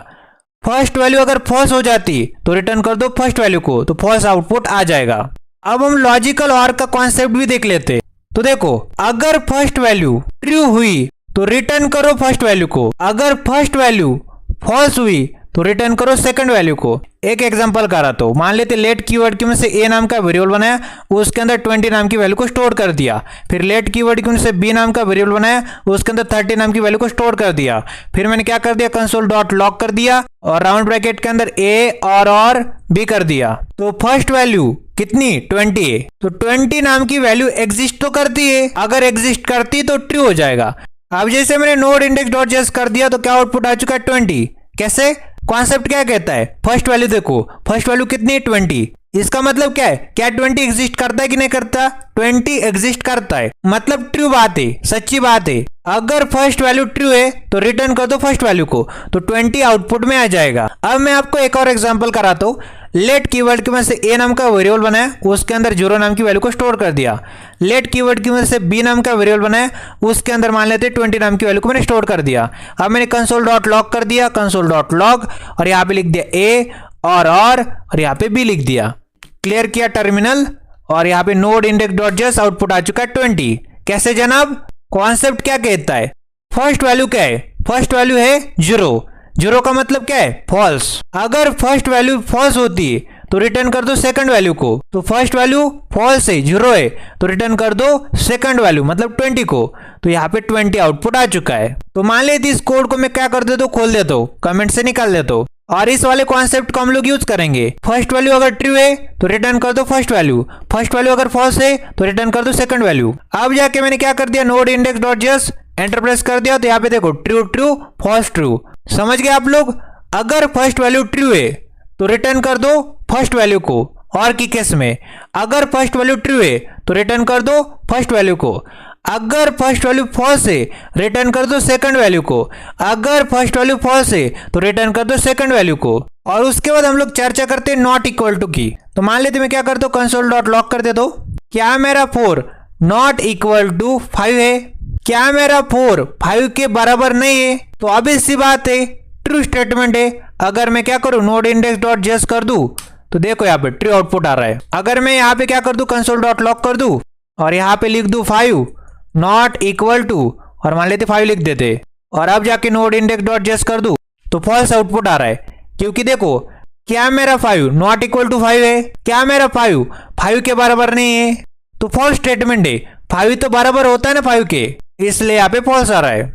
फर्स्ट वैल्यू अगर फॉल्स हो जाती तो रिटर्न कर दो फर्स्ट वैल्यू को, तो फॉल्स आउटपुट आ जाएगा। अब हम लॉजिकल और का कॉन्सेप्ट भी देख लेते। तो देखो, अगर फर्स्ट वैल्यू ट्रू हुई तो रिटर्न करो फर्स्ट वैल्यू को, अगर फर्स्ट वैल्यू फॉल्स हुई तो रिटर्न करो सेकंड वैल्यू को। एक एग्जांपल करा तो मान लेते लेट कीवर्ड की मदद से ए नाम का वेरिएबल बनाया, उसके अंदर 20 नाम की वैल्यू को स्टोर कर दिया। फिर लेट कीवर्ड की मदद से बी नाम का वेरिएबल बनाया, उसके अंदर 30 नाम की वैल्यू को स्टोर कर दिया। फिर मैंने क्या कर दिया, कंसोल डॉट लॉग कर दिया और राउंड ब्रैकेट के अंदर ए और बी कर दिया। तो फर्स्ट वैल्यू कितनी, 20 है, तो 20 नाम की वैल्यू एग्जिस्ट तो करती है, अगर एग्जिस्ट करती तो ट्रू हो जाएगा। अब जैसे मैंने नोड इंडेक्स डॉट जेएस कर दिया तो क्या आउटपुट आ चुका है, 20। कैसे, कॉन्सेप्ट क्या कहता है, फर्स्ट वैल्यू देखो, फर्स्ट वैल्यू कितनी है, 20। इसका मतलब क्या है, क्या 20 एग्जिस्ट करता है कि नहीं करता, 20 एग्जिस्ट करता है, मतलब ट्रू बात है, सच्ची बात है। अगर फर्स्ट वैल्यू ट्रू है तो रिटर्न कर दो फर्स्ट वैल्यू को, तो 20 आउटपुट में आ जाएगा। अब मैं आपको एक और एग्जांपल कराता हूँ। लेट कीवर्ड की मदद से ए नाम का वेरिएबल बनाया, उसके अंदर 0 नाम की वैल्यू को स्टोर कर दिया। लेट कीवर्ड की मदद से बी नाम का वेरिएबल बनाया, उसके अंदर मान लेते 20 नाम की वैल्यू को मैंने स्टोर कर दिया। अब मैंने कंसोल डॉट लॉग कर दिया, कंसोल डॉट लॉग, और यहाँ पे लिख दिया ए और यहाँ पे बी लिख दिया। क्लियर किया टर्मिनल, और यहाँ पे node index dot JS output आ चुका है 20। कैसे जनाब, कॉन्सेप्ट क्या कहता है, फर्स्ट वैल्यू क्या है, फर्स्ट वैल्यू है 0, 0 का मतलब क्या है, फॉल्स। अगर फर्स्ट वैल्यू फॉल्स होती है तो रिटर्न कर दो सेकंड वैल्यू को, तो फर्स्ट वैल्यू फॉल्स है, 0 है, तो रिटर्न कर दो सेकंड वैल्यू मतलब 20 को, तो यहाँ पे 20 आउटपुट आ चुका है। तो मान लेते इस कोड को मैं क्या कर देता हूँ, खोल देता हूँ, कमेंट से निकाल देता हूँ, और इस वाले कॉन्सेप्ट को हम लोग यूज करेंगे। फर्स्ट वैल्यू अगर ट्रू है तो रिटर्न कर दो फर्स्ट वैल्यू, फर्स्ट वैल्यू अगर फॉल्स है तो रिटर्न कर दो सेकंड वैल्यू। अब जाके मैंने क्या कर दिया, node index dot JS enter press कर दिया, तो यहाँ पे देखो ट्रू ट्रू फॉल्स ट्रू। समझ गए आप लोग, अगर फर्स्ट वैल्यू ट्रू है तो रिटर्न कर दो फर्स्ट वैल्यू को, और की केस में अगर फर्स्ट वैल्यू ट्रू है तो रिटर्न कर दो फर्स्ट वैल्यू को, अगर फर्स्ट वैल्यू फॉल्स है रिटर्न कर दो सेकंड वैल्यू को, अगर फर्स्ट वैल्यू फॉल्स है तो रिटर्न कर दो सेकंड वैल्यू को। और उसके बाद हम लोग चर्चा करते हैं नॉट इक्वल टू की। तो मान लेते मैं क्या करता हूँ, कंसोल डॉट लॉग कर देता हूँ। क्या मेरा 4 नॉट इक्वल टू 5 है, क्या मेरा 4 5 के बराबर नहीं है, तो अभी सी बात है, ट्रू स्टेटमेंट है। अगर मैं क्या करूँ, नोड इंडेक्स डॉट जेएस कर दूं तो देखो यहाँ पे ट्रू आउटपुट आ रहा है। अगर मैं यहाँ पे क्या कर दूं, कंसोल डॉट लॉग कर दूं और यहाँ पे लिख दूं 5 नॉट इक्वल टू, और मान लेते 5 लिख देते, और अब जाके नोड इंडेक्स डॉट जेएस कर दूं तो फॉल्स आउटपुट आ रहा है, क्योंकि देखो क्या मेरा 5 नॉट इक्वल टू 5 है, क्या मेरा 5 के बराबर नहीं है, तो फॉल्स स्टेटमेंट है। 5 तो बराबर होता है ना 5 के, इसलिए यहाँ पे फॉल्स आ रहा है।